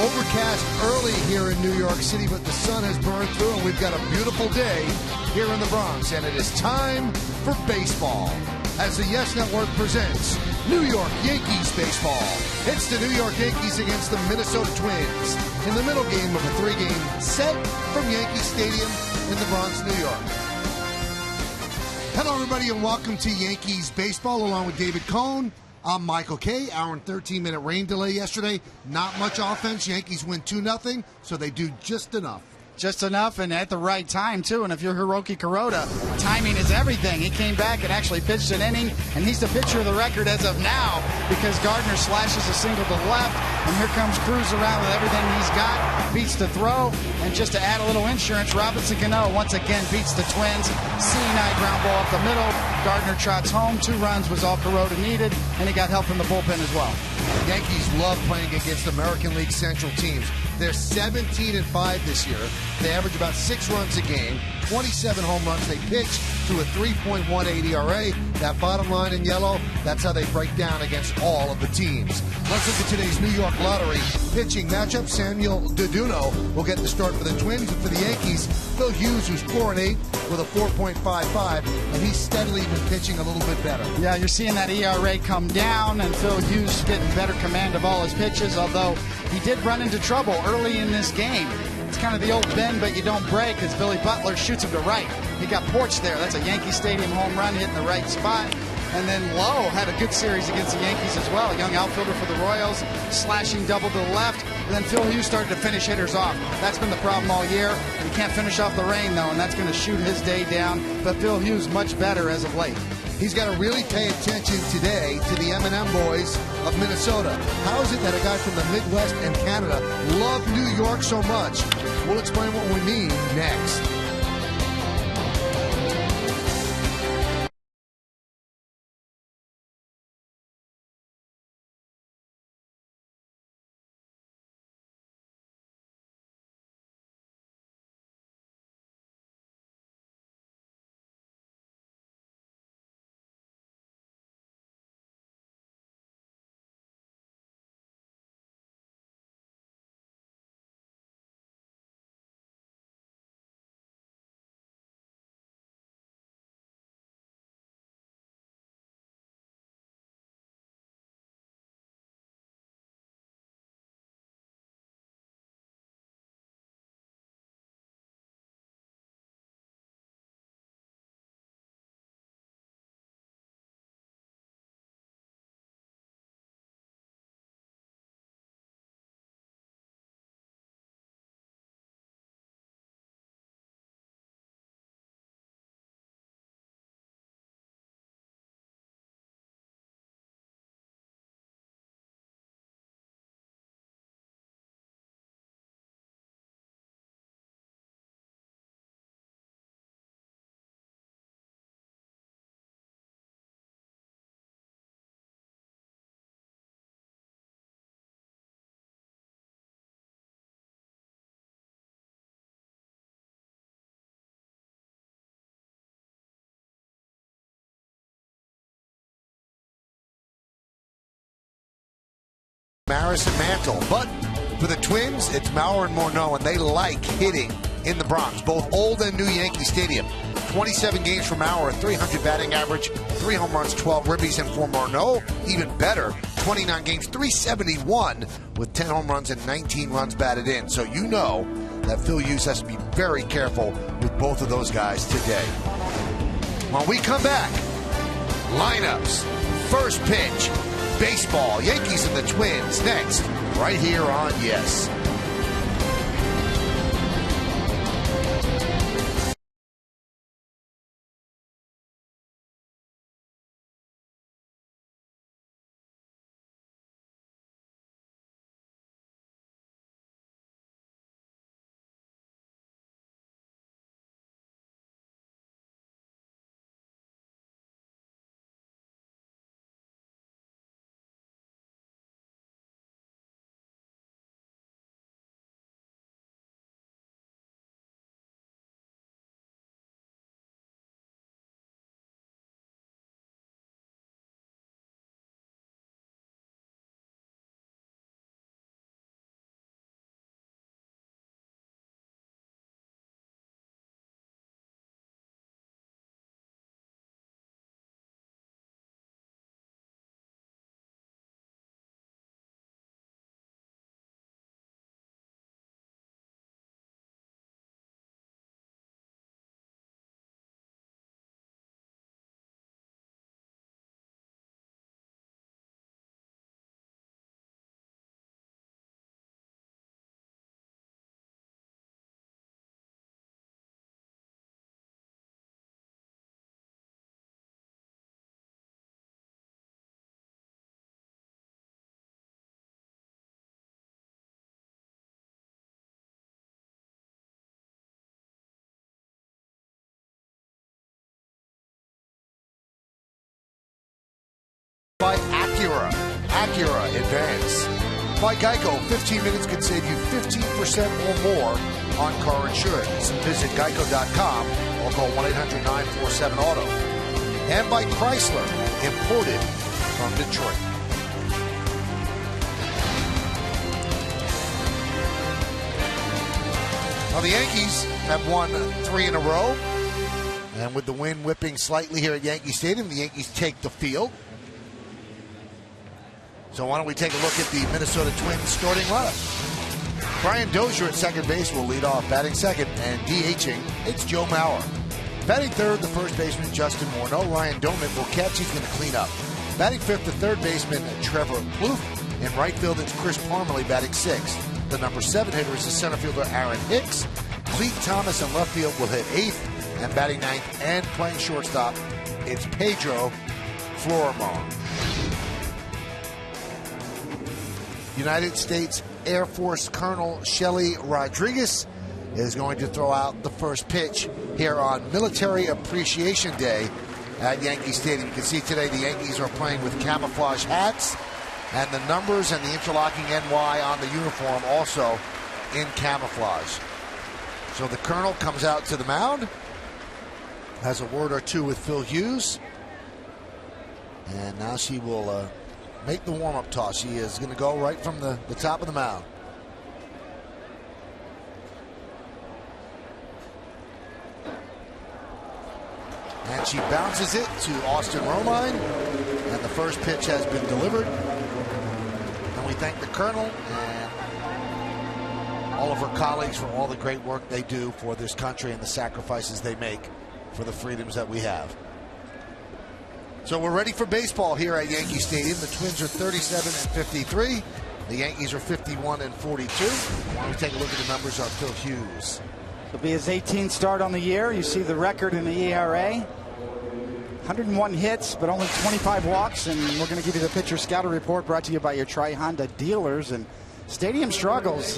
Overcast early here in New York City, but the sun has burned through, and we've got a beautiful day here in the Bronx, and it is time for baseball. As the Yes Network presents New York Yankees baseball. It's the New York Yankees against the Minnesota Twins in the middle game of a three-game set from Yankee Stadium in the Bronx, New York. Hello, everybody, and welcome to Yankees baseball along with David Cohn. I'm Michael Kay. Hour and 13-minute rain delay yesterday. Not much offense. Yankees win 2-0, so they do just enough. Just enough, and at the right time, too. And if you're Hiroki Kuroda, timing is everything. He came back and actually pitched an inning, and he's the pitcher of the record as of now because Gardner slashes a single to the left, and here comes Cruz around with everything he's got, beats the throw, and just to add a little insurance, Robinson Cano once again beats the Twins. C9 ground ball up the middle. Gardner trots home. 2 runs was all Kuroda needed, and he got help from the bullpen as well. The Yankees love playing against American League Central teams. They're 17-5 this year. They average about 6 runs a game, 27 home runs. They pitch to a 3.18 ERA. That bottom line in yellow, that's how they break down against all of the teams. Let's look at today's New York Lottery pitching matchup. Samuel Deduno will get the start for the Twins, and for the Yankees, Phil Hughes, who's 4-8 with a 4.55, and he's steadily been pitching a little bit better. Yeah, you're seeing that ERA come down, and Phil Hughes getting better command of all his pitches, although he did run into trouble early in this game. It's kind of the old bend, but you don't break, as Billy Butler shoots him to right. He got porched there. That's a Yankee Stadium home run, hitting the right spot. And then Lowe had a good series against the Yankees as well. A young outfielder for the Royals, slashing double to the left. And then Phil Hughes started to finish hitters off. That's been the problem all year. He can't finish off the rain, though, and that's going to shoot his day down. But Phil Hughes much better as of late. He's got to really pay attention today to the M&M boys of Minnesota. How is it that a guy from the Midwest and Canada love New York so much? We'll explain what we mean next. Maris and Mantle, but for the Twins, it's Mauer and Morneau, and they like hitting in the Bronx, both old and new Yankee Stadium. 27 games for Mauer, 300 batting average, 3 home runs, 12 ribbies, and for Morneau, even better, 29 games, 371 with 10 home runs and 19 runs batted in. So you know that Phil Hughes has to be very careful with both of those guys today. When we come back, lineups, first pitch, baseball, Yankees and the Twins next, right here on Yes. Acura Advance. By Geico, 15 minutes can save you 15% or more on car insurance. Visit geico.com or call 1-800-947-AUTO. And by Chrysler, imported from Detroit. Well, the Yankees have won 3 in a row. And with the wind whipping slightly here at Yankee Stadium, the Yankees take the field. So why don't we take a look at the Minnesota Twins starting lineup. Brian Dozier at second base will lead off. Batting second and DHing, it's Joe Mauer. Batting third, the first baseman, Justin Morneau. Ryan Doman will catch. He's going to clean up. Batting fifth, the third baseman, Trevor Plouffe. In right field, it's Chris Parmelee batting sixth. The number 7 hitter is the center fielder, Aaron Hicks. Cleet Thomas in left field will hit 8th. And batting 9th and playing shortstop, it's Pedro Florimon. United States Air Force Colonel Shelly Rodriguez is going to throw out the first pitch here on Military Appreciation Day at Yankee Stadium. You can see today the Yankees are playing with camouflage hats, and the numbers and the interlocking NY on the uniform also in camouflage. So the Colonel comes out to the mound, has a word or two with Phil Hughes, and now she will make the warm-up toss. She is going to go right from the top of the mound. And she bounces it to Austin Romine, and the first pitch has been delivered. And we thank the Colonel and all of her colleagues for all the great work they do for this country and the sacrifices they make for the freedoms that we have. So we're ready for baseball here at Yankee Stadium. The Twins are 37-53. The Yankees are 51-42. Why don't we take a look at the numbers on Phil Hughes? It'll be his 18th start on the year. You see the record in the ERA. 101 hits, but only 25 walks. And we're going to give you the pitcher scouter report brought to you by your Tri-Honda dealers. And stadium struggles.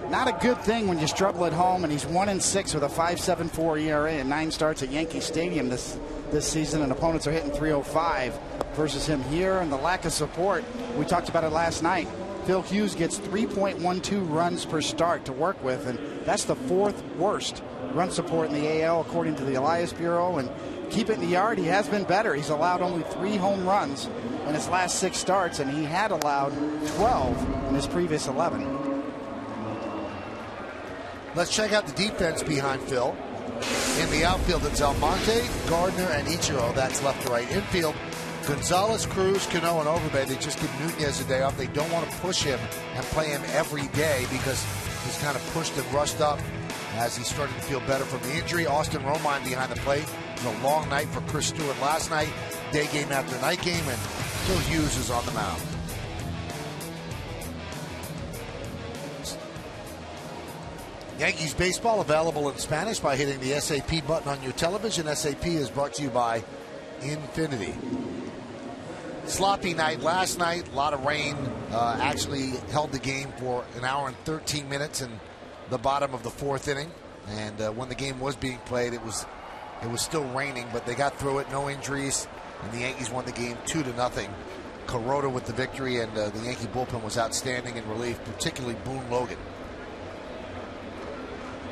Not a good thing when you struggle at home. And he's 1-6 with a 5.74 ERA and 9 starts at Yankee Stadium this season. And opponents are hitting .305 versus him here. And the lack of support, we talked about it last night. Phil Hughes gets 3.12 runs per start to work with, and that's the 4th worst run support in the AL according to the Elias Bureau. And keep it in the yard, he has been better. He's allowed only 3 home runs in his last 6 starts, and he had allowed 12 in his previous 11. Let's check out the defense behind Phil. In the outfield, it's Almonte, Gardner, and Ichiro. That's left to right. Infield, Gonzalez, Cruz, Cano, and Overbay. They just give Nunez a day off. They don't want to push him and play him every day because he's kind of pushed and rushed up as he's starting to feel better from the injury. Austin Romine behind the plate. It was a long night for Chris Stewart last night. Day game after night game, and Phil Hughes is on the mound. Yankees baseball available in Spanish by hitting the SAP button on your television. SAP is brought to you by Infinity. Sloppy night last night. A lot of rain. Actually held the game for an hour and 13 minutes in the bottom of the 4th inning. And when the game was being played, it was still raining, but they got through it. No injuries, and the Yankees won the game 2-0. Kuroda with the victory, and the Yankee bullpen was outstanding in relief, particularly Boone Logan.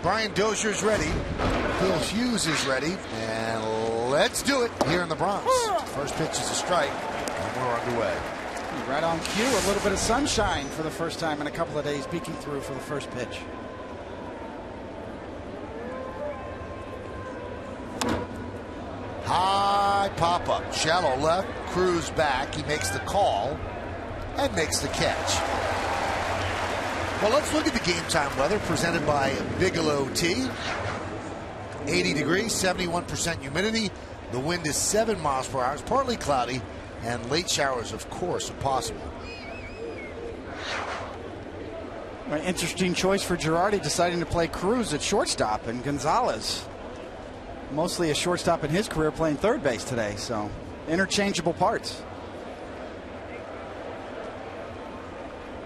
Brian Dozier's ready. Phil Hughes is ready. And let's do it here in the Bronx. First pitch is a strike, and we're underway. Right on cue. A little bit of sunshine for the first time in a couple of days, peeking through for the first pitch. High pop-up. Shallow left. Cruz back. He makes the call and makes the catch. Well, let's look at the game time weather presented by Bigelow Tea. 80 degrees, 71% humidity. The wind is 7 miles per hour. It's partly cloudy, and late showers, of course, are possible. An interesting choice for Girardi, deciding to play Cruz at shortstop and Gonzalez, mostly a shortstop in his career, playing third base today. So interchangeable parts.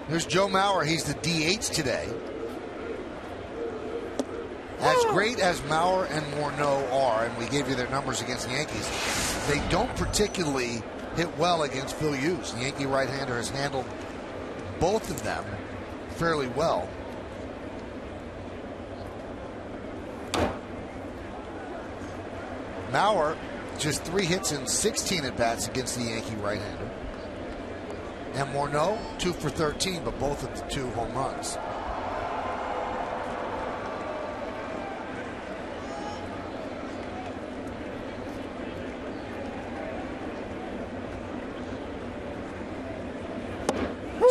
There's Joe Mauer. He's the DH today. As great as Mauer and Morneau are, and we gave you their numbers against the Yankees, they don't particularly hit well against Phil Hughes. The Yankee right-hander has handled both of them fairly well. Mauer just 3 hits in 16 at-bats against the Yankee right-hander. And Morneau 2 for 13, but both of the 2 home runs.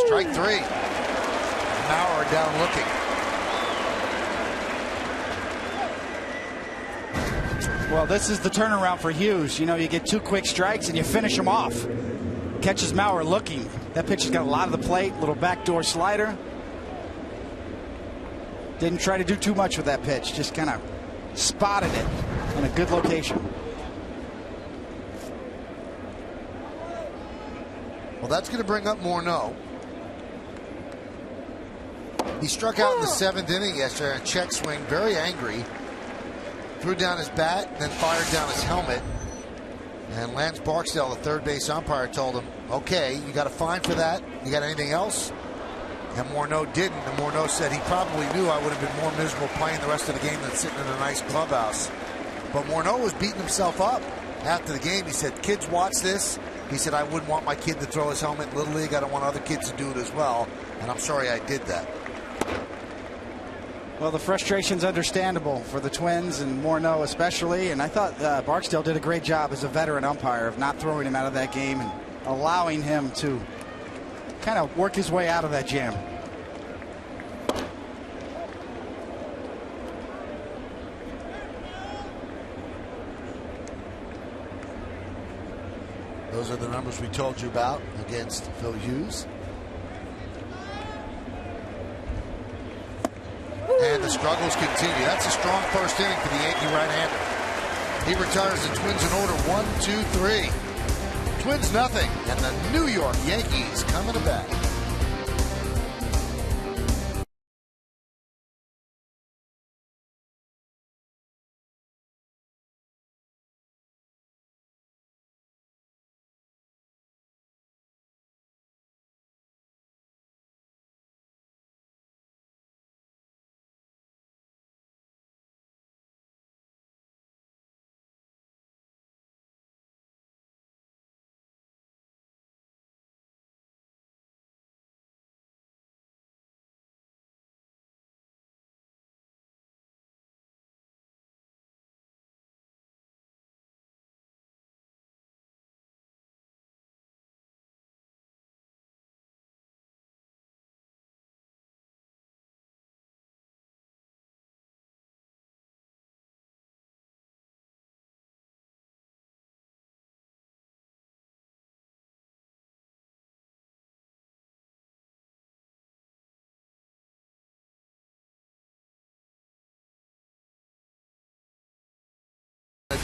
Strike 3. Mauer down looking. Well, this is the turnaround for Hughes. You know, you get 2 quick strikes and you finish them off. Catches Mauer looking. That pitch has got a lot of the plate, little backdoor slider. Didn't try to do too much with that pitch, just kind of spotted it in a good location. Well, that's going to bring up Morneau. He struck out in the 7th inning yesterday on a check swing, very angry. Threw down his bat, then fired down his helmet. And Lance Barksdale, the third base umpire, told him, okay, you got a fine for that? You got anything else? And Morneau didn't. And Morneau said he probably knew I would have been more miserable playing the rest of the game than sitting in a nice clubhouse. But Morneau was beating himself up after the game. He said, kids watch this. He said, I wouldn't want my kid to throw his helmet in Little League. I don't want other kids to do it as well. And I'm sorry I did that. Well, the frustration's understandable for the Twins and Morneau especially. And I thought Barksdale did a great job as a veteran umpire of not throwing him out of that game and allowing him to kind of work his way out of that jam. Those are the numbers we told you about against Phil Hughes. And the struggles continue. That's a strong first inning for the Yankee right-hander. He retires the Twins in order 1, 2, 3. Twins nothing, and the New York Yankees coming to bat.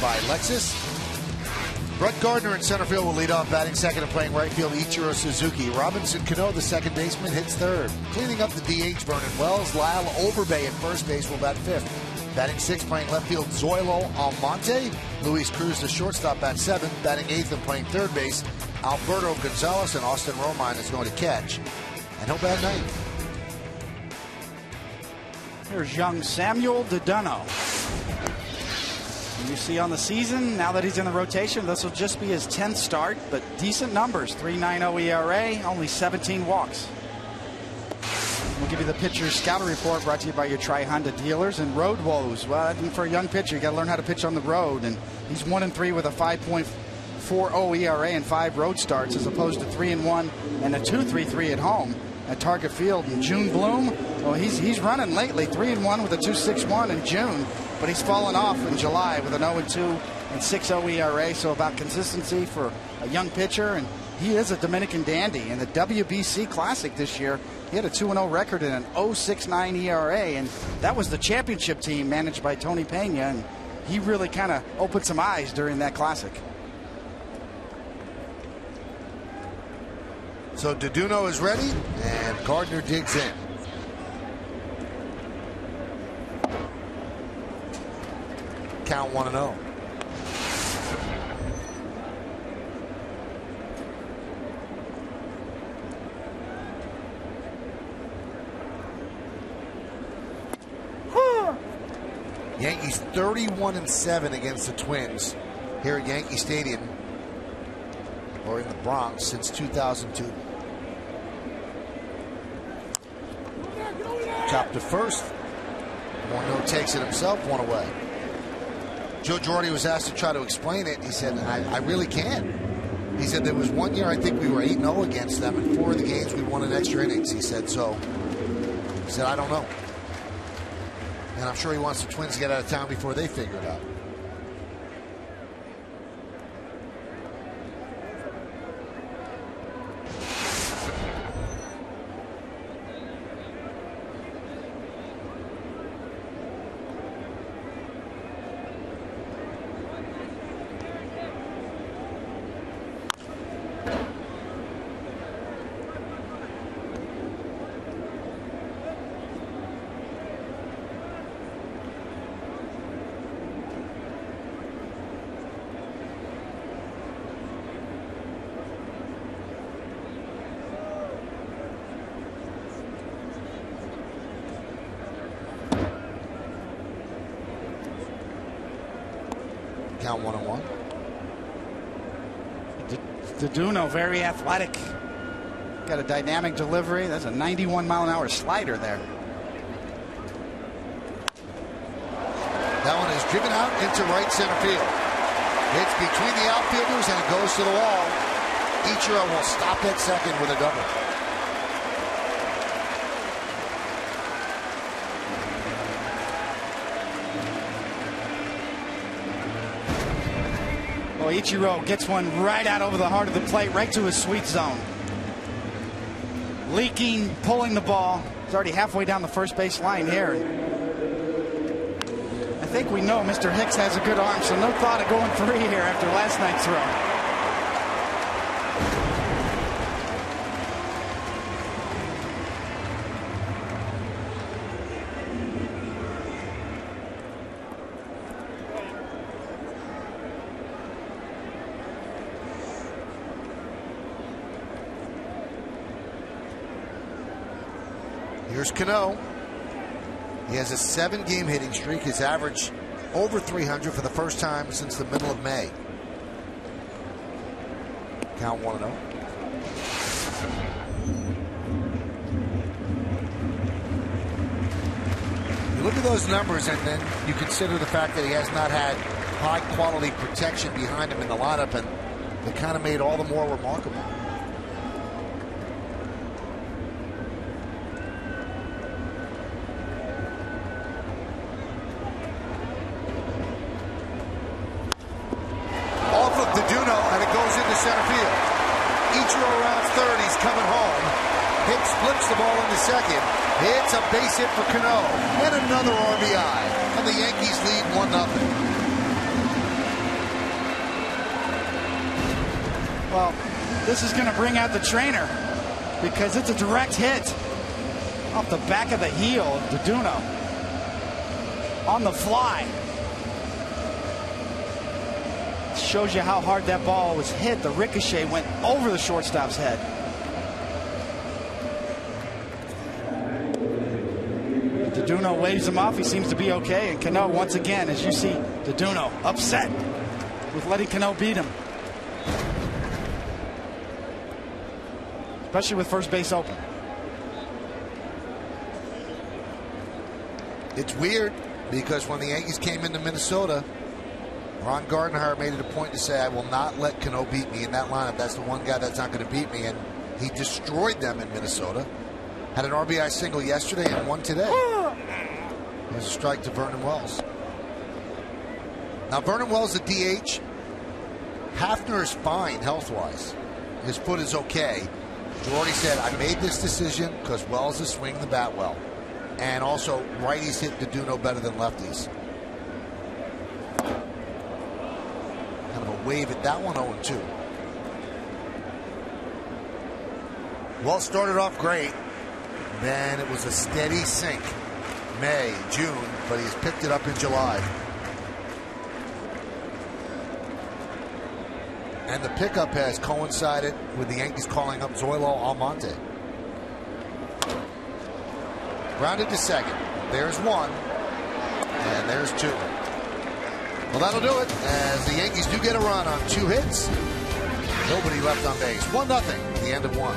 By Lexus. Brett Gardner in center field will lead off, batting second and playing right field Ichiro Suzuki. Robinson Cano, the second baseman, hits third. Cleaning up the DH, Vernon Wells. Lyle Overbay at first base will bat fifth. Batting sixth, playing left field Zoilo Almonte. Luis Cruz, the shortstop, bats seventh. Batting eighth and playing third base Alberto Gonzalez, and Austin Romine is going to catch. And he'll bat ninth. Here's young Samuel Doduno. You see on the season, now that he's in the rotation, this will just be his 10th start, but decent numbers. 3.90 ERA, only 17 walks. We'll give you the pitcher's scouting report brought to you by your Tri-Honda dealers. And road woes. Well, for a young pitcher, you got to learn how to pitch on the road. And he's 1-3 with a 5.40 ERA and 5 road starts, as opposed to 3-1 and a 2.33 at home at Target Field. And June Bloom, well, he's running lately, 3-1 with a 2.61 in June. But he's fallen off in July with an 0-2 and 6.0 ERA. So about consistency for a young pitcher. And he is a Dominican dandy. In the WBC Classic this year, he had a 2-0 record and an 0.69 ERA. And that was the championship team managed by Tony Pena. And he really kind of opened some eyes during that Classic. So Doduno is ready, and Gardner digs in. Count 1-0. Yankees 31-7 against the Twins here at Yankee Stadium, or in the Bronx, since 2002. Chopped to first. Morneau takes it himself, one away. Joe Girardi was asked to try to explain it. He said, I really can't. He said there was one year I think we were 8-0 against them, and 4 of the games we won in extra innings. He said, I don't know. And I'm sure he wants the Twins to get out of town before they figure it out. Count 1-1. Duno, very athletic. Got a dynamic delivery. That's a 91-mile-an-hour slider there. That one is driven out into right center field. It's between the outfielders and it goes to the wall. Ichiro will stop at second with a double. Oh, Ichiro gets one right out over the heart of the plate, right to his sweet zone. Leaking, pulling the ball. He's already halfway down the first base line here. I think we know Mr. Hicks has a good arm, so no thought of going 3 here after last night's throw. Here's Cano. He has a 7-game hitting streak. His average over 300 for the first time since the middle of May. Count 1-0. You look at those numbers and then you consider the fact that he has not had high quality protection behind him in the lineup, and they kind of made all the more remarkable. Center field. Ichiro around third. He's coming home. Hicks flips the ball into second. It's a base hit for Cano. And another RBI. And the Yankees lead 1-0. Well, this is going to bring out the trainer because it's a direct hit off the back of the heel of Duno on the fly. Shows you how hard that ball was hit. The ricochet went over the shortstop's head. Duno waves him off. He seems to be okay. And Cano, once again, as you see, Duno upset with letting Cano beat him. Especially with first base open. It's weird because when the Yankees came into Minnesota, Ron Gardenhire made it a point to say, I will not let Cano beat me in that lineup. That's the one guy that's not going to beat me. And he destroyed them in Minnesota. Had an RBI single yesterday and one today. There's a strike to Vernon Wells. Now, Vernon Wells at DH. Hafner is fine health-wise. His foot is okay. Girardi said, I made this decision because Wells is swinging the bat well. And also, righties hit Duno better than lefties. Kind of a wave at that one, 0-2. Well, started off great. Then it was a steady sink. May, June, but he's picked it up in July. And the pickup has coincided with the Yankees calling up Zoilo Almonte. Grounded to second. There's one. And there's 2. Well, that'll do it, as the Yankees do get a run on 2 hits. Nobody left on base. 1-0 at the end of 1.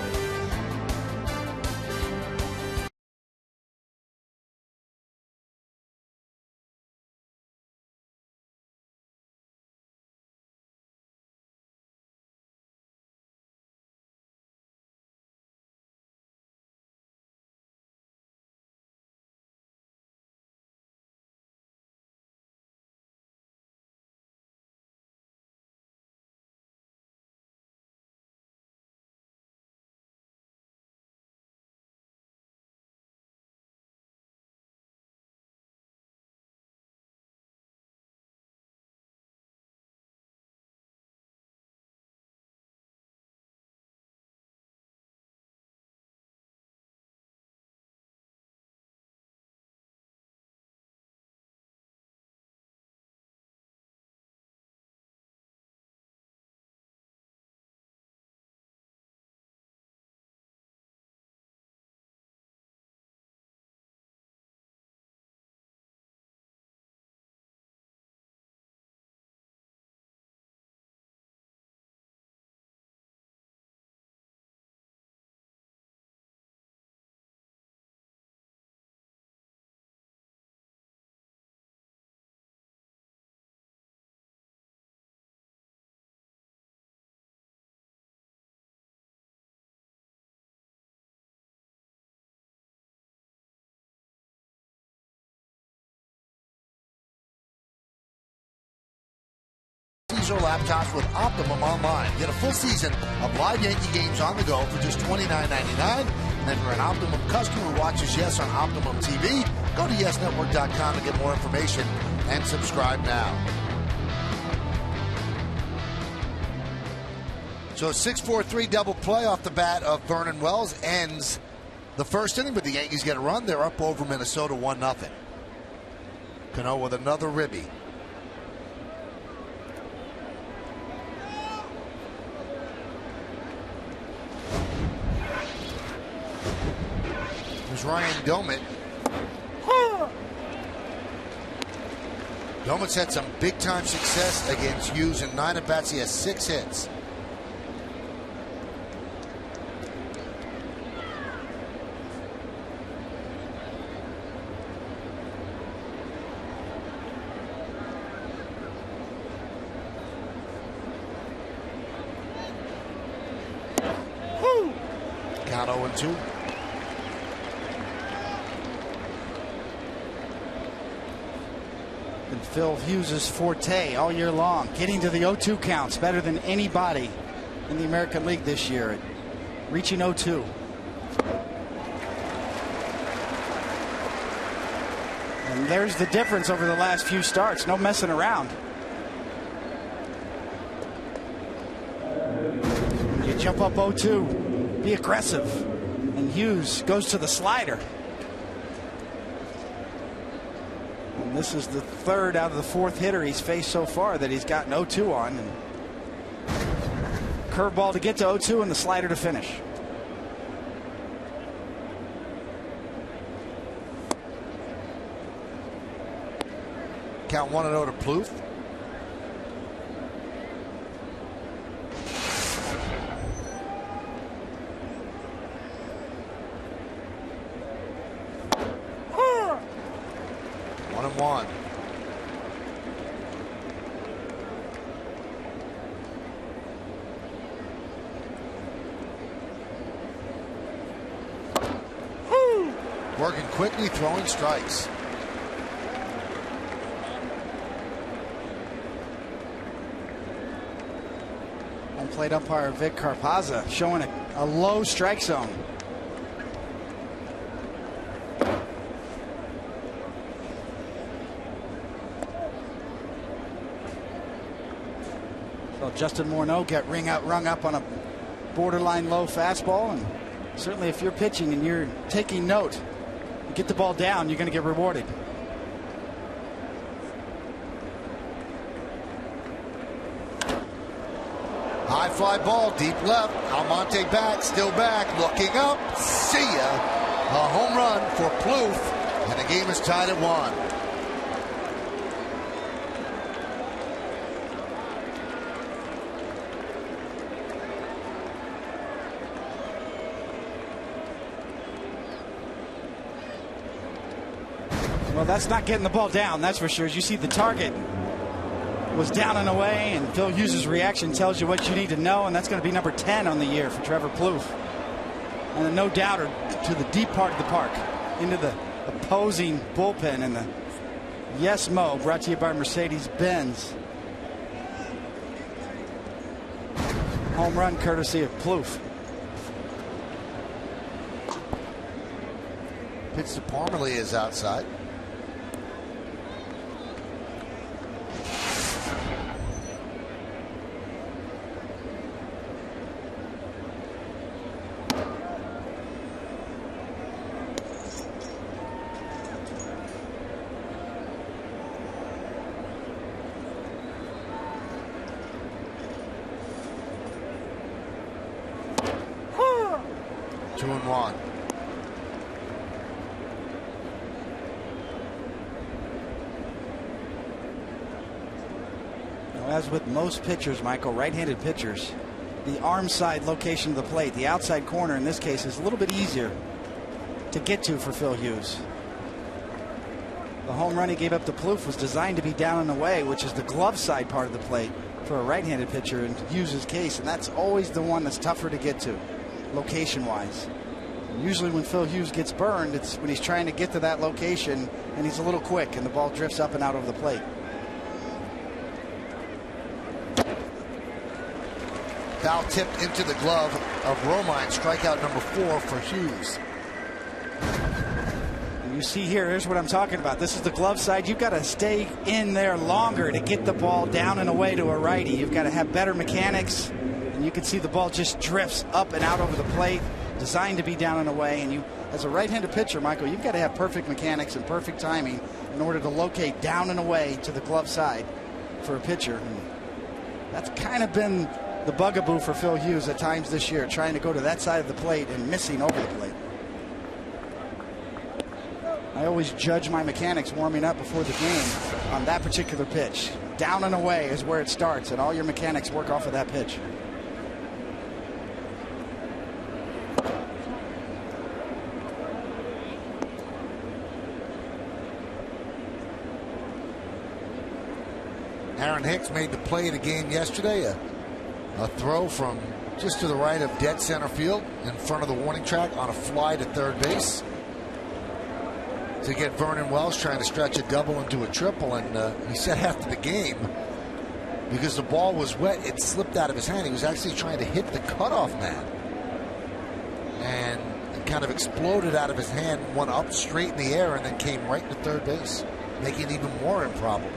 Or laptops with Optimum Online. Get a full season of live Yankee games on the go for just $29.99. And if you're an Optimum customer who watches Yes on Optimum TV, go to YesNetwork.com to get more information and subscribe now. So a 6-4-3 double play off the bat of Vernon Wells ends the first inning, but the Yankees get a run. They're up over Minnesota 1-0. Cano with another ribby. Ryan Domit. Domit's had some big-time success against Hughes in 9 at-bats. He has 6 hits. Count 0-2. And Phil Hughes' forte all year long, getting to the 0-2 counts better than anybody in the American League this year, reaching 0-2. And there's the difference over the last few starts. No messing around. You jump up 0-2, be aggressive. And Hughes goes to the slider. And this is the 3rd out of the 4th hitter he's faced so far that he's gotten 0-2 on. And curveball to get to 0-2 and the slider to finish. Count 1-0 to Plouffe. One. Working quickly, throwing strikes. Home plate umpire Vic Carpazza showing a low strike zone. So Justin Morneau get rung up on a borderline low fastball, and certainly if you're pitching and you're taking note, you get the ball down, you're going to get rewarded. High fly ball, deep left. Almonte back, still back, looking up. See ya. A home run for Plouffe, and the game is tied at 1. Well, that's not getting the ball down, that's for sure. As you see, the target was down and away, and Phil Hughes' reaction tells you what you need to know, and that's going to be number 10 on the year for Trevor Plouffe. And a no-doubter to the deep part of the park, into the opposing bullpen, and the Yes Mo, brought to you by Mercedes-Benz. Home run courtesy of Plouffe. Pitch to Parmalee is outside. Two and one. As with most pitchers, Michael, right-handed pitchers, the arm side location of the plate, the outside corner in this case, is a little bit easier to get to for Phil Hughes. The home run he gave up to Plouffe was designed to be down and away, which is the glove side part of the plate for a right-handed pitcher in Hughes' case, and that's always the one that's tougher to get to, location-wise. Usually when Phil Hughes gets burned, it's when he's trying to get to that location and he's a little quick and the ball drifts up and out of the plate. Foul tipped into the glove of Romine. Strikeout number 4 for Hughes. And you see here, here's what I'm talking about. This is the glove side. You've got to stay in there longer to get the ball down and away to a righty. You've got to have better mechanics. And you can see the ball just drifts up and out over the plate, designed to be down and away. And you, as a right-handed pitcher, Michael, you've got to have perfect mechanics and perfect timing in order to locate down and away to the glove side for a pitcher. And that's kind of been the bugaboo for Phil Hughes at times this year, trying to go to that side of the plate and missing over the plate. I always judge my mechanics warming up before the game on that particular pitch. Down and away is where it starts, and all your mechanics work off of that pitch. Aaron Hicks made the play of the game yesterday. A throw from just to the right of dead center field in front of the warning track on a fly to third base to get Vernon Wells trying to stretch a double into a triple. And he said after the game, because the ball was wet, it slipped out of his hand. He was actually trying to hit the cutoff man, and it kind of exploded out of his hand, went up straight in the air, and then came right to third base, making it even more improbable.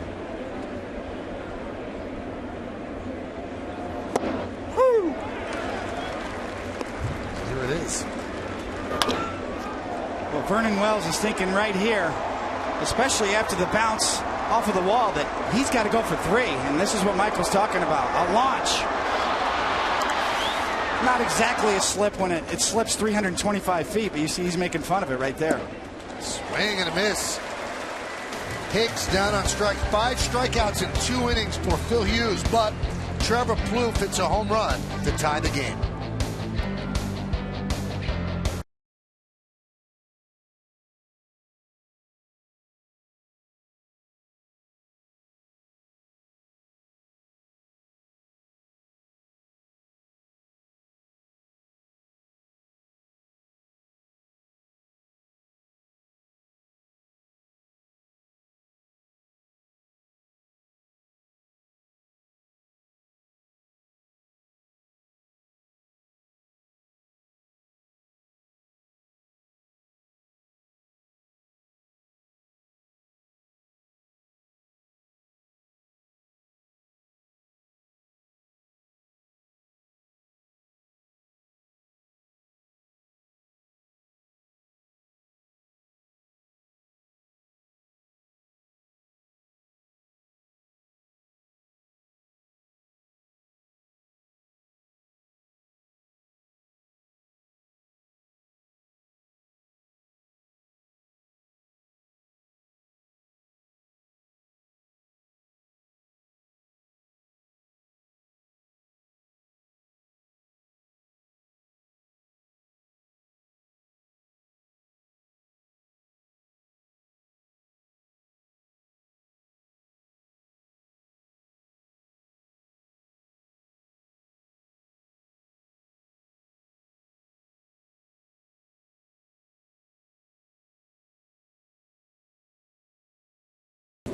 Here it is. Well, Vernon Wells is thinking right here, especially after the bounce off of the wall, that he's got to go for 3. And this is what Michael's talking about. A launch. Not exactly a slip when it slips 325 feet, but you see he's making fun of it right there. Swing and a miss. Hicks down on strike. 5 strikeouts in 2 innings for Phil Hughes, but Trevor Plouffe hits a home run to tie the game.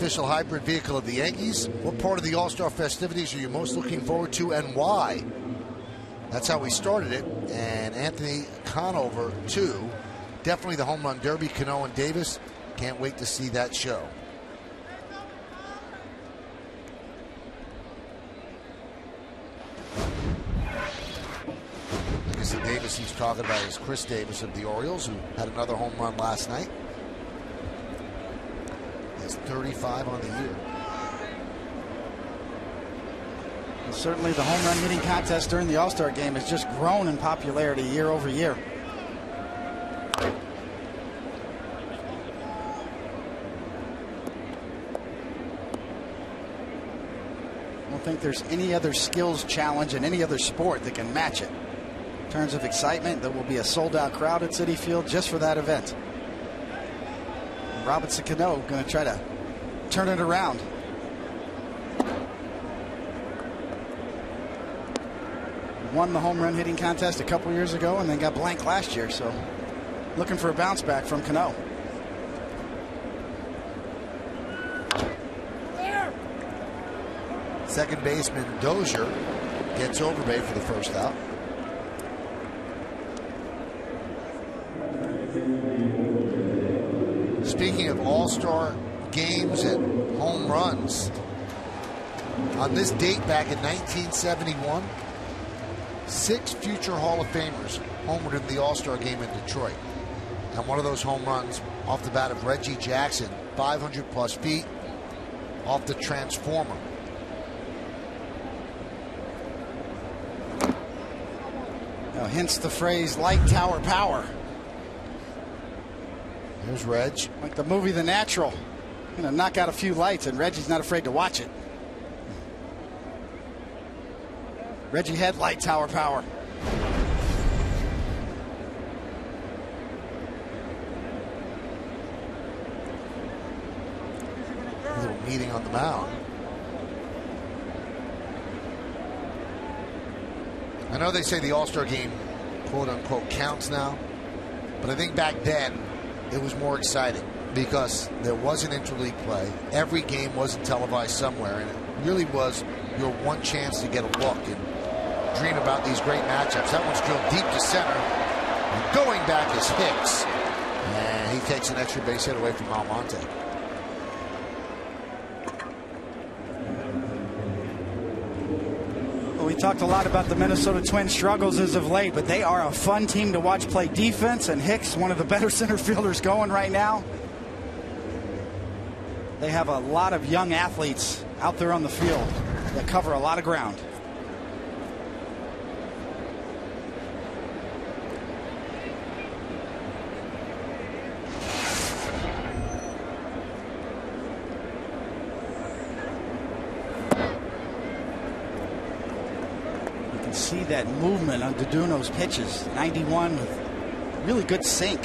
official hybrid vehicle of the Yankees. What part of the All-Star festivities are you most looking forward to, and why? That's how we started it. And Anthony Conover, too. Definitely the home run derby, Cano and Davis. Can't wait to see that show. I guess the Davis he's talking about is Chris Davis of the Orioles, who had another home run last night. He has 35 on the year. And certainly the home run hitting contest during the All-Star game has just grown in popularity year over year. I don't think there's any other skills challenge in any other sport that can match it. In terms of excitement, there will be a sold-out crowd at Citi Field just for that event. And Robinson Cano going to try to turn it around. Won the home run hitting contest a couple years ago and then got blanked last year, so looking for a bounce back from Cano. Second baseman Dozier gets Overbay for the first out. Speaking of all-star games and home runs, on this date back in 1971, 6 future Hall of Famers homered in the All-Star game in Detroit. And one of those home runs off the bat of Reggie Jackson, 500 plus feet, off the Transformer. Now, hence the phrase light tower power. Here's Reg. Like the movie The Natural. Gonna knock out a few lights, and Reggie's not afraid to watch it. Reggie had light tower power. A little meeting on the mound. I know they say the All-Star game, quote unquote, counts now, but I think back then it was more exciting because there wasn't interleague play. Every game wasn't televised somewhere, and it really was your one chance to get a look and dream about these great matchups. That one's drilled deep to center. And going back is Hicks. And he takes an extra base hit away from Almonte. Well, we talked a lot about the Minnesota Twins' struggles as of late, but they are a fun team to watch play defense, and Hicks, one of the better center fielders going right now. They have a lot of young athletes out there on the field that cover a lot of ground. See that movement on Duduno's pitches. 91 with really good sink.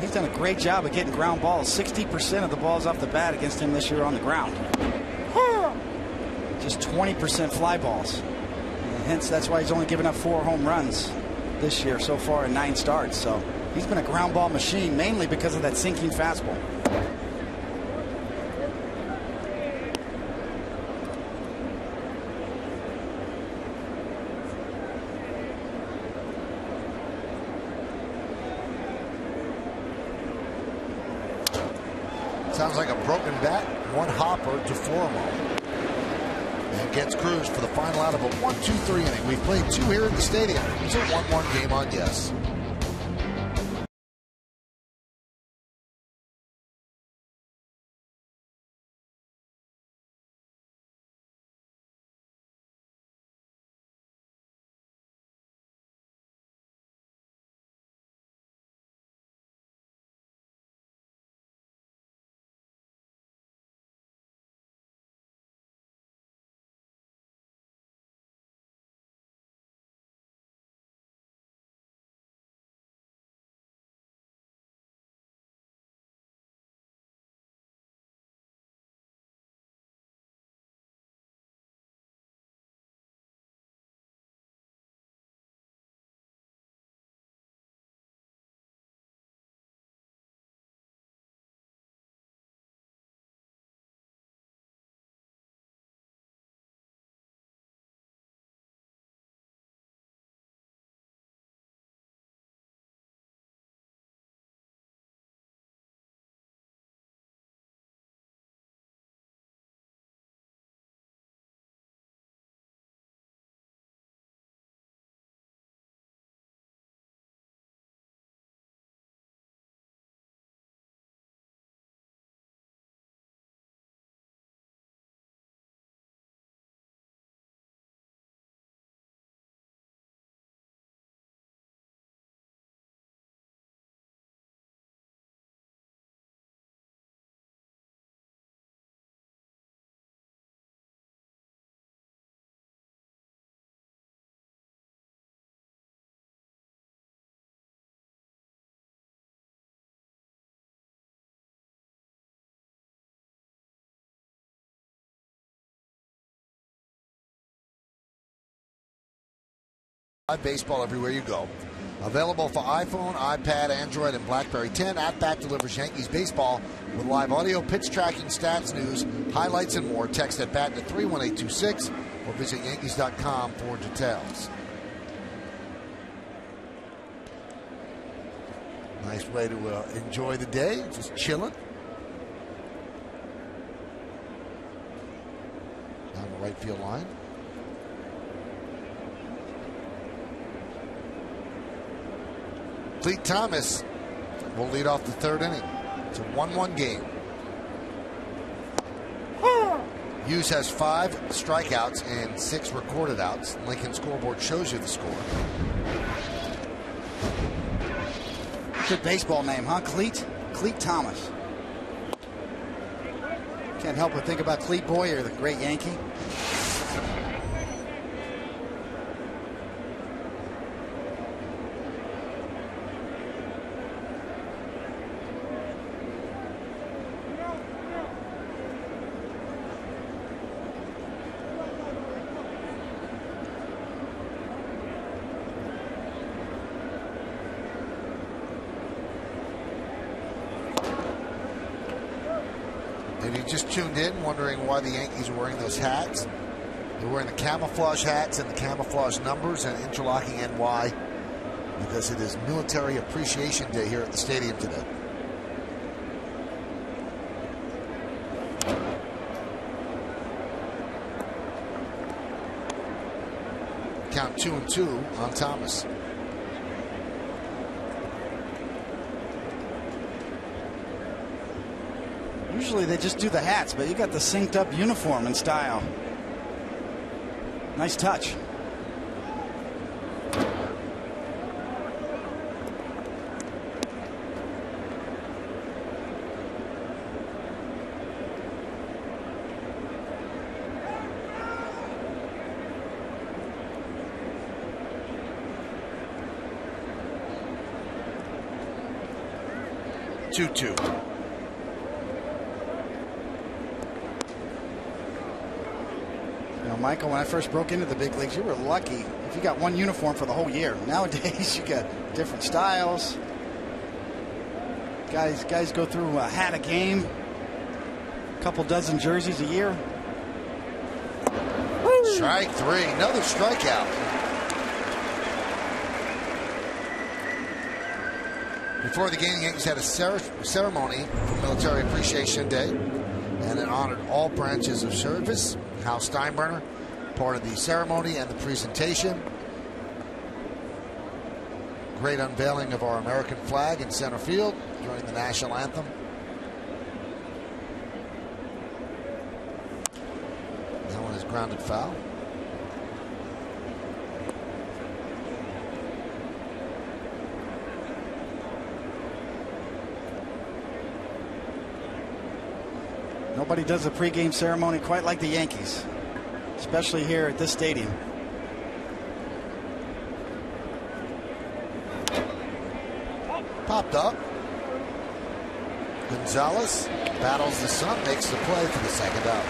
He's done a great job of getting ground balls. 60% of the balls off the bat against him this year on the ground. Just 20% fly balls. And hence, that's why he's only given up 4 home runs this year so far in 9 starts. So he's been a ground ball machine, mainly because of that sinking fastball. Sounds like a broken bat. One hopper to Formo. And gets Cruz for the final out of a 1-2-3 inning. We've played 2 here at the stadium. It's a 1-1 game on Yes. Baseball everywhere you go. Available for iPhone, iPad, Android, and BlackBerry 10. At-Bat delivers Yankees baseball with live audio, pitch tracking, stats, news, highlights, and more. Text at-Bat to 31826 or visit Yankees.com for details. Nice way to enjoy the day, just chilling. Down the right field line. Cleet Thomas will lead off the third inning. It's a 1-1 game. Hughes has 5 strikeouts and 6 recorded outs. Lincoln scoreboard shows you the score. Good baseball name, huh? Cleet Thomas. Can't help but think about Cleet Boyer, the great Yankee. If you just tuned in wondering why the Yankees are wearing those hats, they're wearing the camouflage hats and the camouflage numbers and interlocking NY because it is Military Appreciation Day here at the stadium today. Count 2-2 on Thomas. Usually they just do the hats, but you got the synced up uniform and style. Nice touch. Two. Michael, when I first broke into the big leagues, you were lucky if you got one uniform for the whole year. Nowadays, you got different styles. Guys go through a hat a game, a couple dozen jerseys a year. Strike 3, another strikeout. Before the game, the Yankees had a ceremony for Military Appreciation Day, and it honored all branches of service. Hal Steinbrenner, part of the ceremony and the presentation. Great unveiling of our American flag in center field during the national anthem. That one is grounded foul. Nobody does a pregame ceremony quite like the Yankees, especially here at this stadium. Popped up. Gonzalez battles the sun, makes the play for the second out.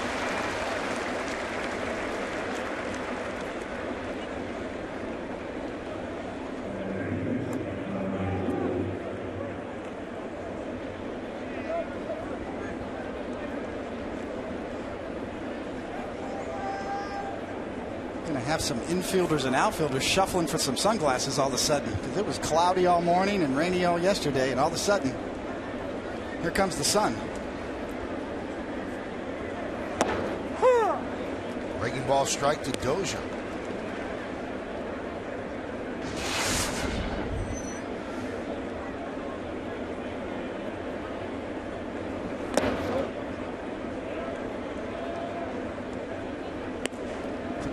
Going to have some infielders and outfielders shuffling for some sunglasses all of a sudden, because it was cloudy all morning and rainy all yesterday, and all of a sudden here comes the sun. Breaking ball strike to Dozier.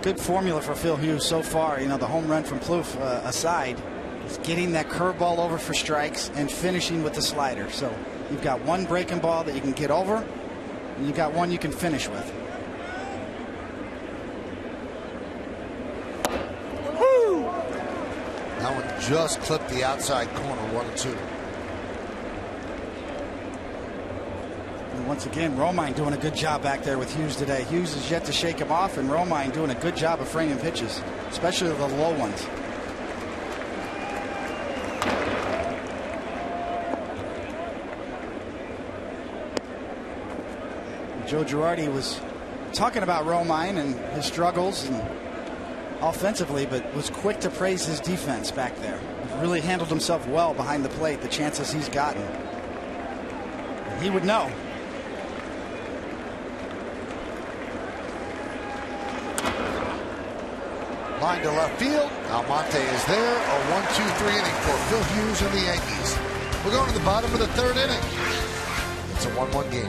Good formula for Phil Hughes so far. You know, the home run from Plouffe aside, is getting that curveball over for strikes and finishing with the slider. So you've got one breaking ball that you can get over, and you've got one you can finish with. Woo! That one just clipped the outside corner, 1-2. And once again, Romine doing a good job back there with Hughes today. Hughes is yet to shake him off, and Romine doing a good job of framing pitches, especially the low ones. Joe Girardi was talking about Romine and his struggles and offensively, but was quick to praise his defense back there. Really handled himself well behind the plate, the chances he's gotten. He would know. Line to left field. Almonte is there. A 1-2-3 inning for Phil Hughes and the Yankees. We're going to the bottom of the third inning. It's a 1-1 game.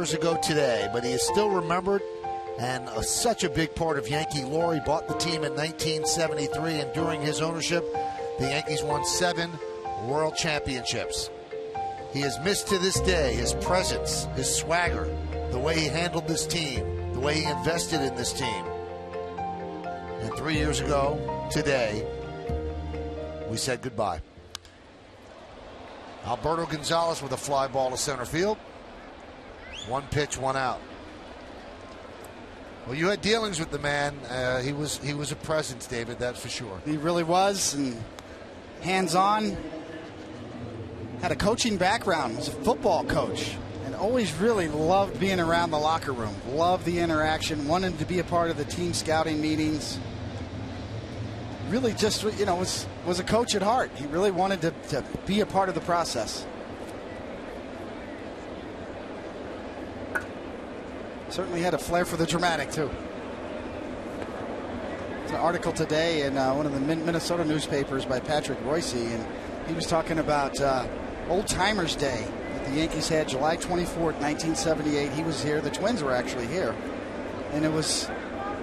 Years ago today, but he is still remembered and such a big part of Yankee lore. He bought the team in 1973, and during his ownership, the Yankees won 7 World Championships. He is missed to this day, his presence, his swagger, the way he handled this team, the way he invested in this team. And 3 years ago today, we said goodbye. Alberto Gonzalez with a fly ball to center field. 1 pitch, 1 out. Well, you had dealings with the man. He was a presence, David, that's for sure. He really was, and hands-on. Had a coaching background. Was a football coach, and always really loved being around the locker room. Loved the interaction. Wanted to be a part of the team scouting meetings. Really, just was a coach at heart. He really wanted to be a part of the process. Certainly had a flair for the dramatic, too. There's an article today in one of the Minnesota newspapers by Patrick Royce, and he was talking about Old Timers Day that the Yankees had July 24th, 1978. He was here. The Twins were actually here. And it was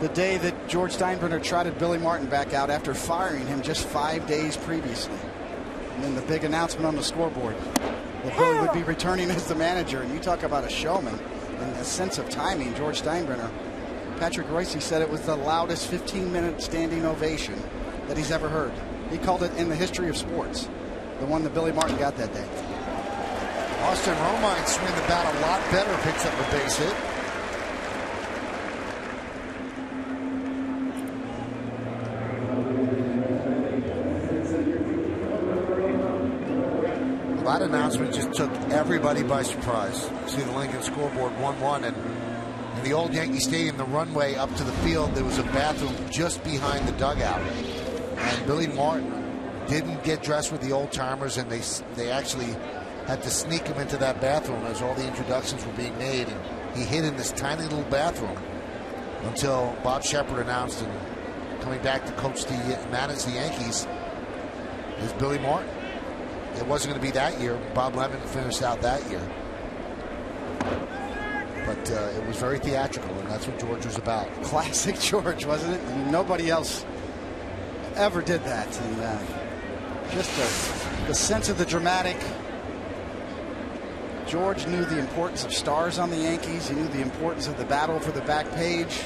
the day that George Steinbrenner trotted Billy Martin back out after firing him just 5 days previously. And then the big announcement on the scoreboard that Billy would be returning as the manager. And you talk about a showman. And a sense of timing, George Steinbrenner. Patrick Royce said it was the loudest 15-minute standing ovation that he's ever heard. He called it in the history of sports, the one that Billy Martin got that day. Austin Romine swinging the bat a lot better, picks up a base hit. That announcement just took everybody by surprise. See the Lincoln scoreboard 1-1, and in the old Yankee Stadium, the runway up to the field, there was a bathroom just behind the dugout. And Billy Martin didn't get dressed with the old timers, and they actually had to sneak him into that bathroom as all the introductions were being made. And he hid in this tiny little bathroom until Bob Shepard announced, and coming back to manage the Yankees is Billy Martin. It wasn't going to be that year. Bob Lemon finished out that year. But it was very theatrical, and that's what George was about. Classic George, wasn't it? I mean, nobody else ever did that. And just the sense of the dramatic. George knew the importance of stars on the Yankees. He knew the importance of the battle for the back page.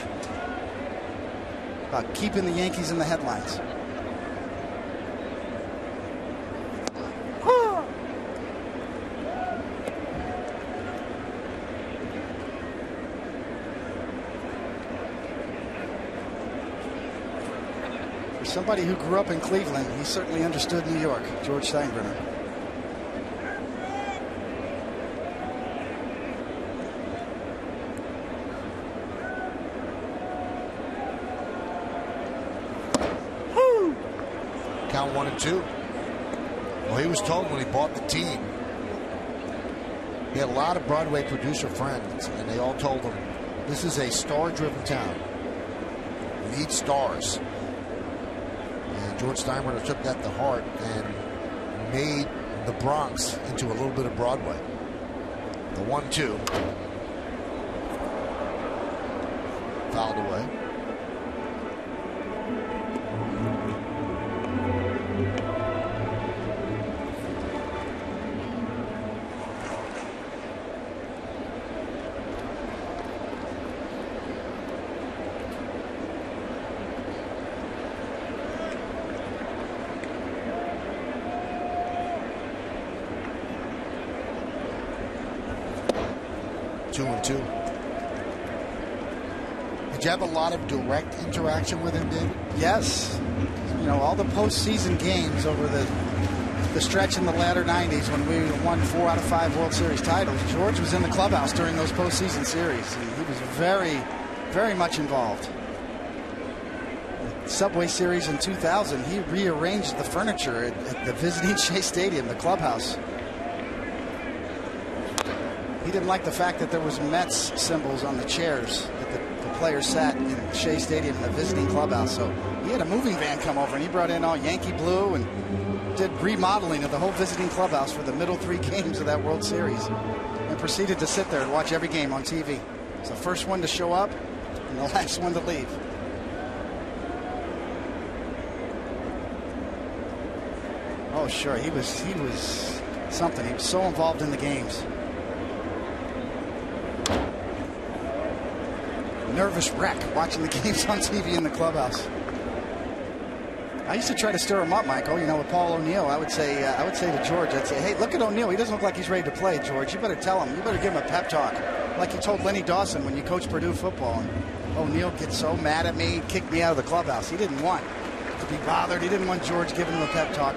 About keeping the Yankees in the headlines. somebody who grew up in Cleveland, he certainly understood New York, George Steinbrenner. Count 1-2. Well, he was told when he bought the team, he had a lot of Broadway producer friends, and they all told him, this is a star-driven town. We need stars. And George Steinbrenner took that to heart and made the Bronx into a little bit of Broadway. The 1-2. Fouled away. Two and two. Did you have a lot of direct interaction with him, David? Yes. You know, all the postseason games over the stretch in the latter 90s when we won 4 out of 5 World Series titles, George was in the clubhouse during those postseason series, and he was very, very much involved. The Subway Series in 2000, he rearranged the furniture at the visiting Shea Stadium, the clubhouse. He didn't like the fact that there was Mets symbols on the chairs that the players sat in Shea Stadium in the visiting clubhouse. So he had a moving van come over and he brought in all Yankee blue and did remodeling of the whole visiting clubhouse for the middle 3 games of that World Series, and proceeded to sit there and watch every game on TV. It's the first one to show up and the last one to leave. Oh, sure, he was something. He was so involved in the games. Nervous wreck watching the games on TV in the clubhouse. I used to try to stir him up, Michael. You know, with Paul O'Neill, I would say to George, I'd say, hey, look at O'Neill. He doesn't look like he's ready to play, George. You better tell him. You better give him a pep talk, like you told Lenny Dawson when you coached Purdue football. And O'Neill gets so mad at me, kicked me out of the clubhouse. He didn't want to be bothered. He didn't want George giving him a pep talk.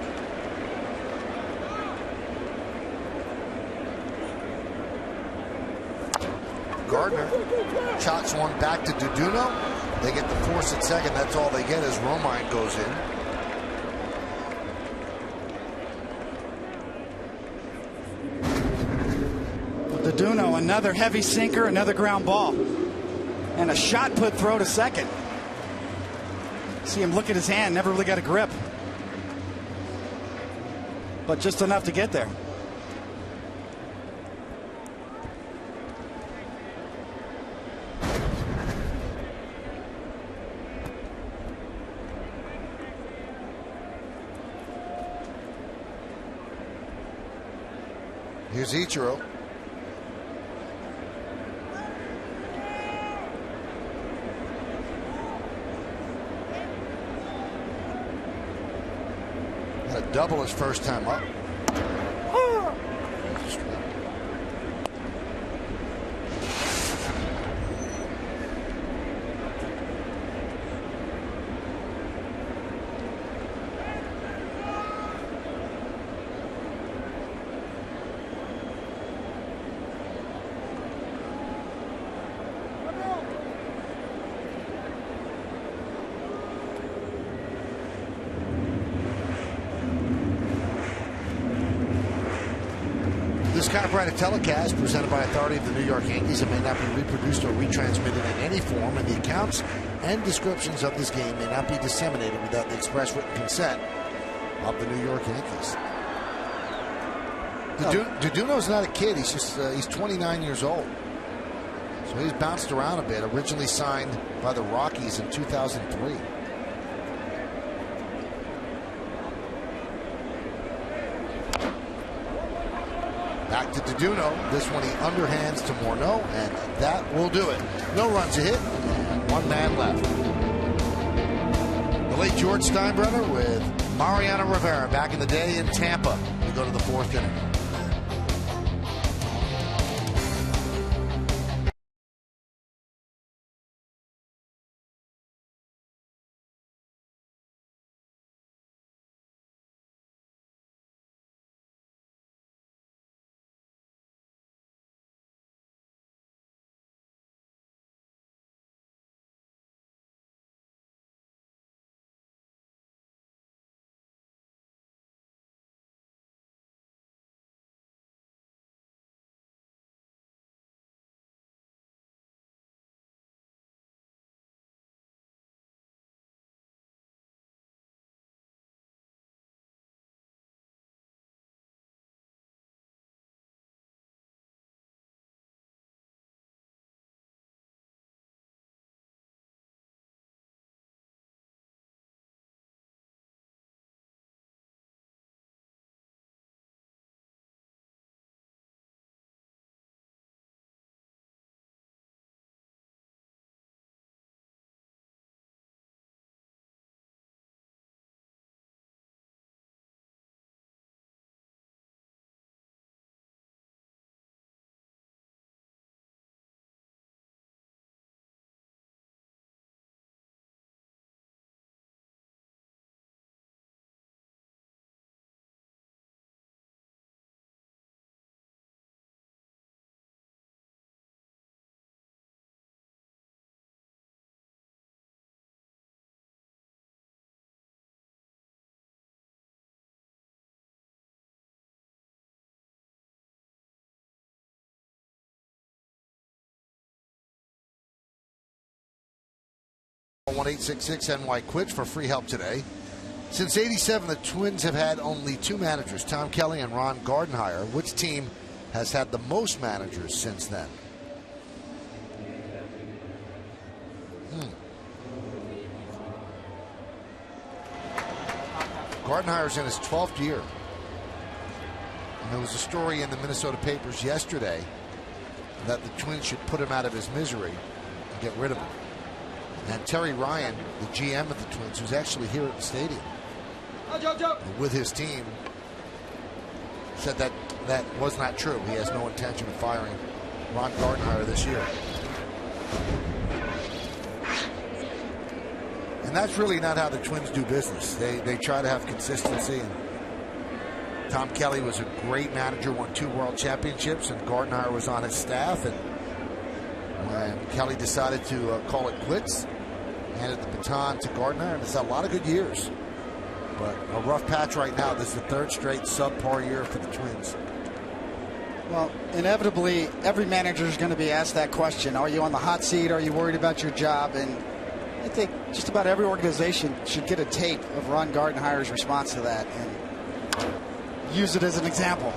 Gardner shots one back to Duduno. They get the force at second. That's all they get as Romine goes in. Duduno, another heavy sinker, another ground ball, and a shot put throw to second. See him look at his hand, never really got a grip, but just enough to get there. Here's Ichiro. Had a double his first time up. This copyrighted telecast presented by authority of the New York Yankees and may not be reproduced or retransmitted in any form, and the accounts and descriptions of this game may not be disseminated without the express written consent of the New York Yankees. Duduno's not a kid. He's just he's 29 years old. So he's bounced around a bit. Originally signed by the Rockies in 2003. Back to Duduno. This one he underhands to Morneau, and that will do it. No runs a hit, and 1 man left. The late George Steinbrenner with Mariano Rivera back in the day in Tampa. We go to the 4th inning. 1-866-NY quits for free help today. Since '87, the Twins have had only two managers, Tom Kelly and Ron Gardenhire. Which team has had the most managers since then? Gardenhire's in his 12th year. And there was a story in the Minnesota papers yesterday that the Twins should put him out of his misery and get rid of him. And Terry Ryan, the GM of the Twins, who's actually here at the stadium with his team, said that that was not true. He has no intention of firing Ron Gardenhire this year. And that's really not how the Twins do business. They try to have consistency. And Tom Kelly was a great manager, won 2 world championships, and Gardenhire was on his staff. And when Kelly decided to call it quits, handed the baton to Gardenhire, and it's had a lot of good years. But a rough patch right now. This is the 3rd straight subpar year for the Twins. Well, inevitably, every manager is going to be asked that question. Are you on the hot seat? Are you worried about your job? And I think just about every organization should get a tape of Ron Gardenhire's response to that and use it as an example.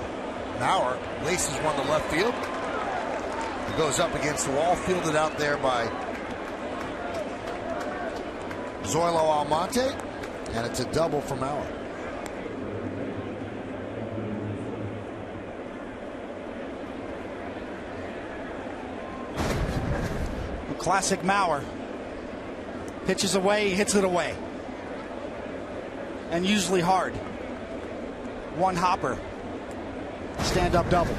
Mauer laces one to left field. It goes up against the wall, fielded out there by Zoilo Almonte, and it's a double for Mauer. Classic Mauer. Pitches away, hits it away. And usually hard. One hopper. Stand-up double.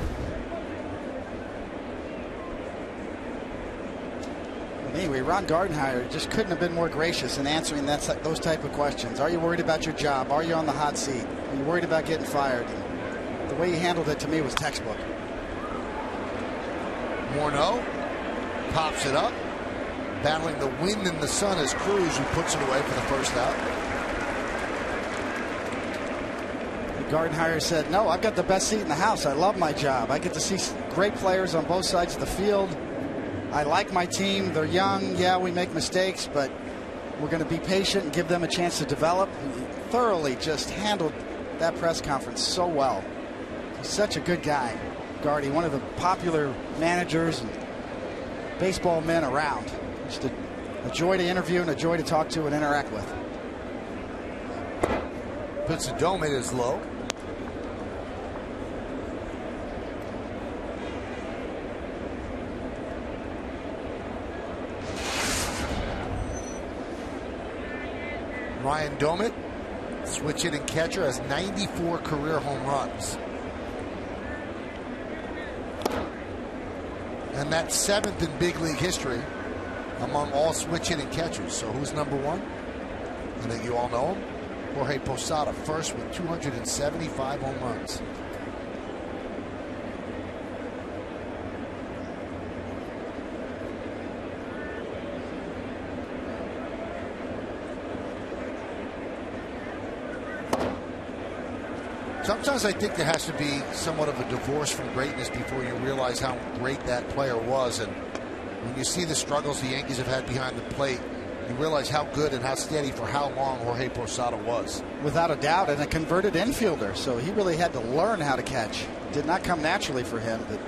Anyway, Ron Gardenhire just couldn't have been more gracious in answering those type of questions. Are you worried about your job? Are you on the hot seat? Are you worried about getting fired? And the way he handled it, to me, was textbook. Morneau pops it up. Battling the wind and the sun is Cruz, who puts it away for the first out. Gardenhire said, no, I've got the best seat in the house. I love my job. I get to see great players on both sides of the field. I like my team. They're young. Yeah, we make mistakes, but we're going to be patient and give them a chance to develop. He thoroughly just handled that press conference so well. He's such a good guy, Gardy, one of the popular managers and baseball men around. Just a joy to interview and a joy to talk to and interact with. Puts the dome in his low. Ryan Domit, switch hitting catcher, has 94 career home runs. And that's 7th in big league history among all switch hitting catchers. So who's number 1? I think you all know him. Jorge Posada, first with 275 home runs. Sometimes I think there has to be somewhat of a divorce from greatness before you realize how great that player was. And when you see the struggles the Yankees have had behind the plate, you realize how good and how steady for how long Jorge Posada was. Without a doubt, and a converted infielder, so he really had to learn how to catch. Did not come naturally for him, but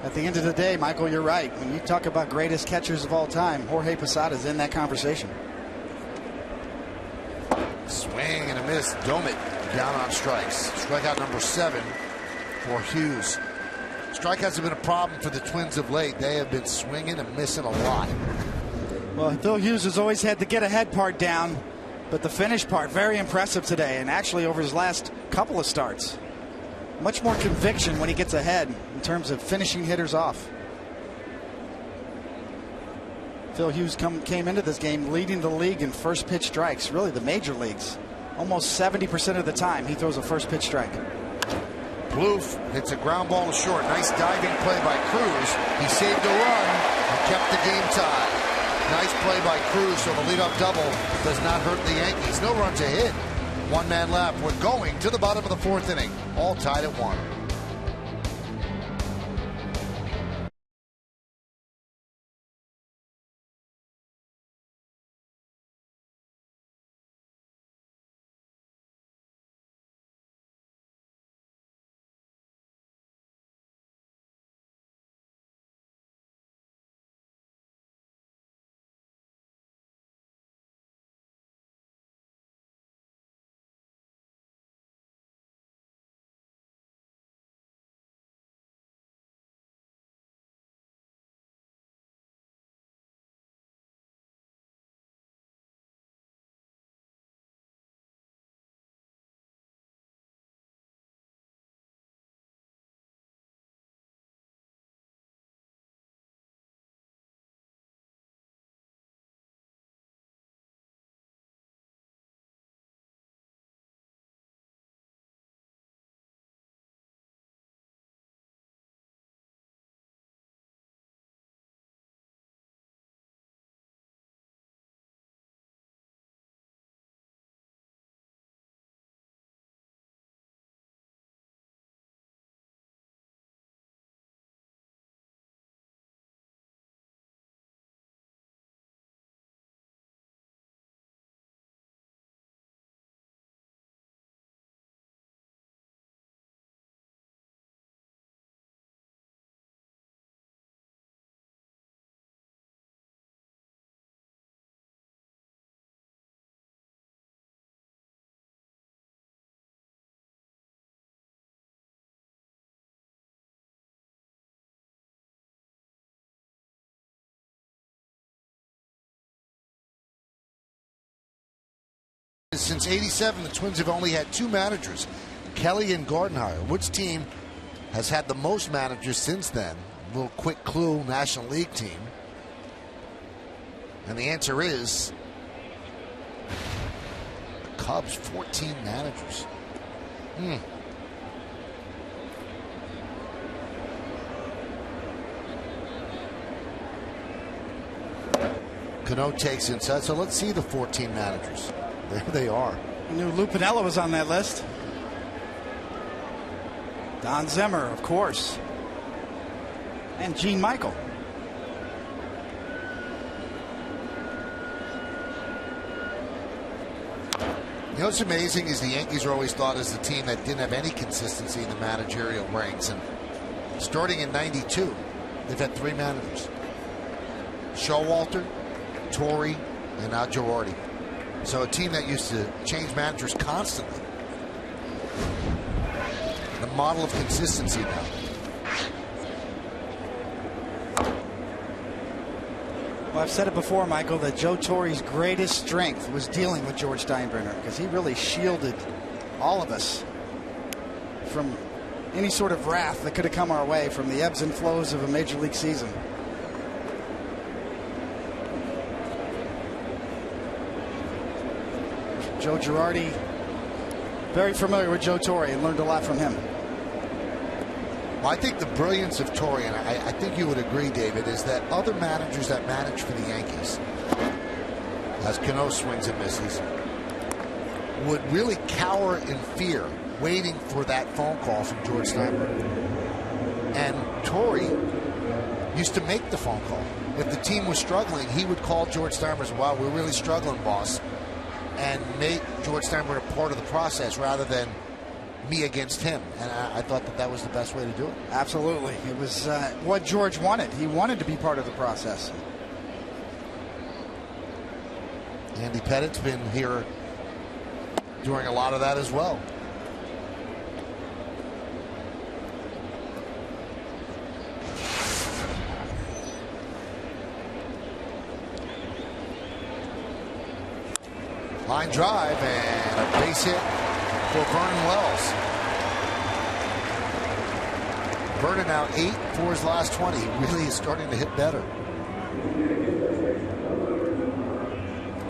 at the end of the day, Michael, you're right. When you talk about greatest catchers of all time, Jorge Posada is in that conversation. Swing and a miss. Domit down on strikes. Strikeout number 7 for Hughes. Strikeouts have been a problem for the Twins of late. They have been swinging and missing a lot. Well, Phil Hughes has always had the get-ahead part down, but the finish part, very impressive today, and actually over his last couple of starts. Much more conviction when he gets ahead in terms of finishing hitters off. Phil Hughes came into this game leading the league in first pitch strikes, really the major leagues. Almost 70% of the time he throws a first pitch strike. Bloof hits a ground ball to short. Nice diving play by Cruz. He saved a run and kept the game tied. Nice play by Cruz, so the leadoff double does not hurt the Yankees. No runs ahead. One man left. We're going to the bottom of the 4th inning. All tied at 1. since '87, the Twins have only had 2 managers, Kelly and Gardenhire. Which team has had the most managers since then? A little quick clue, National League team. And the answer is the Cubs, 14 managers. Cano takes inside, so let's see the 14 managers. There they are. I knew Lou Piniella was on that list. Don Zimmer, of course. And Gene Michael. You know what's amazing is the Yankees are always thought as the team that didn't have any consistency in the managerial ranks. And starting in '92, they've had 3 managers. Showalter, Torrey, and now Girardi. So a team that used to change managers constantly. The model of consistency now. Well, I've said it before, Michael, that Joe Torre's greatest strength was dealing with George Steinbrenner, because he really shielded all of us from any sort of wrath that could have come our way from the ebbs and flows of a major league season. Joe Girardi, very familiar with Joe Torre, and learned a lot from him. Well, I think the brilliance of Torre, and I think you would agree, David, is that other managers that manage for the Yankees, as Cano swings and misses, would really cower in fear, waiting for that phone call from George Steinbrenner. And Torre used to make the phone call. If the team was struggling, he would call George Steinbrenner and say, "Wow, we're really struggling, boss," and make George Steinbrenner part of the process rather than me against him. And I thought that was the best way to do it. Absolutely. It was what George wanted. He wanted to be part of the process. Andy Pettit's been here during a lot of that as well. Line drive and a base hit for Vernon Wells. Vernon now 8 for his last 20. He really is starting to hit better.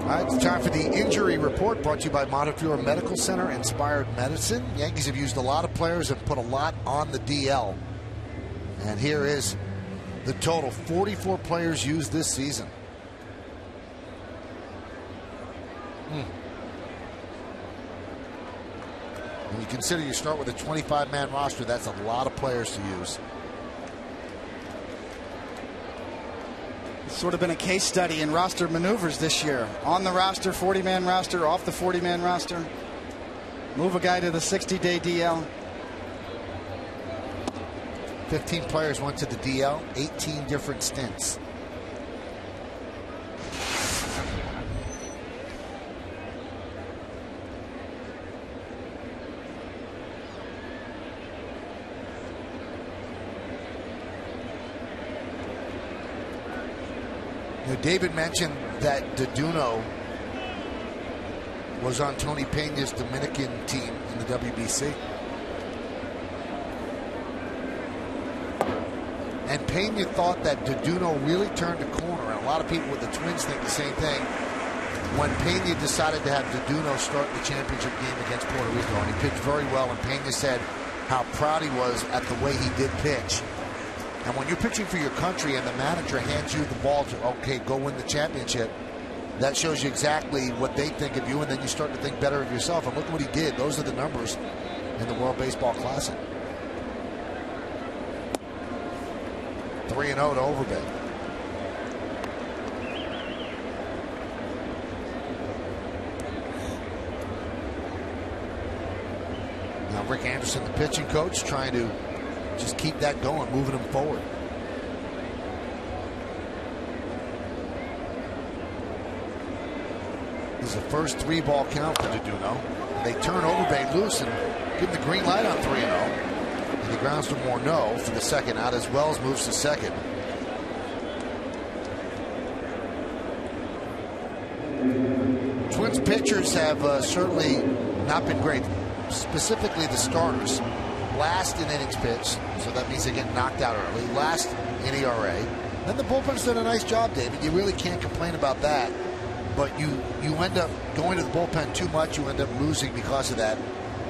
All right, it's time for the injury report, brought to you by Montefiore Medical Center, Inspired Medicine. Yankees have used a lot of players and put a lot on the DL. And here is the total: 44 players used this season. When you consider you start with a 25-man roster, that's a lot of players to use. It's sort of been a case study in roster maneuvers this year. On the roster, 40-man roster, off the 40-man roster. Move a guy to the 60-day DL. 15 players went to the DL, 18 different stints. David mentioned that Deduno was on Tony Peña's Dominican team in the WBC. And Peña thought that Deduno really turned a corner. And a lot of people with the Twins think the same thing. When Peña decided to have Deduno start the championship game against Puerto Rico, and he pitched very well, and Peña said how proud he was at the way he did pitch. And when you're pitching for your country and the manager hands you the ball to, okay, go win the championship, that shows you exactly what they think of you, and then you start to think better of yourself. And look what he did. Those are the numbers in the World Baseball Classic. 3-0 to Overbay. Now Rick Anderson, the pitching coach, trying to just keep that going, moving them forward. This is the first 3-ball count for Deduno. They turn Overbay loose and give him the green light on 3-0. And he grounds to Morneau for the second out as Wells moves to second. Twins pitchers have certainly not been great, specifically the starters. Last in innings pitched, so that means they get knocked out early. Last in ERA. Then the bullpen's done a nice job, David. You really can't complain about that. But you end up going to the bullpen too much. You end up losing because of that.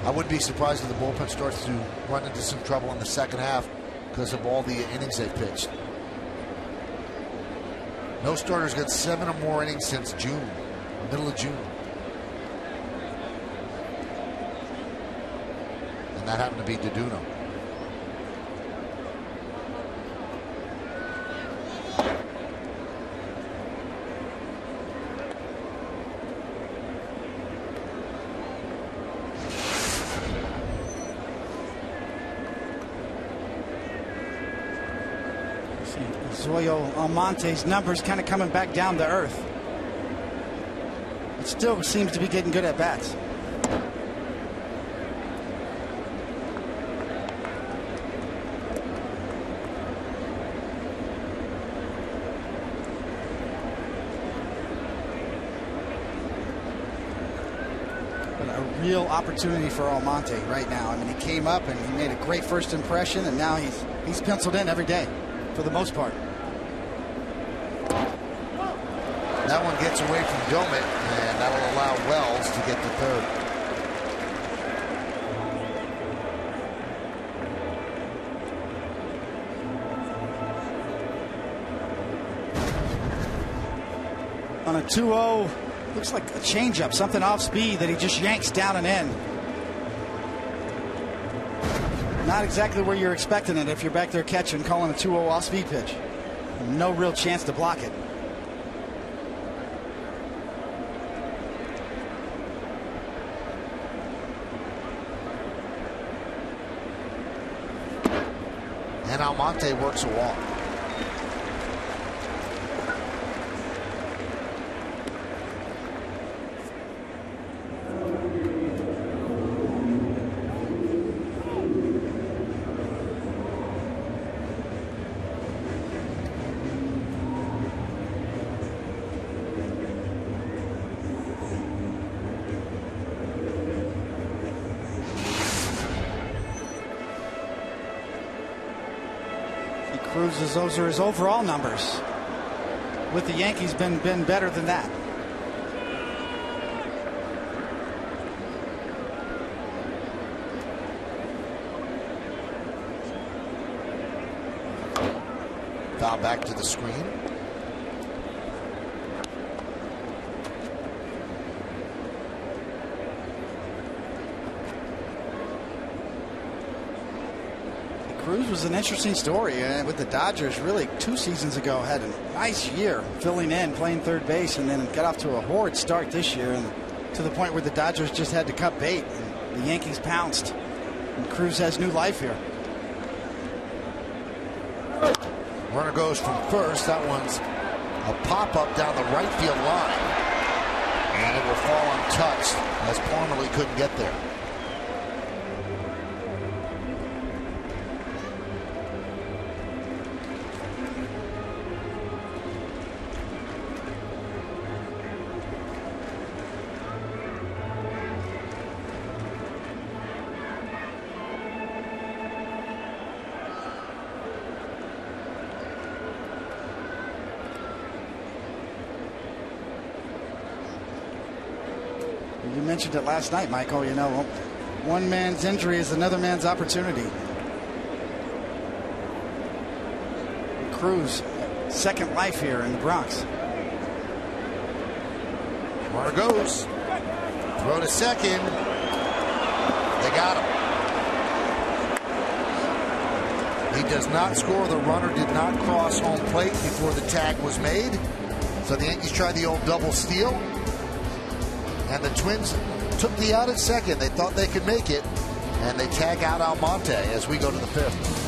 I wouldn't be surprised if the bullpen starts to run into some trouble in the second half because of all the innings they've pitched. No starters got 7 or more innings since June, middle of June. And that happened to be Deduno. Zoyo Almonte's numbers kind of coming back down to earth. It still seems to be getting good at bats. A real opportunity for Almonte right now. I mean, he came up and he made a great first impression, and now he's penciled in every day for the most part. That one gets away from Domit, and that'll allow Wells to get to third. On a 2-0, looks like a changeup, something off speed that he just yanks down and in. Not exactly where you're expecting it if you're back there catching, calling a 2-0 off speed pitch. No real chance to block it. And Almonte works a walk. Cruz's, those are his overall numbers. With the Yankees, been better than that. Foul back to the screen. Cruz was an interesting story with the Dodgers. Really, 2 seasons ago, had a nice year filling in, playing third base, and then got off to a horrid start this year, and to the point where the Dodgers just had to cut bait. And the Yankees pounced, and Cruz has new life here. Runner goes from first. That one's a pop-up down the right field line, and it will fall untouched as Parmalee couldn't get there. You mentioned it last night, Michael. You know, one man's injury is another man's opportunity. Cruz, second life here in the Bronx. Runner goes. Throw to second. They got him. He does not score. The runner did not cross home plate before the tag was made. So the Yankees tried the old double steal. And the Twins took the out at second. They thought they could make it. And they tag out Almonte as we go to the fifth.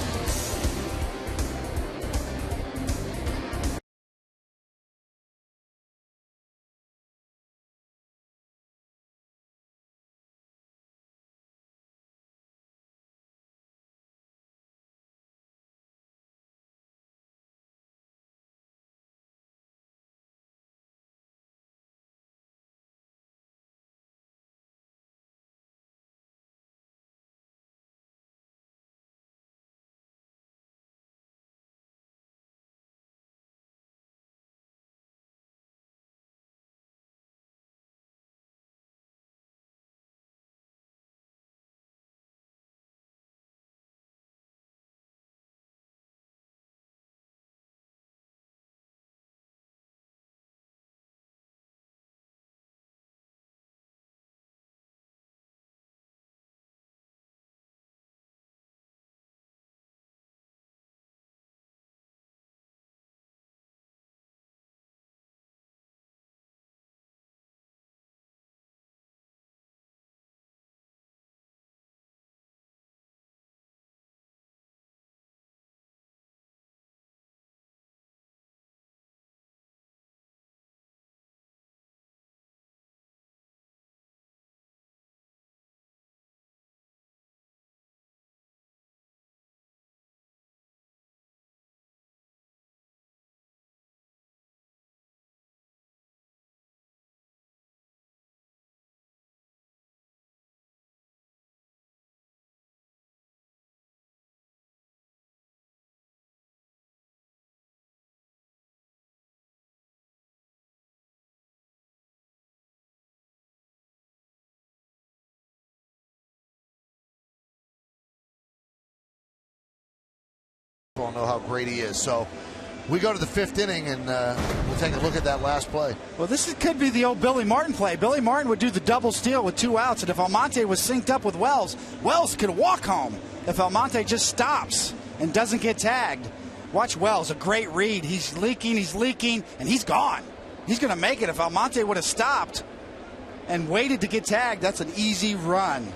all know how great he is. So we go to the 5th inning, and we'll take a look at that last play. Well, this could be the old Billy Martin play. Billy Martin would do the double steal with 2 outs, and if Almonte was synced up with Wells, Wells could walk home. If Almonte just stops and doesn't get tagged, watch Wells, a great read. He's leaking, and he's gone. He's going to make it. If Almonte would have stopped and waited to get tagged, that's an easy run.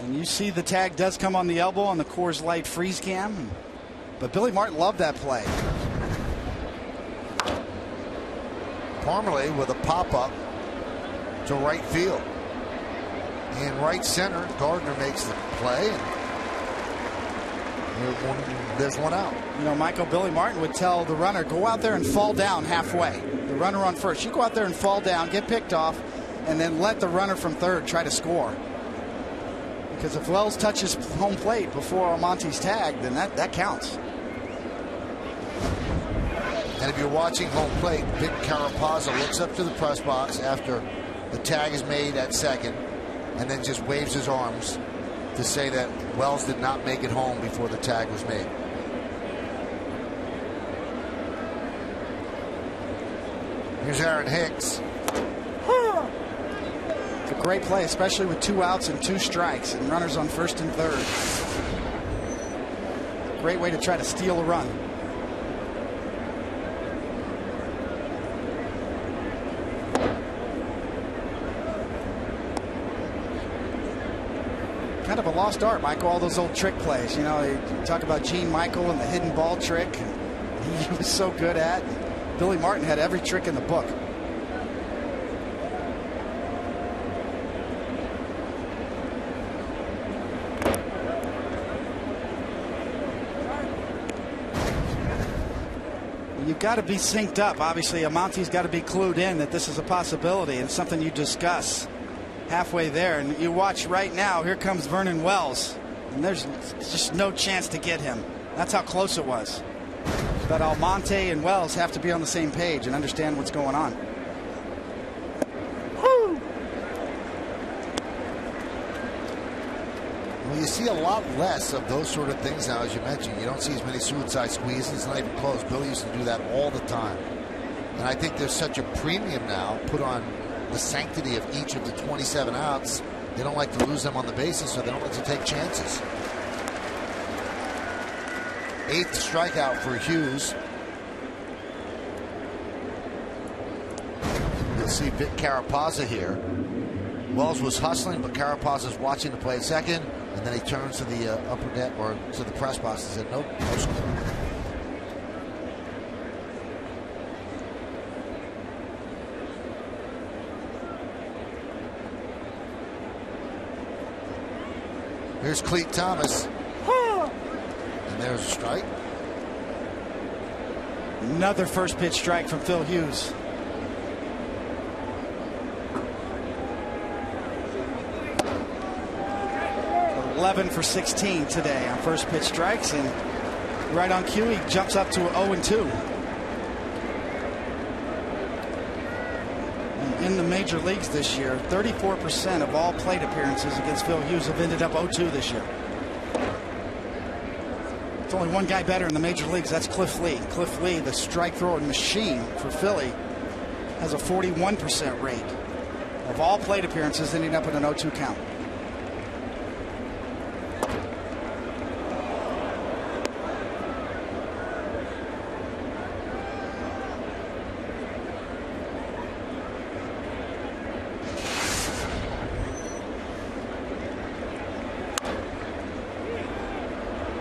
And you see the tag does come on the elbow on the Coors Light freeze cam. But Billy Martin loved that play. Parmalee with a pop-up to right field. In right center, Gardner makes the play. And there's one out. You know, Michael, Billy Martin would tell the runner, go out there and fall down halfway. The runner on first. You go out there and fall down, get picked off, and then let the runner from third try to score. Because if Wells touches home plate before Almonte's tagged, then that counts. And if you're watching home plate, Vic Carapazza looks up to the press box after the tag is made at second, and then just waves his arms to say that Wells did not make it home before the tag was made. Here's Aaron Hicks. It's a great play, especially with 2 outs and 2 strikes and runners on first and third. Great way to try to steal a run. Kind of a lost art, Michael, all those old trick plays. You know, you talk about Gene Michael and the hidden ball trick he was so good at. Billy Martin had every trick in the book. You've got to be synced up. Obviously, Almonte's got to be clued in that this is a possibility and something you discuss halfway there. And you watch right now, here comes Vernon Wells. And there's just no chance to get him. That's how close it was. But Almonte and Wells have to be on the same page and understand what's going on. Well, you see a lot less of those sort of things now, as you mentioned. You don't see as many suicide squeezes. It's not even close. Billy used to do that all the time. And I think there's such a premium now put on the sanctity of each of the 27 outs. They don't like to lose them on the bases, so they don't like to take chances. 8th strikeout for Hughes. You'll see Vic Carapazza here. Wells was hustling, but Carapazza's watching the play at second, and then he turns to the upper deck or to the press box and said, nope, no score. Here's Cleet Thomas. And there's a strike. Another first pitch strike from Phil Hughes. So 11 for 16 today on first pitch strikes, and right on cue he jumps up to 0-2. In the major leagues this year, 34% of all plate appearances against Phil Hughes have ended up 0-2 this year. It's only one guy better in the major leagues. That's Cliff Lee. Cliff Lee, the strike throwing machine for Philly, has a 41% rate of all plate appearances ending up in an 0-2 count.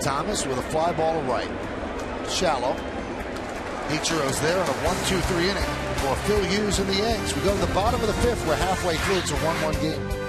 Thomas with a fly ball to right. Shallow. Ichiro's there on a 1-2-3 inning for Phil Hughes and the Yanks. We go to the bottom of the 5th. We're halfway through. It's a 1-1 game.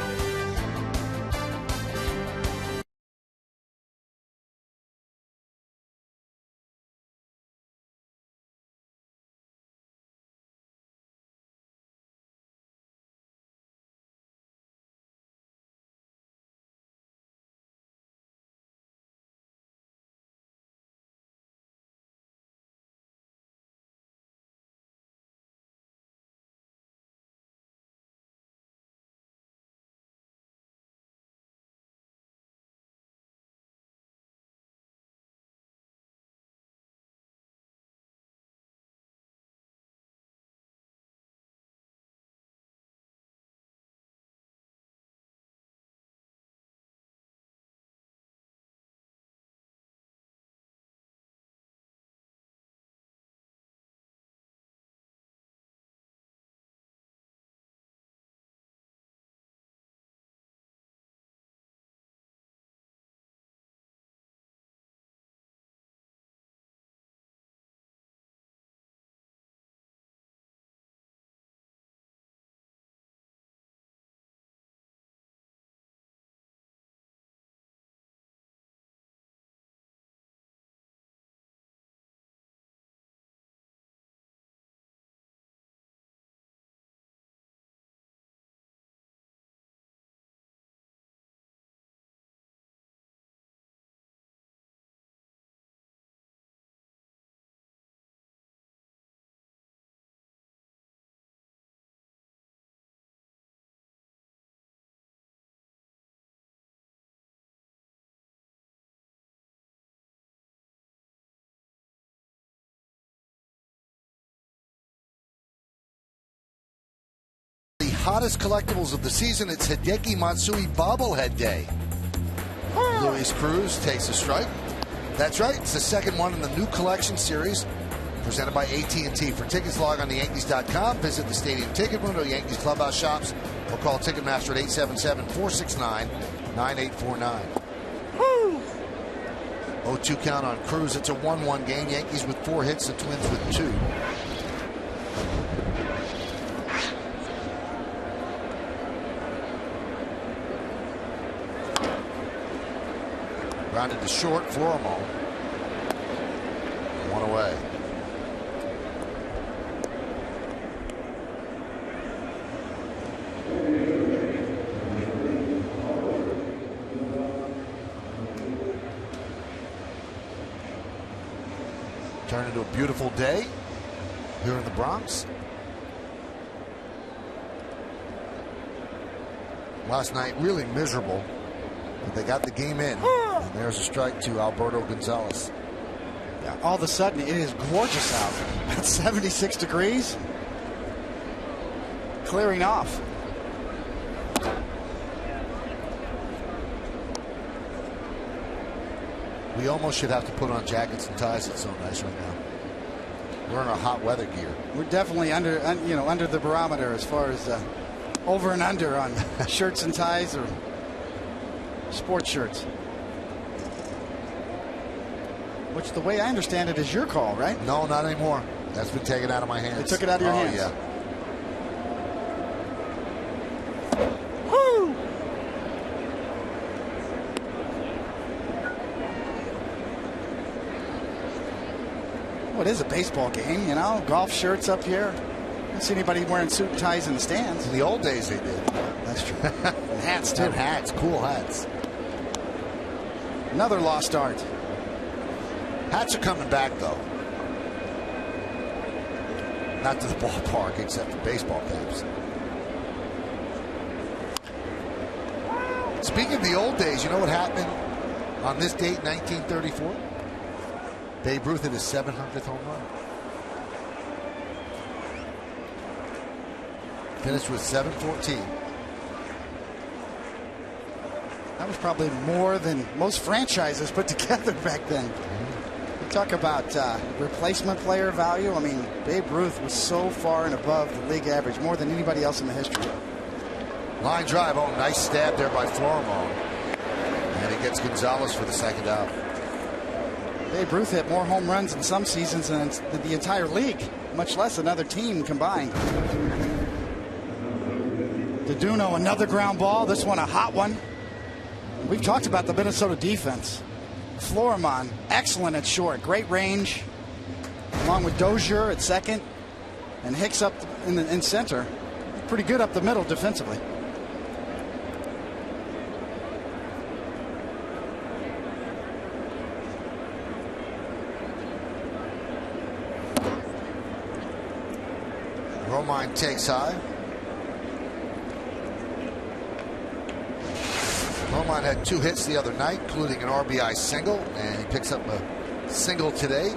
hottest collectibles of the season. It's Hideki Matsui bobblehead day. Luis Cruz takes a strike. That's right. It's the second one in the new collection series presented by AT&T. For tickets, log on to Yankees.com. Visit the stadium ticket window, Yankees clubhouse shops, or call Ticketmaster at 877-469-9849. 0-2 count on Cruz. It's a 1-1 game. Yankees with 4 hits, the Twins with 2. Grounded to short, Florimo. 1 away. Turned into a beautiful day here in the Bronx. Last night, really miserable, but they got the game in. And there's a strike to Alberto Gonzalez. Yeah, all of a sudden, it is gorgeous out. It's 76 degrees. Clearing off. We almost should have to put on jackets and ties. It's so nice right now. We're in our hot weather gear. We're definitely under the barometer as far as over and under on shirts and ties or sports shirts. Which, the way I understand it, is your call, right? No, not anymore. That's been taken out of my hands. They took it out of your hands. Yeah. Woo! Well, it is a baseball game, you know. Golf shirts up here. I don't see anybody wearing suit and ties in the stands. In the old days, they did. That's true. And hats, too. And hats, cool hats. Another lost art. Hats are coming back, though. Not to the ballpark, except for baseball caps. Speaking of the old days, you know what happened on this date, 1934? Babe Ruth hit his 700th home run. Finished with 714. That was probably more than most franchises put together back then. You talk about replacement player value. I mean, Babe Ruth was so far and above the league average, more than anybody else in the history. Line drive. Oh, nice stab there by Florimo. And he gets Gonzalez for the second out. Babe Ruth hit more home runs in some seasons than the entire league, much less another team combined. DeDuno, another ground ball. This one a hot one. We've talked about the Minnesota defense. Florimon, excellent at short, great range, along with Dozier at second, and Hicks up in center. Pretty good up the middle defensively. Romine takes high. Romine had 2 hits the other night, including an RBI single, and he picks up a single today.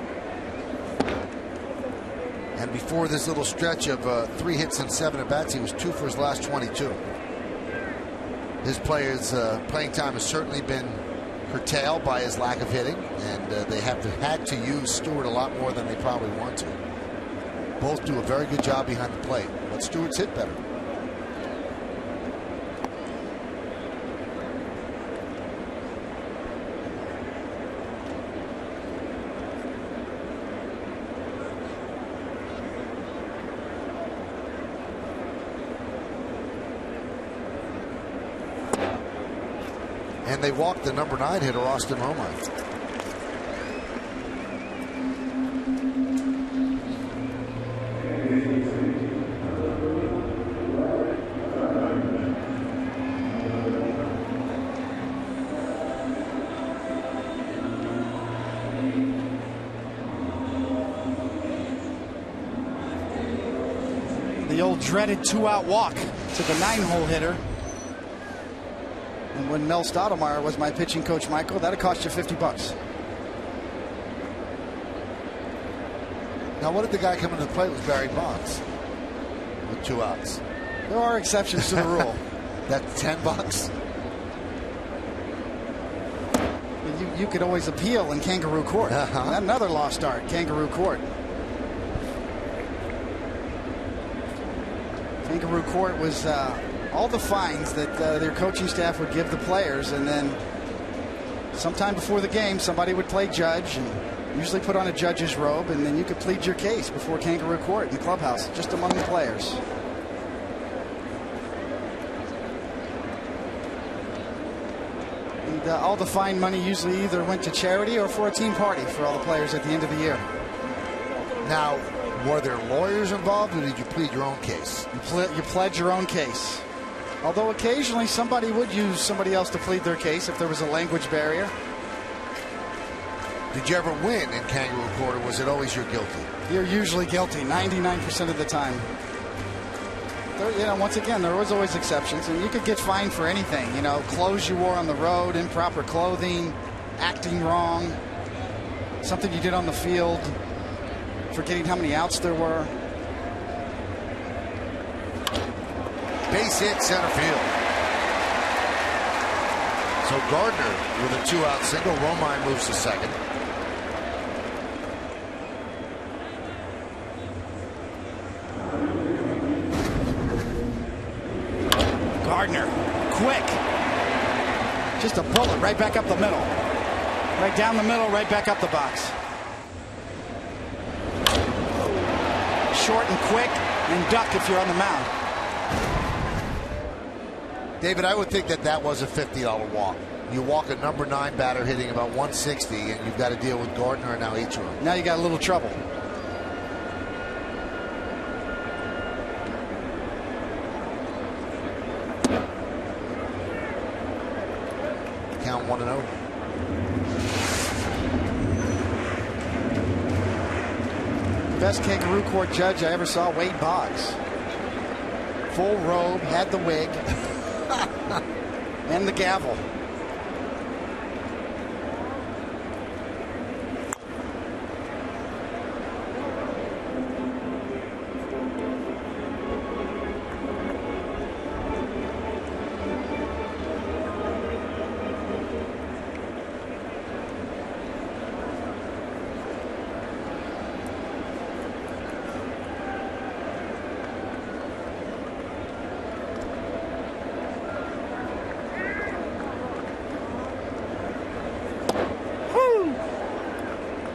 And before this little stretch of 3 hits and 7 at-bats, he was 2 for his last 22. His playing time has certainly been curtailed by his lack of hitting, and they have had to use Stewart a lot more than they probably want to. Both do a very good job behind the plate, but Stewart's hit better. And they walked the number 9 hitter, Austin Romine. The old dreaded 2-out walk to the 9-hole hitter. And when Mel Stottlemyre was my pitching coach, Michael, that'd cost you $50. Now, what did the guy coming to the plate was Barry Bonds with 2 outs. There are exceptions to the rule. That's $10. You could always appeal in kangaroo court. Another lost art, kangaroo court. Kangaroo court was all the fines that their coaching staff would give the players, and then sometime before the game, somebody would play judge and usually put on a judge's robe, and then you could plead your case before kangaroo court in the clubhouse, just among the players. And all the fine money usually either went to charity or for a team party for all the players at the end of the year. Now, were there lawyers involved, or did you plead your own case? You pled your own case. Although occasionally somebody would use somebody else to plead their case if there was a language barrier. Did you ever win in kangaroo court, or was it always you're guilty? You're usually guilty 99% of the time. Once again, there was always exceptions, and you could get fined for anything. Clothes you wore on the road, improper clothing, acting wrong, something you did on the field, forgetting how many outs there were. Base hit, center field. So Gardner with a 2-out single. Romine moves to second. Gardner, quick. Just a bullet right back up the middle. Right down the middle, right back up the box. Short and quick, and duck if you're on the mound. David, I would think that was a $50 walk. You walk a number 9 batter hitting about 160, and you've got to deal with Gardner and now Ichiro. Now you got a little trouble. Count 1-0. Best kangaroo court judge I ever saw, Wade Boggs. Full robe, had the wig, and the gavel.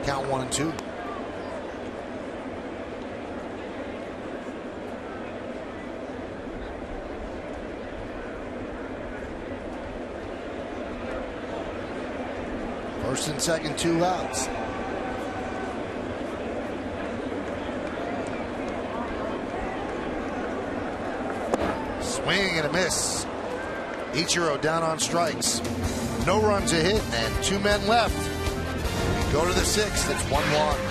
Count 1-2. First and second, 2 outs. Swing and a miss. Ichiro down on strikes. No runs a hit and 2 men left. Go to the 6th. It's 1-1.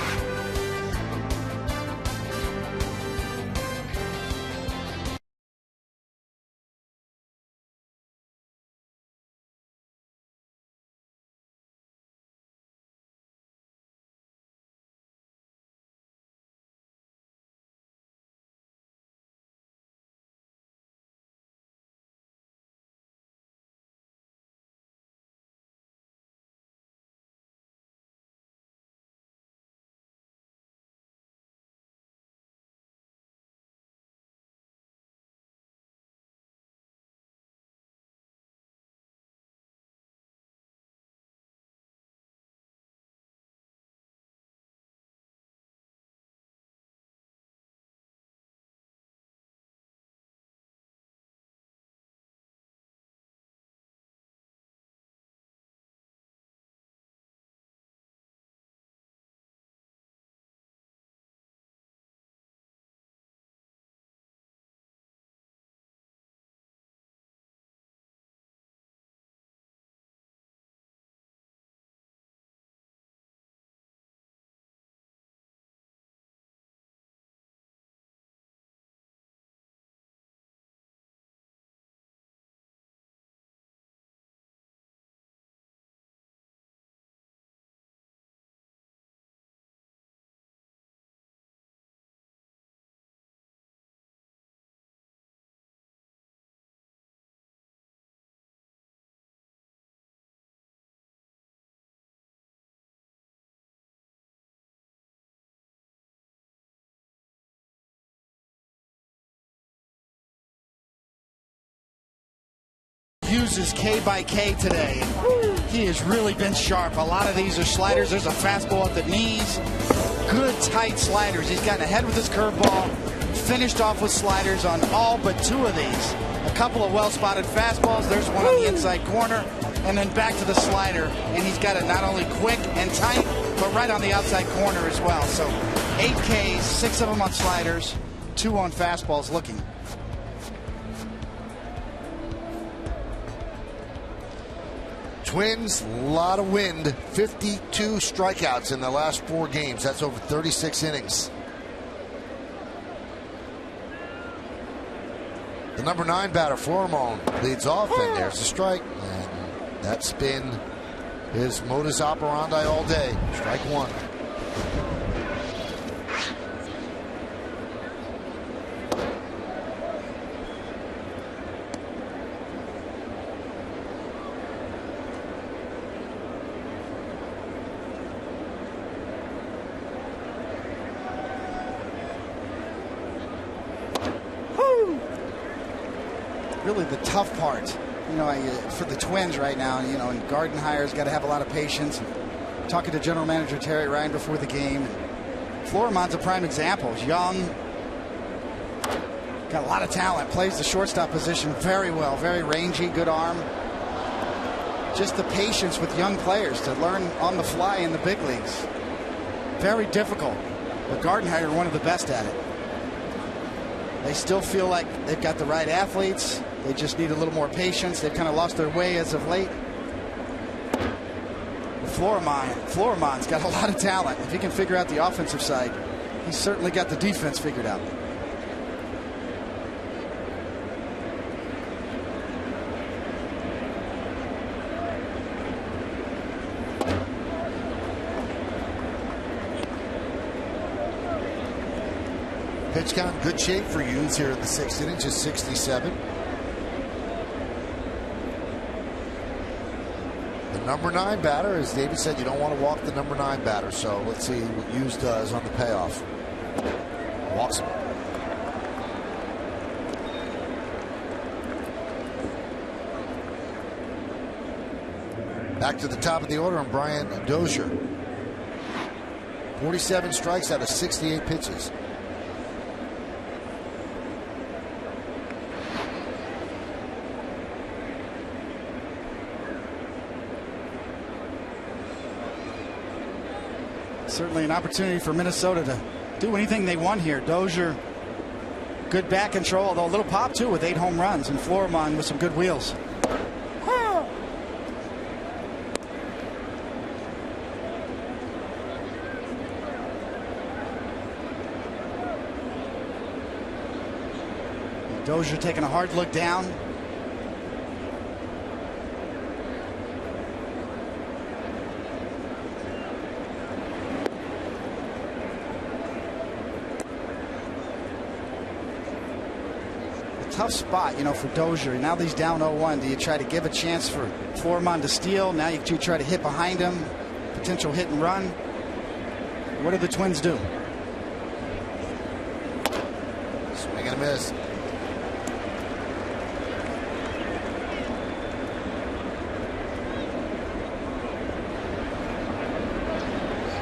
Hughes is K by K today. He has really been sharp. A lot of these are sliders. There's a fastball at the knees. Good tight sliders. He's gotten ahead with his curveball. Finished off with sliders on all but 2 of these. A couple of well-spotted fastballs. There's one on the inside corner. And then back to the slider. And he's got it not only quick and tight, but right on the outside corner as well. So 8 Ks, 6 of them on sliders, 2 on fastballs looking. Twins, a lot of wind, 52 strikeouts in the last 4 games. That's over 36 innings. The number 9 batter, Florimon, leads off, and there's a strike. And that's been his modus operandi all day. Strike 1. Really the tough part, for the Twins right now, and Gardenhire's got to have a lot of patience. Talking to General Manager Terry Ryan before the game. Florimon's a prime example. He's young, got a lot of talent, plays the shortstop position very well, very rangy, good arm. Just the patience with young players to learn on the fly in the big leagues. Very difficult, but Gardenhire are one of the best at it. They still feel like they've got the right athletes. They just need a little more patience. They've kind of lost their way as of late. Florimon's got a lot of talent. If he can figure out the offensive side, he's certainly got the defense figured out. Pitch count, good shape for Hughes here in the 6th inning, just 67. The number 9 batter, as David said, you don't want to walk the number 9 batter, so let's see what Hughes does on the payoff. Walks him. Back to the top of the order, and Brian Dozier. 47 strikes out of 68 pitches. Certainly an opportunity for Minnesota to do anything they want here. Dozier, good bat control, although a little pop too with 8 home runs, and Florimon with some good wheels. Dozier taking a hard look down. Tough spot, for Dozier. Now that he's down 0-1, do you try to give a chance for Florimon to steal? Now you try to hit behind him, potential hit and run. What do the Twins do? Swing and a miss.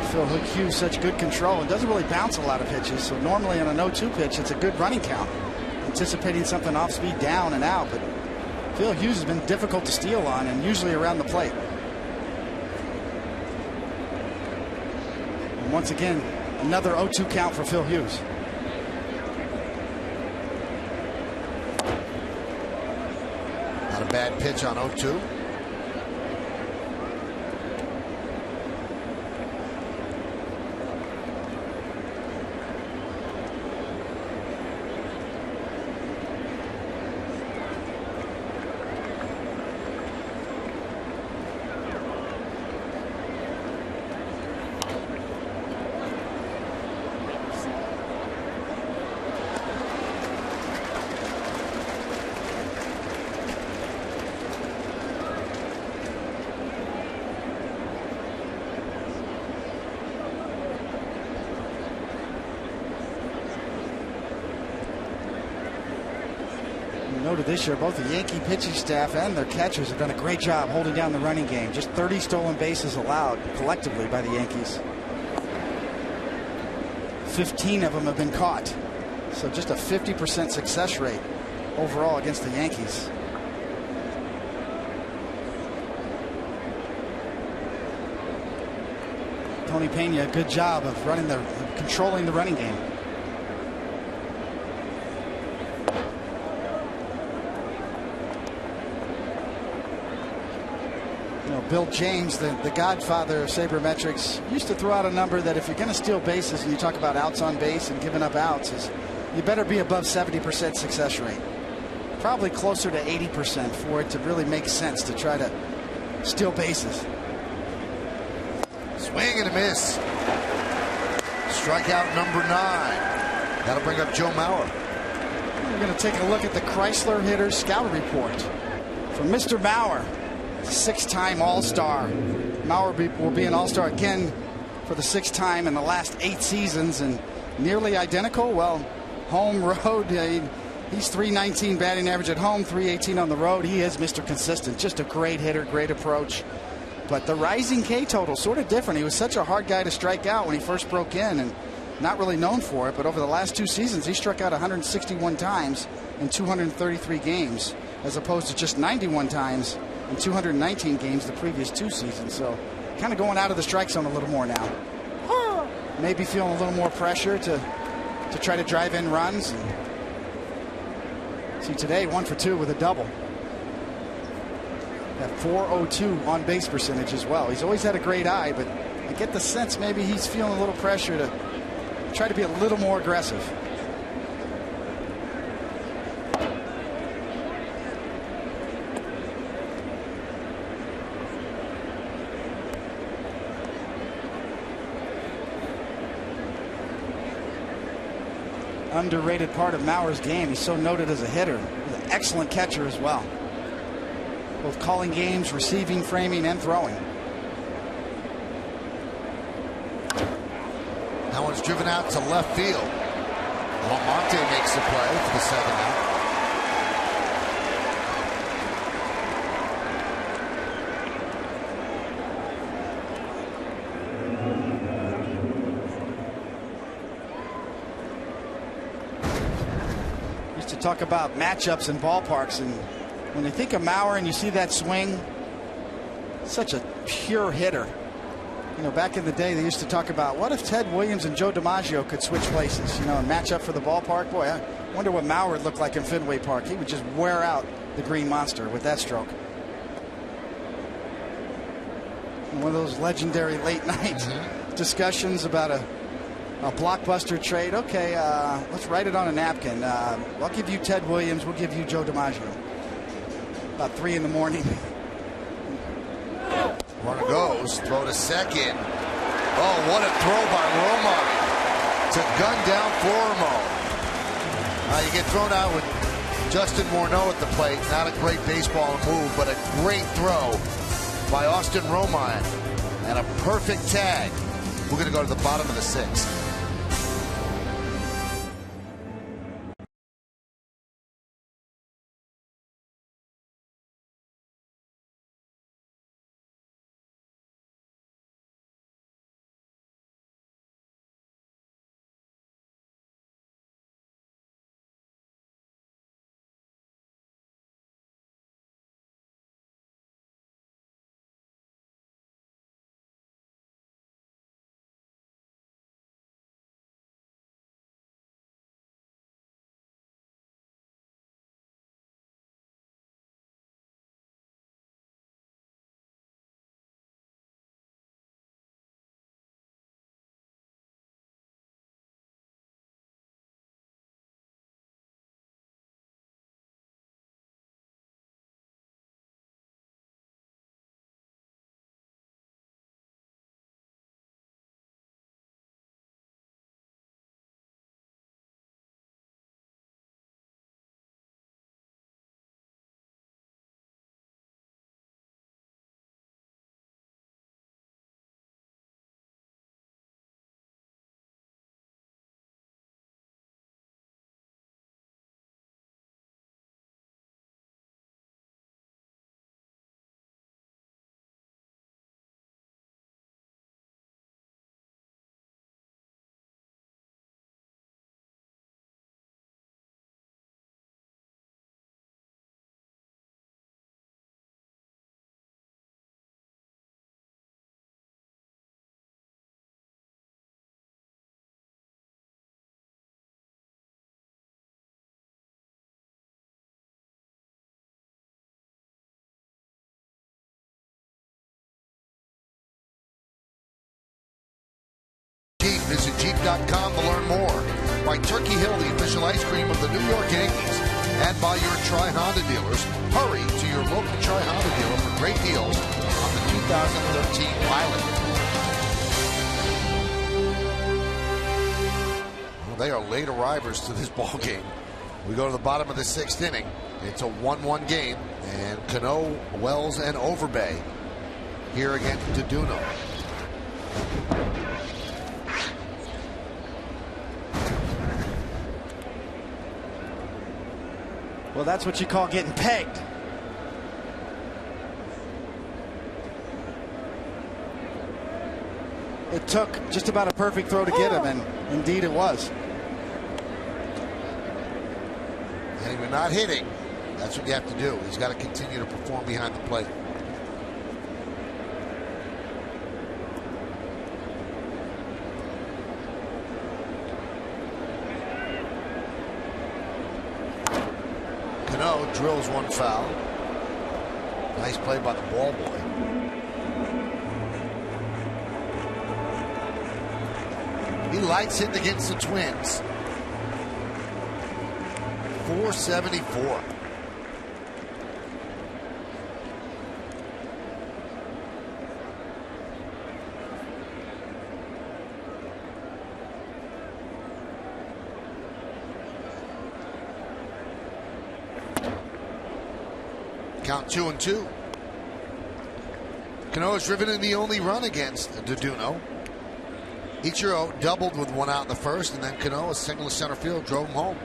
Phil Hughes, such good control, and doesn't really bounce a lot of pitches. So normally on an 0-2 pitch, it's a good running count. Anticipating something off speed down and out, but Phil Hughes has been difficult to steal on, and usually around the plate. And once again, another 0-2 count for Phil Hughes. Not a bad pitch on 0-2. Noted this year, both the Yankee pitching staff and their catchers have done a great job holding down the running game. Just 30 stolen bases allowed collectively by the Yankees. 15 of them have been caught. So just a 50% success rate overall against the Yankees. Tony Pena, good job of controlling the running game. Bill James, the godfather of sabermetrics, used to throw out a number that if you're going to steal bases and you talk about outs on base and giving up outs, is you better be above 70% success rate. Probably closer to 80% for it to really make sense to try to steal bases. Swing and a miss. Strikeout number 9. That'll bring up Joe Mauer. We're going to take a look at the Chrysler Hitters Scouting Report from Mr. Mauer. 6-time All-Star. Mauer will be an All-Star again for the 6th time in the last 8 seasons, and nearly identical. Well, home, road, he's .319 batting average at home, .318 on the road. He is Mr. Consistent. Just a great hitter, great approach. But the rising K total, sort of different. He was such a hard guy to strike out when he first broke in, and not really known for it. But over the last 2 seasons, he struck out 161 times in 233 games, as opposed to just 91 times in 219 games the previous 2 seasons. So kind of going out of the strike zone a little more now. Maybe feeling a little more pressure to try to drive in runs. And see today, 1 for 2 with a double. That .402 on base percentage as well. He's always had a great eye, but I get the sense maybe he's feeling a little pressure to try to be a little more aggressive. Underrated part of Mauer's game. He's so noted as a hitter. He's an excellent catcher as well. Both calling games, receiving, framing, and throwing. That one's driven out to left field. Lamonte makes the play for the 2nd out. Talk about matchups in ballparks, and when you think of Mauer and you see that swing, such a pure hitter. Back in the day they used to talk about what if Ted Williams and Joe DiMaggio could switch places, and match up for the ballpark. Boy, I wonder what Mauer would look like in Fenway Park. He would just wear out the Green Monster with that stroke. One of those legendary late night discussions about a blockbuster trade. Okay, let's write it on a napkin. I'll give you Ted Williams. We'll give you Joe DiMaggio. About 3 in the morning. Runner goes. Throw to second. Oh, what a throw by Romine to gun down Florimo. You get thrown out with Justin Morneau at the plate. Not a great baseball move, but a great throw by Austin Romine. And a perfect tag. We're going to go to the bottom of the 6th. Visit Jeep.com to learn more. By Turkey Hill, the official ice cream of the New York Yankees. And by your Tri-Honda dealers. Hurry to your local Tri-Honda dealer for great deals on the 2013 Pilot. Well, they are late arrivers to this ball game. We go to the bottom of the 6th inning. It's a 1-1 game. And Cano, Wells, and Overbay here against Duduno. Well, that's what you call getting pegged. It took just about a perfect throw to get him, and indeed it was. And we're not hitting. That's what you have to do. He's got to continue to perform behind the plate. Cano drills one foul. Nice play by the ball boy. He likes hitting against the Twins. 474. Count 2-2. Cano has driven in the only run against Duduno. Ichiro doubled with one out in the first, and then Cano, a single to center field, drove him home.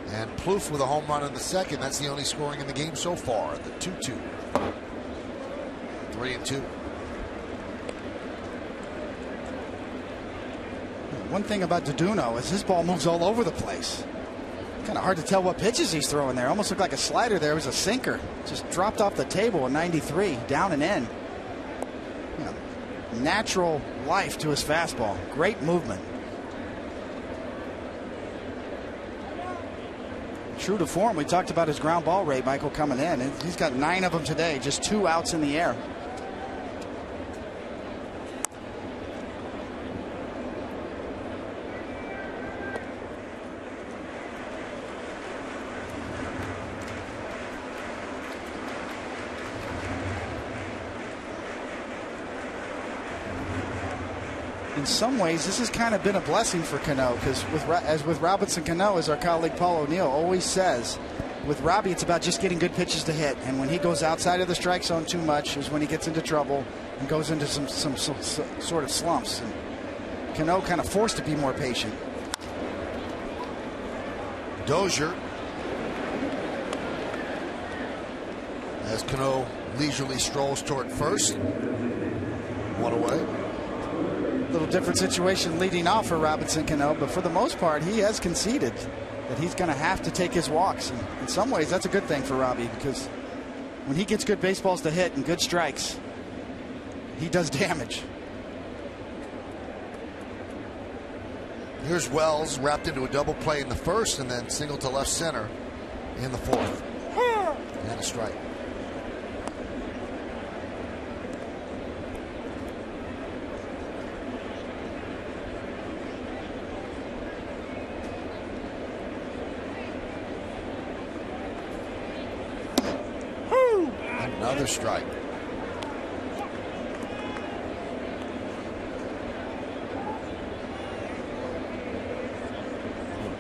And Plouffe with a home run in the second. That's the only scoring in the game so far. The 2-2. 3-2. One thing about Duduno is his ball moves all over the place. Kind of hard to tell what pitches he's throwing there. Almost looked like a slider there. It was a sinker. Just dropped off the table in 93, down and in. You know, natural life to his fastball. Great movement. True to form, we talked about his ground ball rate, Michael, coming in. He's got 9 of them today, just 2 outs in the air. In some ways, this has kind of been a blessing for Cano, because as with Robinson Cano, as our colleague Paul O'Neill always says, with Robbie, it's about just getting good pitches to hit. And when he goes outside of the strike zone too much is when he gets into trouble and goes into some sort of slumps. And Cano kind of forced to be more patient. Dozier, as Cano leisurely strolls toward first. 1 away. Little different situation leading off for Robinson Cano, but for the most part, he has conceded that he's going to have to take his walks. And in some ways, that's a good thing for Robbie, because when he gets good baseballs to hit and good strikes, he does damage. Here's Wells, wrapped into a double play in the first, and then single to left center in the fourth. And a strike. Another strike.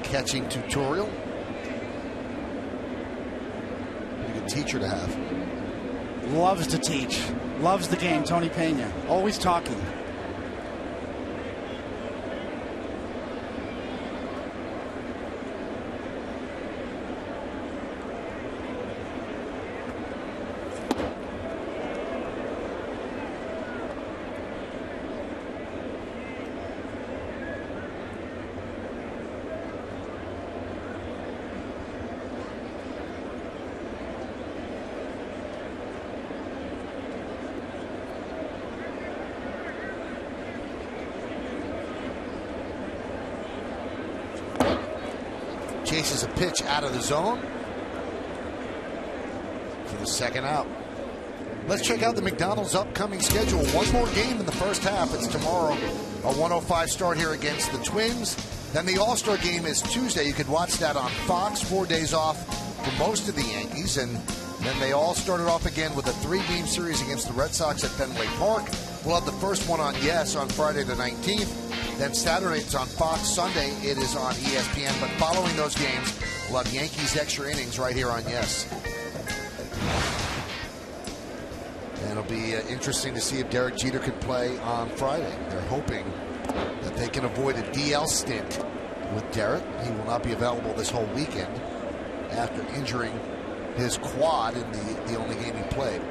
Catching tutorial. Pretty good teacher to have. Loves to teach. Loves the game, Tony Pena. Always talking. Chases a pitch out of the zone for the second out. Let's check out the McDonald's upcoming schedule. One more game in the first half. It's tomorrow, a 1:05 start here against the Twins. Then the All-Star game is Tuesday. You could watch that on Fox. 4 days off for most of the Yankees. And then they all started off again with a 3-game series against the Red Sox at Fenway Park. We'll have the first one on Yes on Friday the 19th. Then Saturday it's on Fox. Sunday it is on ESPN. But following those games, we'll have Yankees extra innings right here on Yes. And it'll be interesting to see if Derek Jeter could play on Friday. They're hoping that they can avoid a DL stint with Derek. He will not be available this whole weekend after injuring his quad in the only game he played.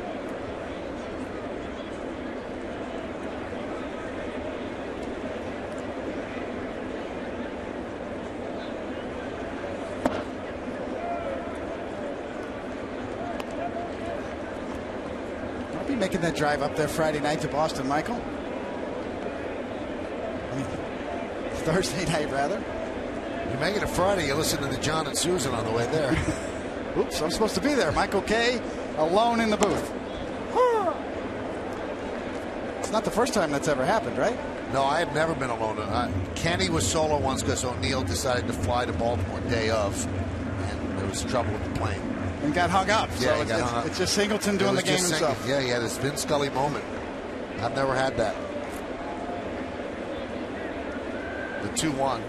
I'll be making that drive up there Friday night to Boston, Michael. I mean, Thursday night, rather. You make it a Friday, you listen to John and Susan on the way there. Oops, I'm supposed to be there. Michael Kay, alone in the booth. It's not the first time that's ever happened, right? No, I have never been alone. Kenny was solo once because O'Neill decided to fly to Baltimore day of, and there was trouble with the plane. And got hung up. Yeah, so it's just Singleton doing the game himself. Yeah, he had his Vin Scully moment. I've never had that. The 2-1.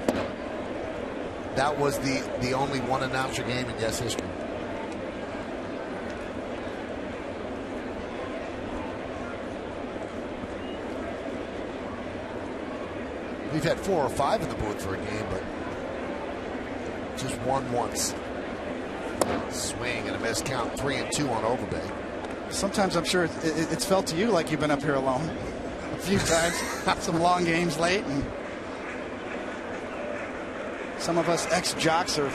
That was the only one announcer game in Yes history. We've had 4 or 5 in the booth for a game, but just one once. Swing and a miss, count 3-2 on Overbay. Sometimes I'm sure it's felt to you like you've been up here alone a few times. Some long games late, and some of us ex-jocks are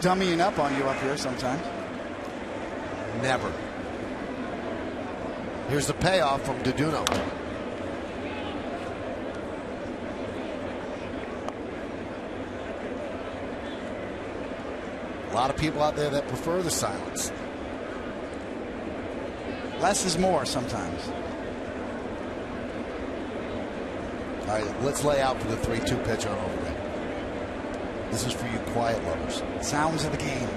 dummying up on you up here sometimes. Never. Here's the payoff from Duduno. A lot of people out there that prefer the silence. Less is more sometimes. All right, let's lay out for the 3-2 pitch on Overbay. This is for you quiet lovers. Sounds of the game.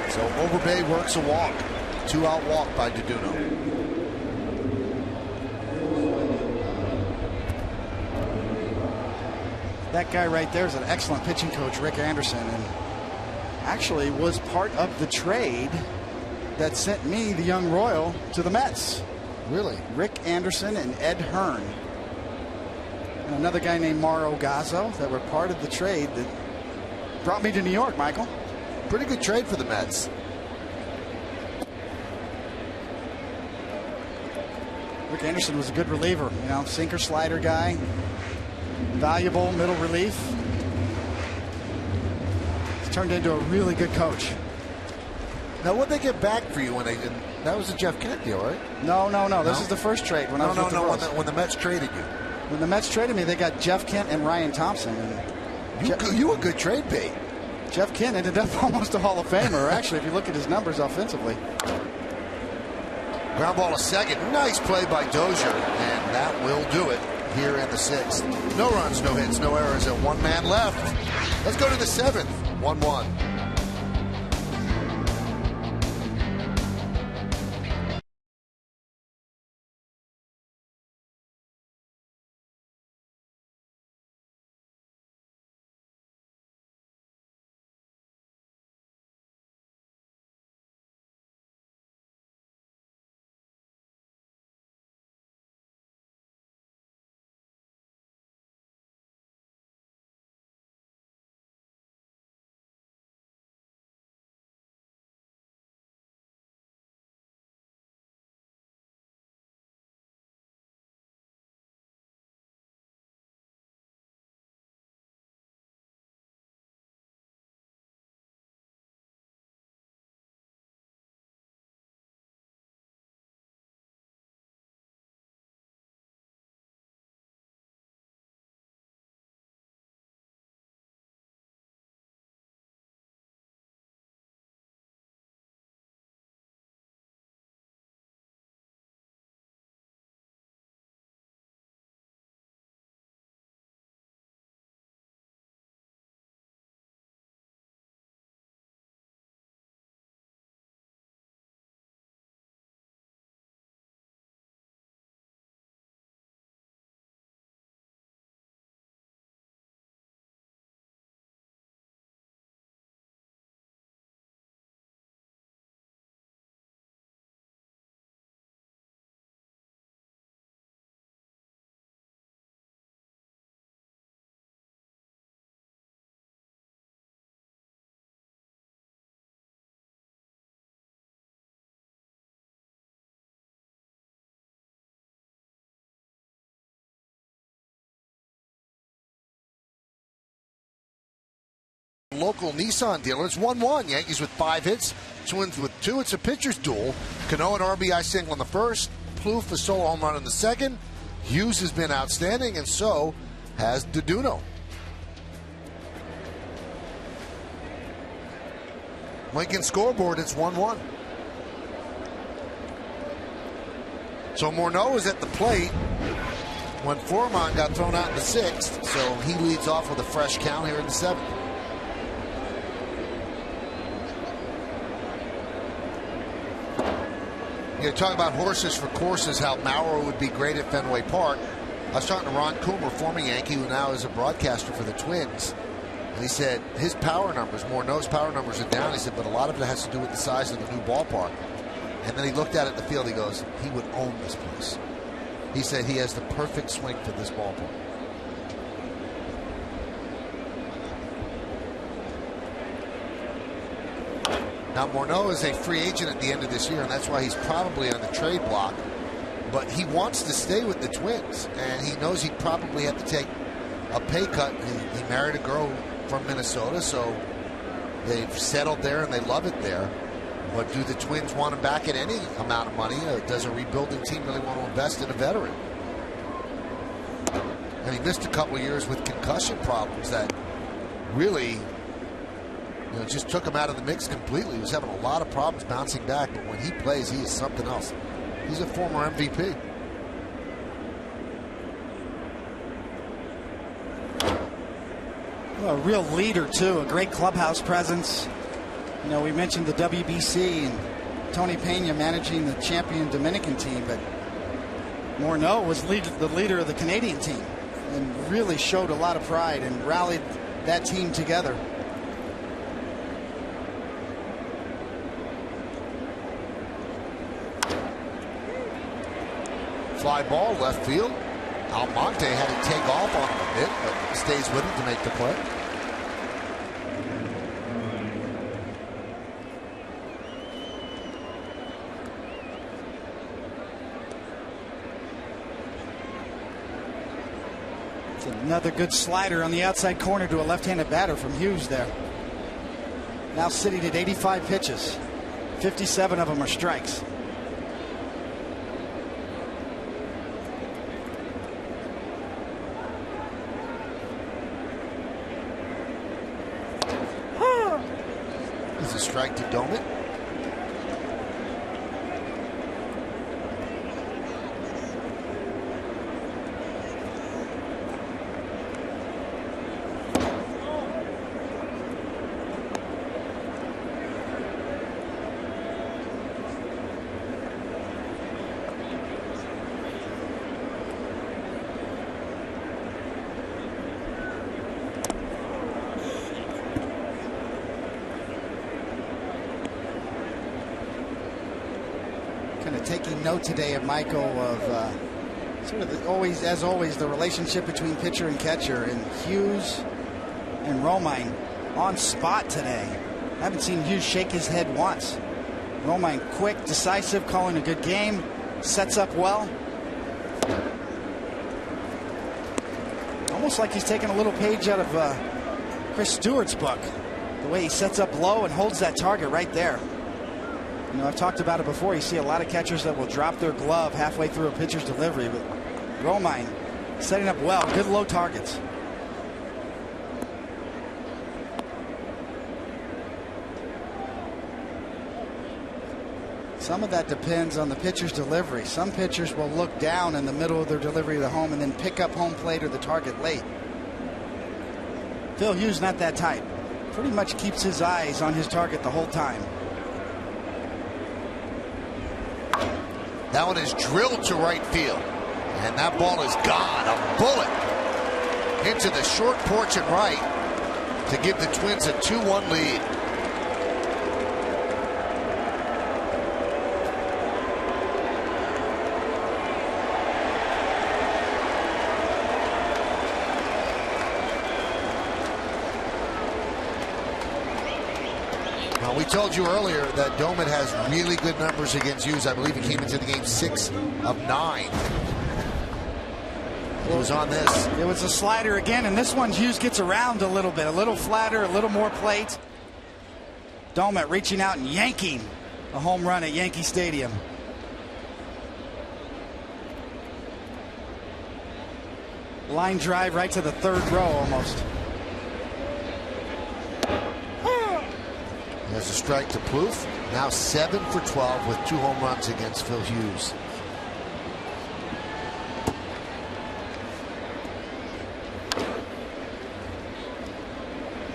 So Overbay works a walk. 2-out walk by Duduno. That guy right there is an excellent pitching coach, Rick Anderson, and actually was part of the trade that sent me, the young Royal, to the Mets. Really? Rick Anderson and Ed Hearn. And another guy named Mauro Gazzo that were part of the trade that brought me to New York, Michael. Pretty good trade for the Mets. Rick Anderson was a good reliever, you know, sinker slider guy, valuable middle relief. He's turned into a really good coach. Now, what did they get back for you when they did? That was a Jeff Kent deal, right? No. This is the first trade. When when the Mets traded you. When the Mets traded me, they got Jeff Kent and Ryan Thompson. And you were good trade bait. Jeff Kent ended up almost a Hall of Famer, actually, if you look at his numbers offensively. Ground ball to second. Nice play by Dozier, and that will do it here in the 6th. No runs, no hits, no errors, and 1 man left. Let's go to the 7th. 1-1. Local Nissan dealer. It's 1-1. Yankees with 5 hits, Twins with 2. It's a pitcher's duel. Cano an RBI single in the first, Plouffe a solo home run in the second. Hughes has been outstanding, and so has Duduno. Lincoln scoreboard, it's 1-1. So Morneau is at the plate when Foreman got thrown out in the 6th, so he leads off with a fresh count here in the 7th. You know, talk about horses for courses, how Maurer would be great at Fenway Park. I was talking to Ron Coomer, former Yankee, who now is a broadcaster for the Twins. And he said his power numbers, Morneau's power numbers are down. He said, but a lot of it has to do with the size of the new ballpark. And then he looked at it in the field. He goes, he would own this place. He said he has the perfect swing for this ballpark. Now, Morneau is a free agent at the end of this year, and that's why he's probably on the trade block. But he wants to stay with the Twins, and he knows he'd probably have to take a pay cut. He married a girl from Minnesota, so they've settled there and they love it there. But do the Twins want him back at any amount of money? Does a rebuilding team really want to invest in a veteran? And he missed a couple of years with concussion problems that really, just took him out of the mix completely. He was having a lot of problems bouncing back, but when he plays, he is something else. He's a former MVP. Well, a real leader, too. A great clubhouse presence. We mentioned the WBC and Tony Pena managing the champion Dominican team, but Morneau was the leader of the Canadian team and really showed a lot of pride and rallied that team together. Fly ball left field. Almonte had to take off on him a bit, but stays with him to make the play. It's another good slider on the outside corner to a left-handed batter from Hughes there. Now sitting at 85 pitches. 57 of them are strikes. A strike to Domet. Taking note today of Michael of sort of as always the relationship between pitcher and catcher, and Hughes and Romine on spot today. I haven't seen Hughes shake his head once. Romine quick, decisive, calling a good game, sets up well. Almost like he's taking a little page out of Chris Stewart's book. The way he sets up low and holds that target right there. I've talked about it before. You see a lot of catchers that will drop their glove halfway through a pitcher's delivery, but Romine setting up well, good low targets. Some of that depends on the pitcher's delivery. Some pitchers will look down in the middle of their delivery to the home and then pick up home plate or the target late. Phil Hughes not that type. Pretty much keeps his eyes on his target the whole time. That one is drilled to right field, and that ball is gone. A bullet into the short porch and right to give the Twins a 2-1 lead. We told you earlier that Domet has really good numbers against Hughes. I believe he came into the game 6 of 9. He was on this. It was a slider again, and this one Hughes gets around a little bit, a little flatter, a little more plate. Domet reaching out and yanking a home run at Yankee Stadium. Line drive right to the third row almost. There's a strike to Plouffe. Now 7 for 12 with 2 home runs against Phil Hughes.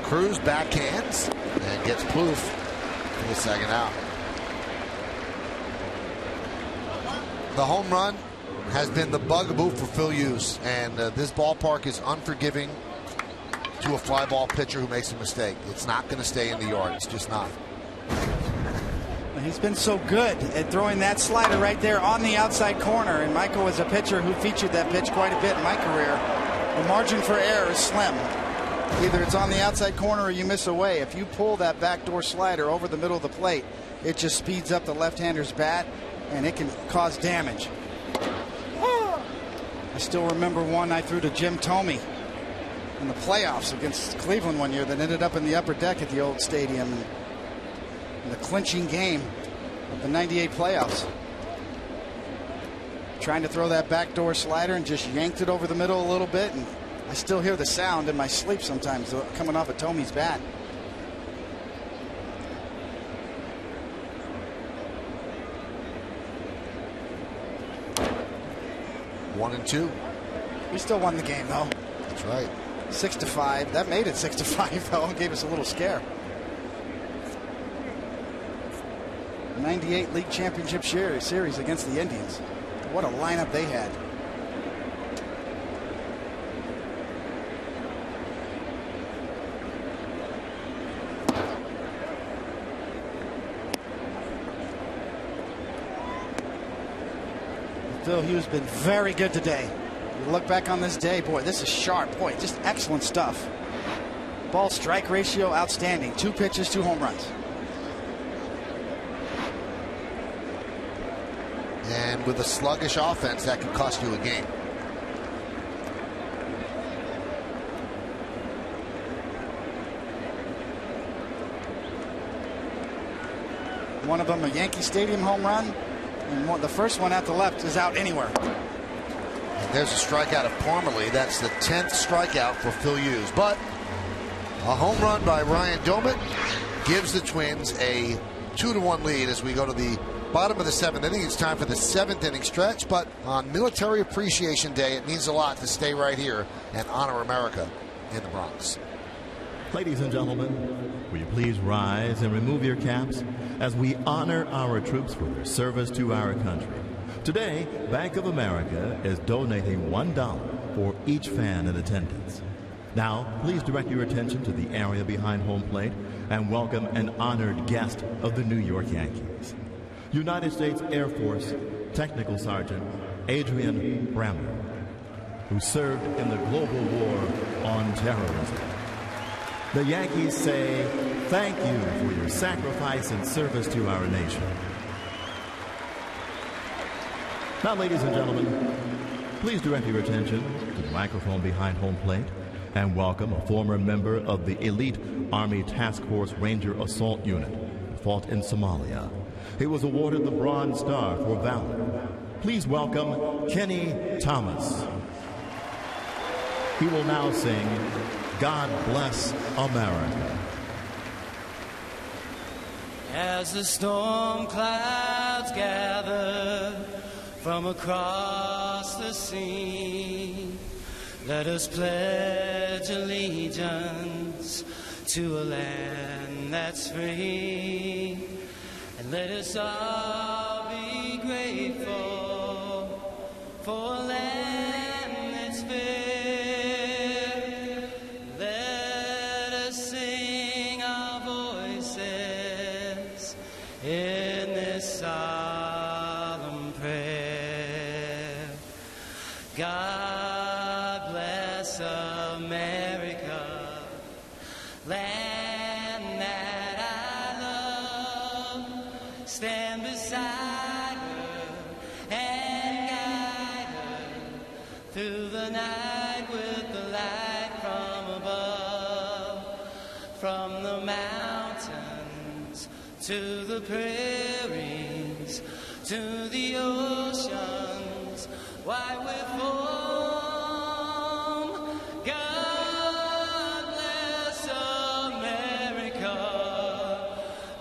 Cruz backhands and gets Plouffe for the second out. The home run has been the bugaboo for Phil Hughes, and this ballpark is unforgiving to a fly ball pitcher who makes a mistake. It's not going to stay in the yard. It's just not. He's been so good at throwing that slider right there on the outside corner, and Michael was a pitcher who featured that pitch quite a bit in my career. The margin for error is slim. Either it's on the outside corner or you miss away. If you pull that backdoor slider over the middle of the plate, it just speeds up the left-hander's bat, and it can cause damage. I still remember one I threw to Jim Thome in the playoffs against Cleveland one year that ended up in the upper deck at the old stadium in the clinching game of the '98 playoffs. Trying to throw that backdoor slider and just yanked it over the middle a little bit, and I still hear the sound in my sleep sometimes coming off of Thome's bat. One and two. We still won the game, though. That's right. 6-5. That made it 6-5, though, and gave us a little scare. 98 league championship series against the Indians. What a lineup they had. Phil Hughes been very good today. You look back on this day, boy, this is sharp. Boy, just excellent stuff. Ball strike ratio outstanding. 2 pitches, 2 home runs. And with a sluggish offense, that could cost you a game. One of them a Yankee Stadium home run, and the first one at the left is out anywhere. And there's a strikeout of Parmalee. That's the 10th strikeout for Phil Hughes. But a home run by Ryan Domet gives the Twins a 2-1 lead as we go to the bottom of the 7th inning. It's time for the 7th inning stretch, but on Military Appreciation Day, it means a lot to stay right here and honor America in the Bronx. Ladies and gentlemen, will you please rise and remove your caps as we honor our troops for their service to our country. Today, Bank of America is donating $1 for each fan in attendance. Now, please direct your attention to the area behind home plate and welcome an honored guest of the New York Yankees. United States Air Force Technical Sergeant Adrian Brammer, who served in the global war on terrorism. The Yankees say thank you for your sacrifice and service to our nation. Now, ladies and gentlemen, please direct your attention to the microphone behind home plate and welcome a former member of the elite Army Task Force Ranger Assault Unit who fought in Somalia. He was awarded the Bronze Star for valor. Please welcome Kenny Thomas. He will now sing God Bless America. As the storm clouds gather from across the sea, let us pledge allegiance to a land that's free. And let us all be grateful for a land that's fair. Let us sing our voices in this solemn prayer. God bless America, land that I love. Stand beside her and guide her through the night. from the mountains to the prairies to the oceans, why we form. God bless America,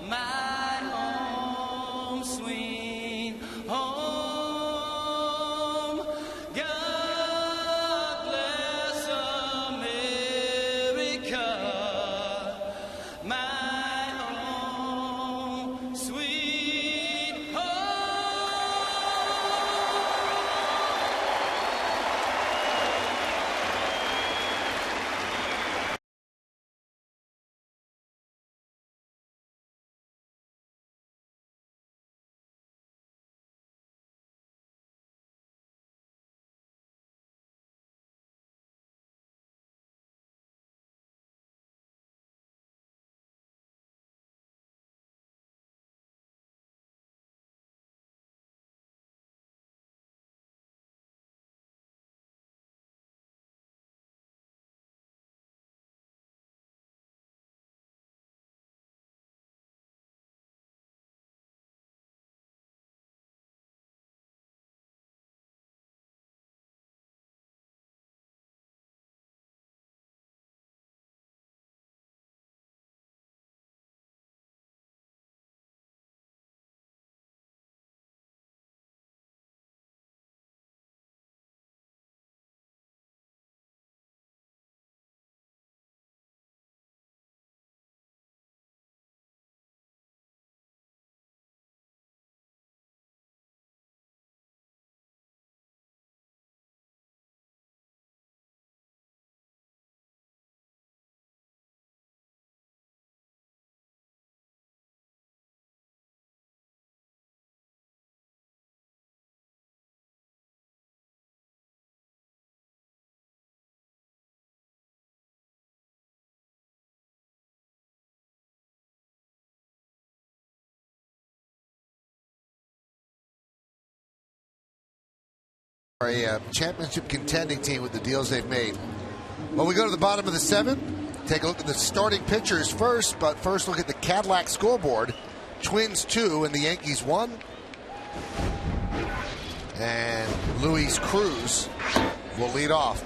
my home, sweet home. God bless America, my home, sweet A championship contending team with the deals they've made. Well, we go to the bottom of the 7. Take a look at the starting pitchers first, but first look at the Cadillac scoreboard. Twins 2 and the Yankees 1. And Luis Cruz will lead off.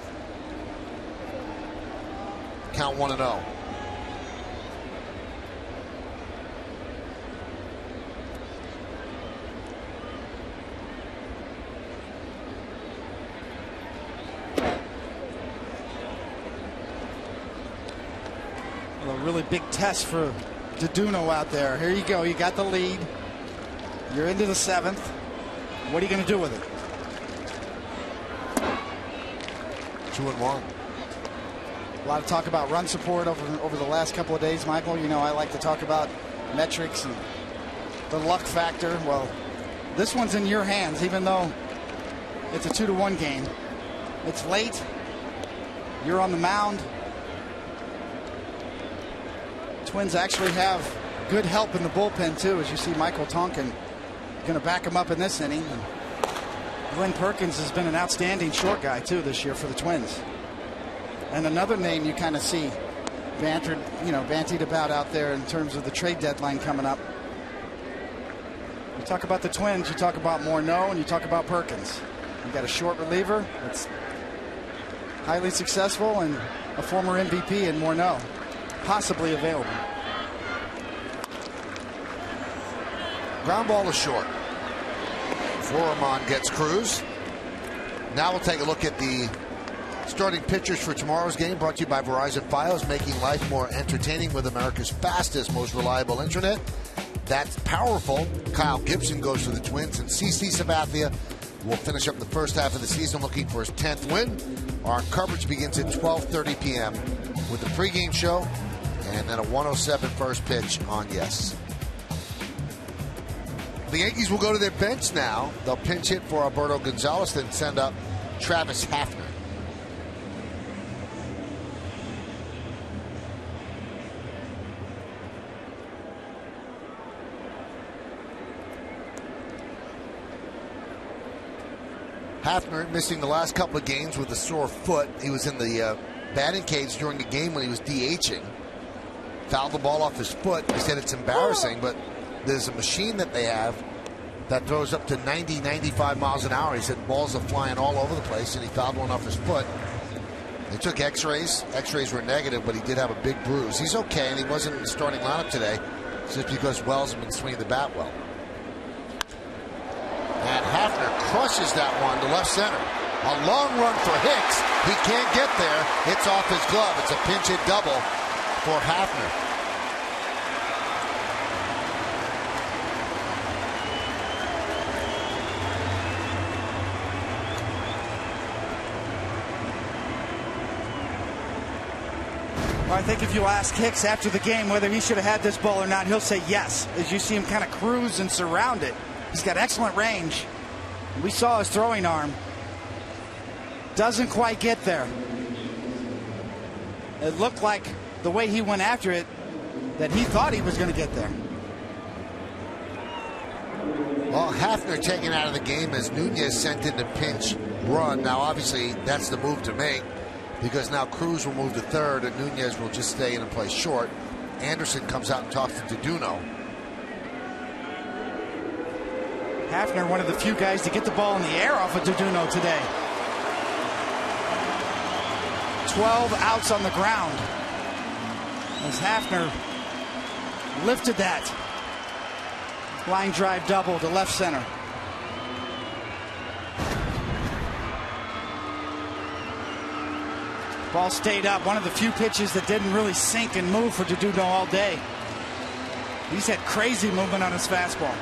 Count 1-0. A really big test for Duduno out there. Here you go. You got the lead. You're into the 7th. What are you going to do with it? 2-1. A lot of talk about run support over the last couple of days, Michael. You know, I like to talk about metrics and the luck factor. Well, this one's in your hands, even though it's a 2-1 game. It's late. You're on the mound. Twins actually have good help in the bullpen, too, as you see Michael Tonkin going to back him up in this inning. And Glenn Perkins has been an outstanding short guy, too, this year for the Twins. And another name you kind of see bantied about out there in terms of the trade deadline coming up. You talk about the Twins, you talk about Morneau, and you talk about Perkins. You got a short reliever that's highly successful and a former MVP in Morneau, possibly available. Ground ball is short. Florimon gets Cruz. Now we'll take a look at the starting pitchers for tomorrow's game, brought to you by Verizon Fios, making life more entertaining with America's fastest, most reliable internet. That's powerful. Kyle Gibson goes for the Twins, and CC Sabathia will finish up the first half of the season looking for his 10th win. Our coverage begins at 12:30 p.m. with the pregame show and then a 1:07 first pitch on Yes. The Yankees will go to their bench now. They'll pinch hit for Alberto Gonzalez, then send up Travis Hafner. Hafner missing the last couple of games with a sore foot. He was in the batting cage during the game when he was DHing. fouled the ball off his foot. He said it's embarrassing, but there's a machine that they have that throws up to 90, 95 miles an hour. He said balls are flying all over the place, and he fouled one off his foot. They took x-rays. X-rays were negative, but he did have a big bruise. He's okay, and he wasn't in the starting lineup today just because Wells has been swinging the bat well. And Hafner crushes that one to left center. A long run for Hicks. He can't get there. It's off his glove. It's a pinch hit double for Hafner. I think if you ask Hicks after the game whether he should have had this ball or not, he'll say yes, as you see him kind of cruise and surround it. He's got excellent range. We saw his throwing arm. Doesn't quite get there. It looked like the way he went after it that he thought he was going to get there. Well, Hafner taken out of the game as Nunez sent in the pinch run. Now, obviously, that's the move to make, because now Cruz will move to third and Nunez will just stay in and play short. Anderson comes out and talks to Duduno. Hafner, one of the few guys to get the ball in the air off of Duduno today. 12 outs on the ground as Hafner lifted that line drive double to left center. Ball stayed up. One of the few pitches that didn't really sink and move for Duduno all day. He's had crazy movement on his fastball.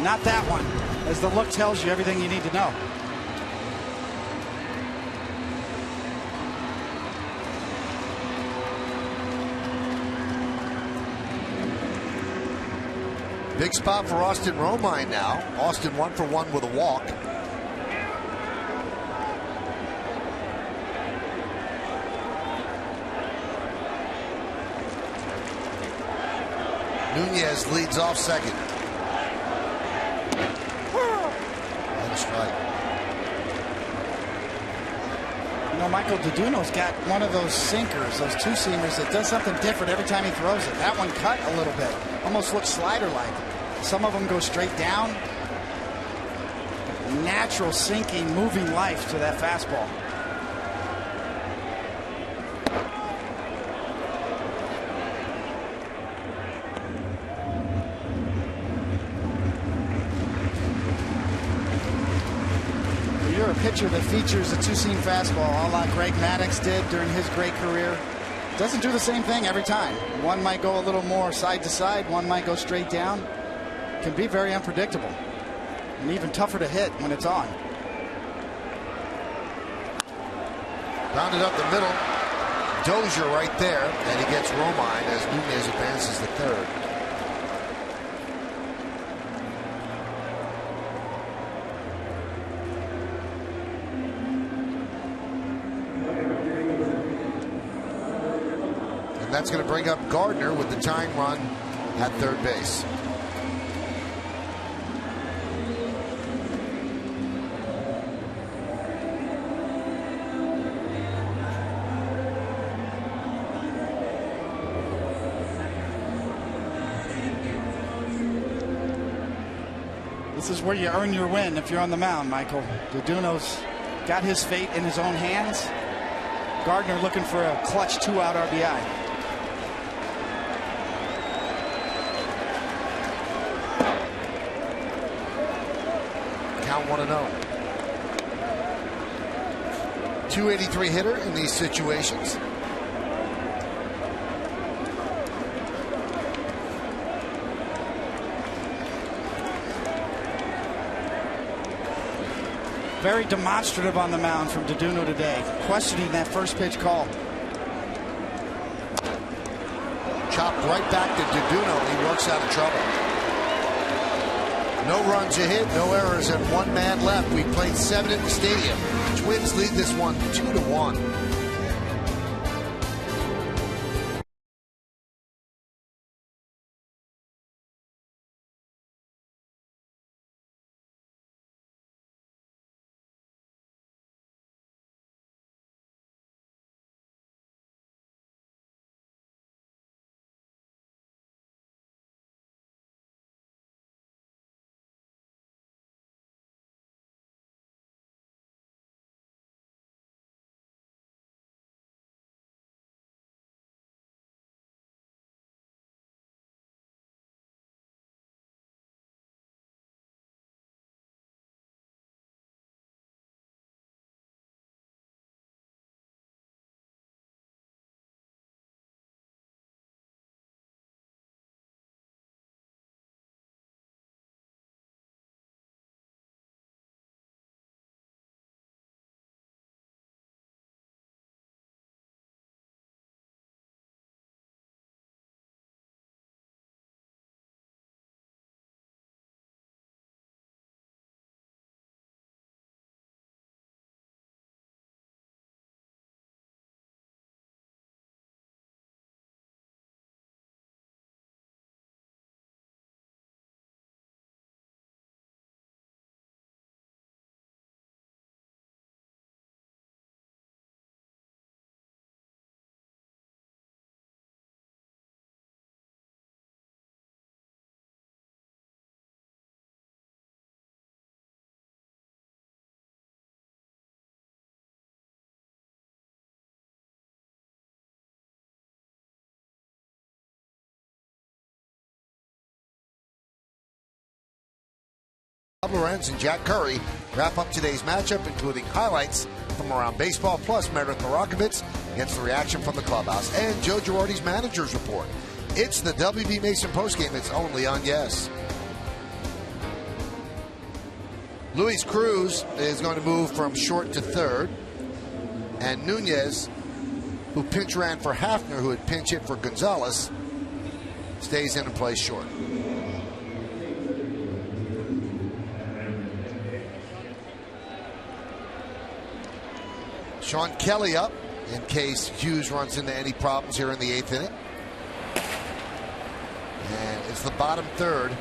Not that one, as the look tells you everything you need to know. Big spot for Austin Romine now. Austin 1 for 1 with a walk. Nunez leads off second. And a strike. You know, Michael, Duduno's got one of those sinkers, those two-seamers that does something different every time he throws it. That one cut a little bit. Almost looks slider-like. Some of them go straight down. Natural sinking, moving life to that fastball. You're a pitcher that features a two-seam fastball, a la Greg Maddux did during his great career. Doesn't do the same thing every time. One might go a little more side to side, one might go straight down. Can be very unpredictable and even tougher to hit when it's on. Rounded up the middle. Dozier right there, and he gets Romine as Nunez advances to third. And that's going to bring up Gardner with the tying run at third base. This is where you earn your win if you're on the mound, Michael. Duduno's got his fate in his own hands. Gardner looking for a clutch 2-out RBI. Count 1-0. 283 hitter in these situations. Very demonstrative on the mound from Duduno today, questioning that first pitch call. Chopped right back to Duduno. He works out of trouble. No runs a hit, no errors, and one man left. We played 7 at the stadium. Twins lead this one 2-1. Bob Lorenz and Jack Curry wrap up today's matchup, including highlights from around baseball, plus Meredith Marakovitz gets the reaction from the clubhouse, and Joe Girardi's manager's report. It's the WB Mason postgame. It's only on Yes. Luis Cruz is going to move from short to third, and Nunez, who pinch ran for Hafner, who had pinch hit for Gonzalez, stays in and plays short. Sean Kelly up in case Hughes runs into any problems here in the 8th inning. And it's the bottom third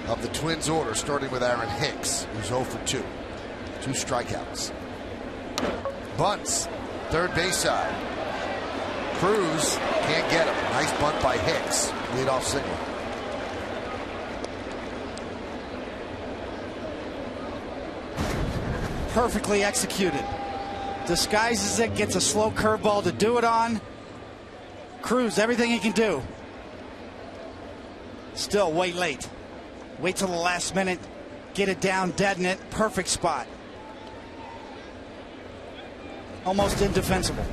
of the Twins order, starting with Aaron Hicks, who's 0 for 2. 2 strikeouts. Bunts, third base side. Cruz can't get him. Nice bunt by Hicks. Leadoff single. Perfectly executed. Disguises it, gets a slow curveball to do it on. Cruz, everything he can do. Still way late. Wait till the last minute. Get it down, deaden it. Perfect spot. Almost indefensible.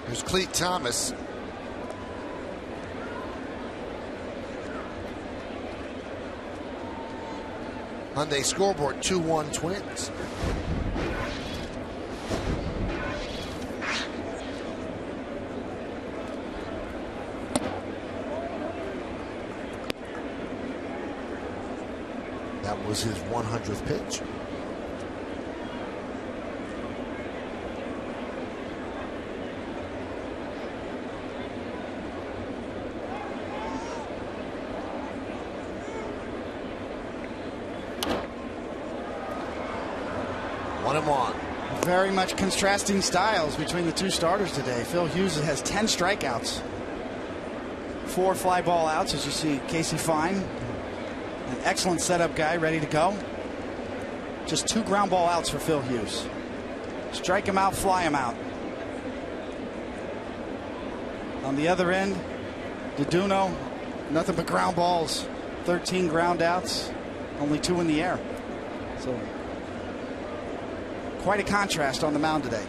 Here's Cleet Thomas. Hyundai scoreboard, 2-1 Twins. That was his 100th pitch. Very much contrasting styles between the two starters today. Phil Hughes has 10 strikeouts, 4 fly ball outs, as you see Casey Fine, an excellent setup guy, ready to go. Just 2 ground ball outs for Phil Hughes. Strike him out, fly him out. On the other end, Deduno, nothing but ground balls, 13 ground outs, only 2 in the air. So quite a contrast on the mound today.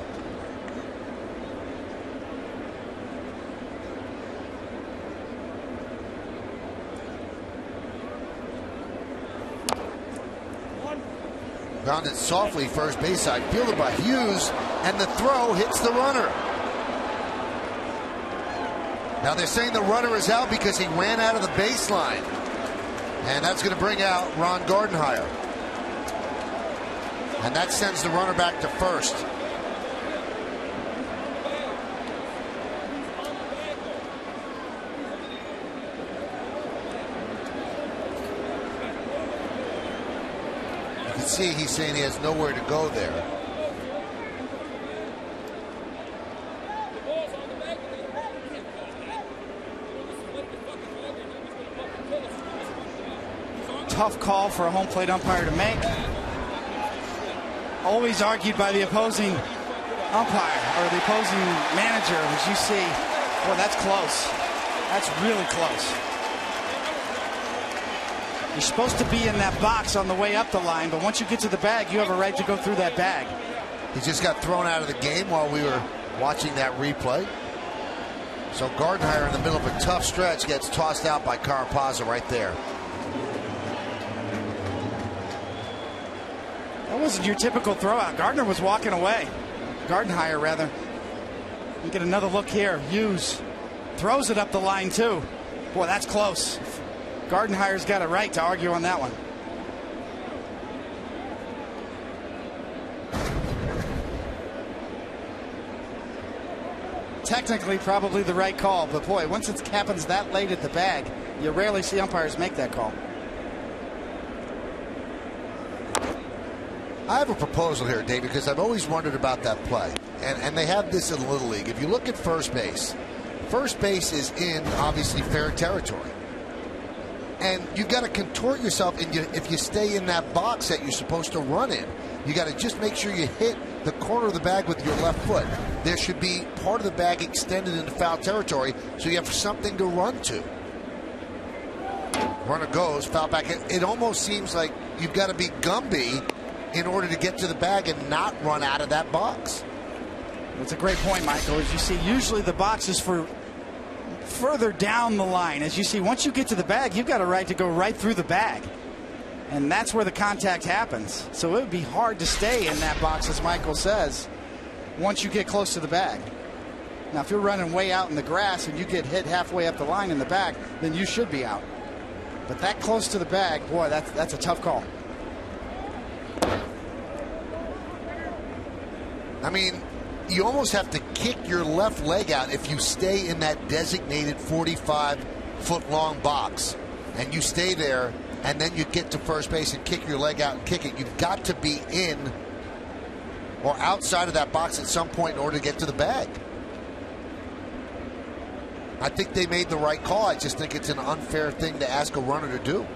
Grounded softly first base side, fielded by Hughes, and the throw hits the runner. Now they're saying the runner is out because he ran out of the baseline, and that's going to bring out Ron Gardenhire. And that sends the runner back to first. You can see he's saying he has nowhere to go there. Tough call for a home plate umpire to make. Always argued by the opposing umpire or the opposing manager, as you see. Boy, that's close. That's really close. You're supposed to be in that box on the way up the line, but once you get to the bag, you have a right to go through that bag. He just got thrown out of the game while we were watching that replay. So Gardenhire, in the middle of a tough stretch, gets tossed out by Carapazza right there. That wasn't your typical throwout. Gardner was walking away. Gardenhire, rather. You get another look here. Hughes throws it up the line, too. Boy, that's close. Gardenhire's got a right to argue on that one. Technically, probably the right call, but boy, once it happens that late at the bag, you rarely see umpires make that call. I have a proposal here, Dave, because I've always wondered about that play. And they have this in Little League. If you look at first base is in, obviously, fair territory. And you've got to contort yourself, and if you stay in that box that you're supposed to run in, you got to just make sure you hit the corner of the bag with your left foot. There should be part of the bag extended into foul territory so you have something to run to. Runner goes, foul back. It almost seems like you've got to be Gumby in order to get to the bag and not run out of that box. That's a great point, Michael. As you see, usually the box is for further down the line. As you see, once you get to the bag, you've got a right to go right through the bag. And that's where the contact happens. So it would be hard to stay in that box, as Michael says, once you get close to the bag. Now, if you're running way out in the grass and you get hit halfway up the line in the back, then you should be out. But that close to the bag, boy, that's a tough call. I mean, you almost have to kick your left leg out if you stay in that designated 45-foot-long box. And you stay there, and then you get to first base and kick your leg out and kick it. You've got to be in or outside of that box at some point in order to get to the bag. I think they made the right call. I just think it's an unfair thing to ask a runner to do.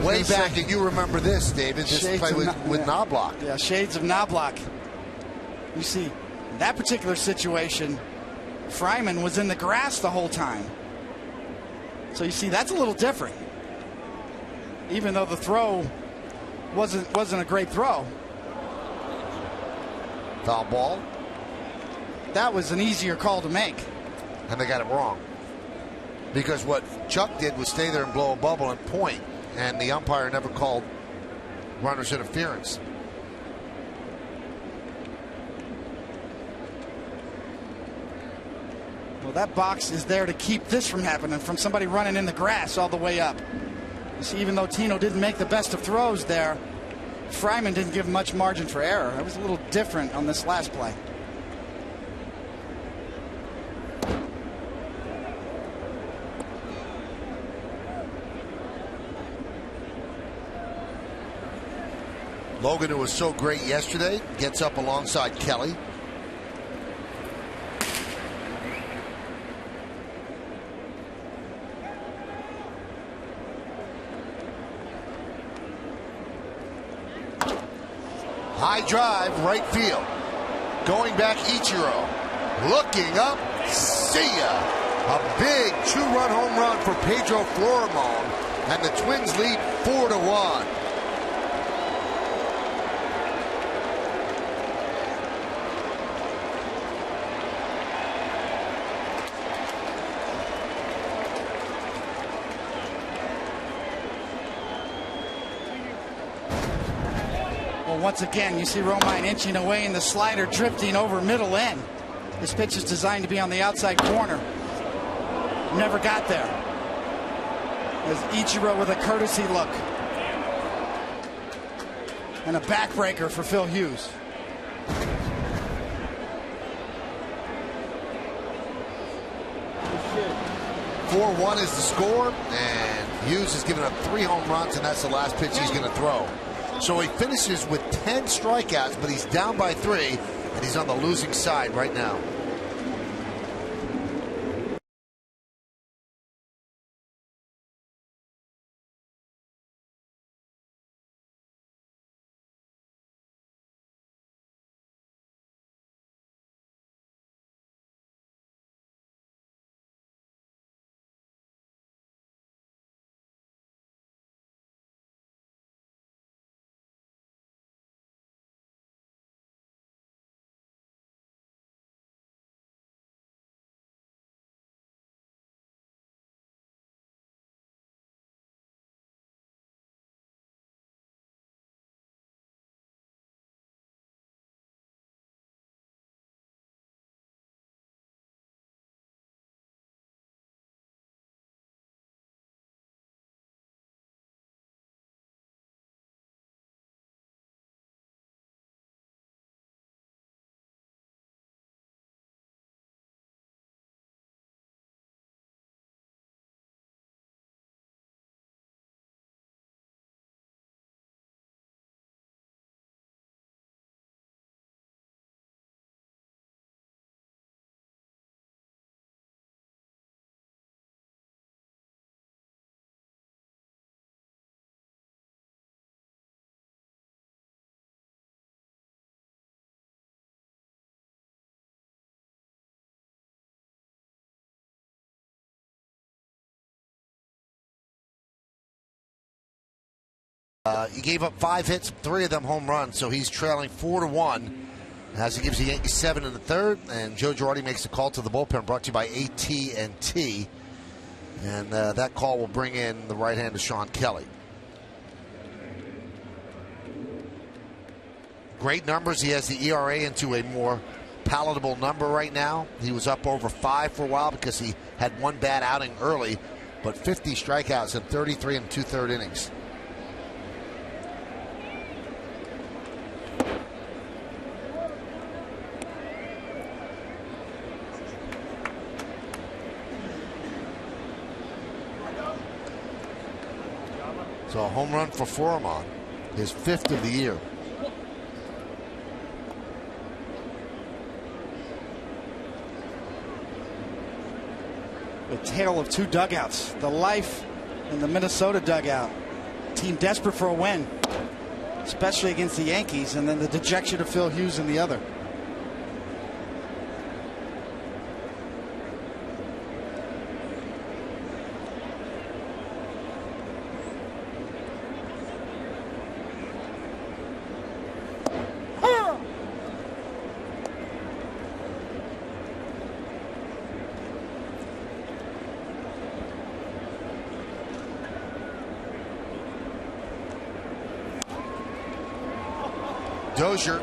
Way back, and you remember this, David, this play with Knobloch. Yeah, shades of Knobloch. You see, that particular situation, Fryman was in the grass the whole time. So you see, that's a little different. Even though the throw wasn't a great throw. Foul ball. That was an easier call to make. And they got it wrong. Because what Chuck did was stay there and blow a bubble and point. And the umpire never called runner's interference. Well, that box is there to keep this from happening, from somebody running in the grass all the way up. You see, even though Tino didn't make the best of throws there, Fryman didn't give much margin for error. That was a little different on this last play. Logan, who was so great yesterday, gets up alongside Kelly. High drive, right field. Going back, Ichiro. Looking up, see ya. A big two-run home run for Pedro Florimon, and the Twins lead 4-1. Once again, you see Romine inching away and the slider drifting over middle end. This pitch is designed to be on the outside corner. Never got there. As Ichiro with a courtesy look. And a backbreaker for Phil Hughes. "4-1 is the score, and Hughes has given up 3 home runs, and that's the last pitch he's going to throw. So he finishes with 10 strikeouts, but he's down by 3, and he's on the losing side right now. He gave up 5 hits, 3 of them home runs, so he's trailing 4-1 as he gives the Yankees 7 in the third. And Joe Girardi makes the call to the bullpen, brought to you by AT NYA. And that call will bring in the right-hander Sean Kelly. Great numbers. He has the ERA into a more palatable number right now. He was up over 5 for a while because he had one bad outing early, but 50 strikeouts in 33 and 2/3 innings. So a home run for Foreman, his 5th of the year. The tale of 2 dugouts. The life in the Minnesota dugout. Team desperate for a win, especially against the Yankees, and then the dejection of Phil Hughes in the other. Dozier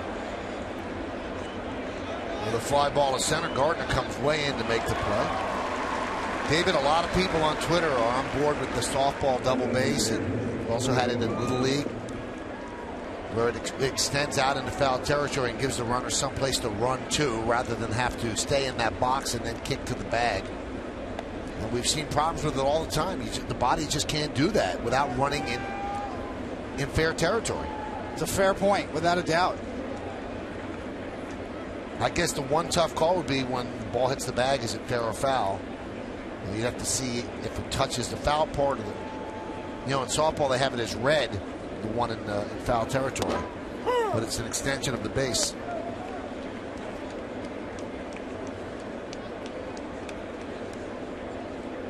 with a fly ball to center. Gardner comes way in to make the play. David, a lot of people on Twitter are on board with the softball double base, and also had it in Little League, where it extends out into foul territory and gives the runner someplace to run to rather than have to stay in that box and then kick to the bag. And we've seen problems with it all the time. The body just can't do that without running in fair territory. It's a fair point, without a doubt. I guess the one tough call would be when the ball hits the bag, is it fair or foul? And you'd have to see if it touches the foul part of the. You know, in softball they have it as red, the one in foul territory, but it's an extension of the base.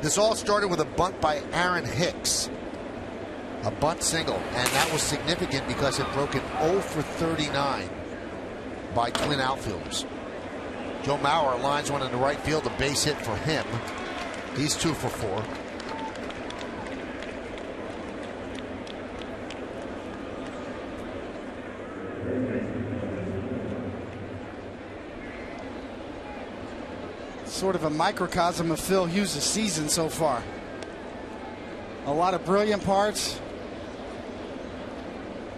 This all started with a bunt by Aaron Hicks. A bunt single, and that was significant because it broke an 0 for 39 by Twin outfielders. Joe Mauer lines one in the right field, a base hit for him. He's 2 for 4. Sort of a microcosm of Phil Hughes' season so far. A lot of brilliant parts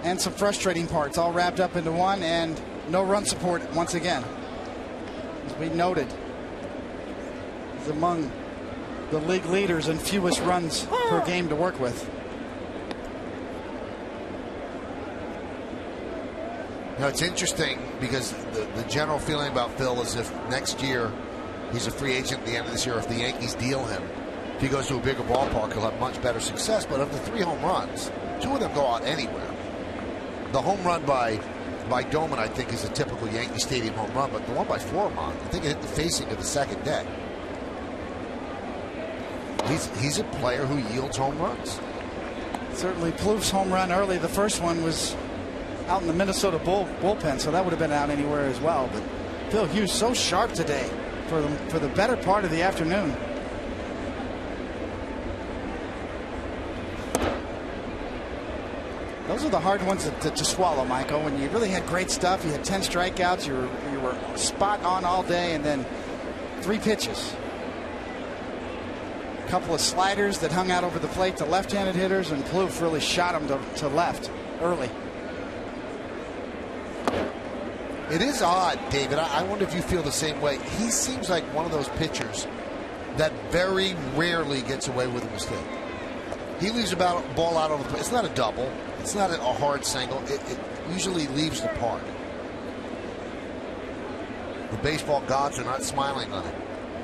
and some frustrating parts all wrapped up into one, and no run support once again. As we noted, he's among the league leaders in fewest runs per game to work with. Now it's interesting because the general feeling about Phil is if next year he's a free agent at the end of this year, if the Yankees deal him, if he goes to a bigger ballpark, he'll have much better success. But of the 3 home runs, 2 of them go out anywhere. The home run by Doman, I think, is a typical Yankee Stadium home run, but the one by Foreman, I think it hit the facing of the second deck. He's a player who yields home runs. Certainly Plouffe's home run early, the first one was out in the Minnesota bullpen, so that would have been out anywhere as well. But Phil Hughes so sharp today for the better part of the afternoon. Those are the hard ones to swallow, Michael. When you really had great stuff, you had 10 strikeouts, you were spot on all day, and then 3 pitches. A couple of sliders that hung out over the plate to left-handed hitters, and Plouffe really shot him to left early. It is odd, David. I wonder if you feel the same way. He seems like one of those pitchers that very rarely gets away with a mistake. He leaves a ball out over the plate. It's not a double. It's not a hard single. It usually leaves the park. The baseball gods are not smiling on it.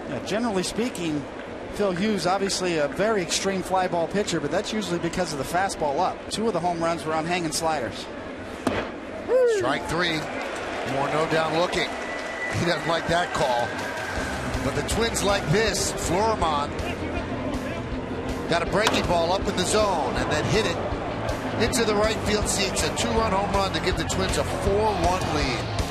Yeah, generally speaking, Phil Hughes, obviously a very extreme fly ball pitcher, but that's usually because of the fastball up. 2 of the home runs were on hanging sliders. Strike 3. Morneau down looking. He doesn't like that call. But the Twins like this. Florimon got a breaking ball up in the zone and then hit it into the right field seats. A 2-run home run to give the Twins a 4-1 lead.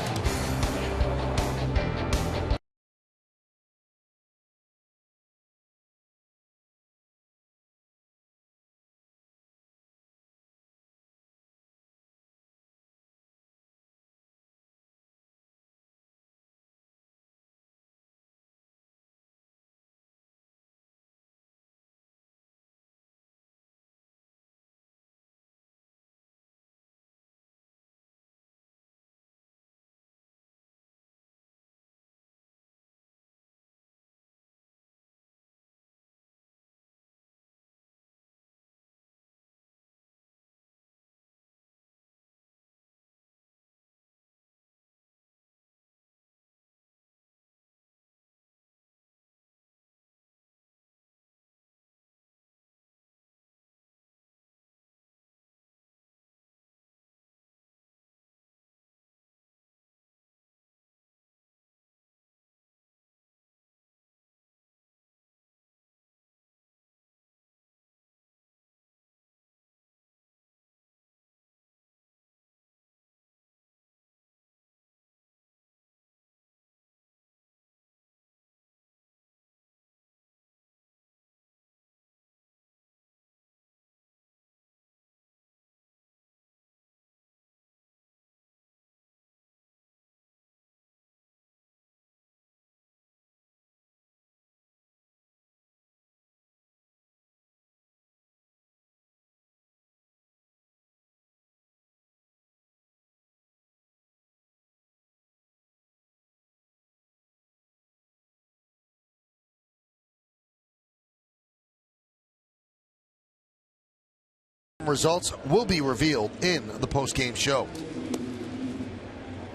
Results will be revealed in the post-game show.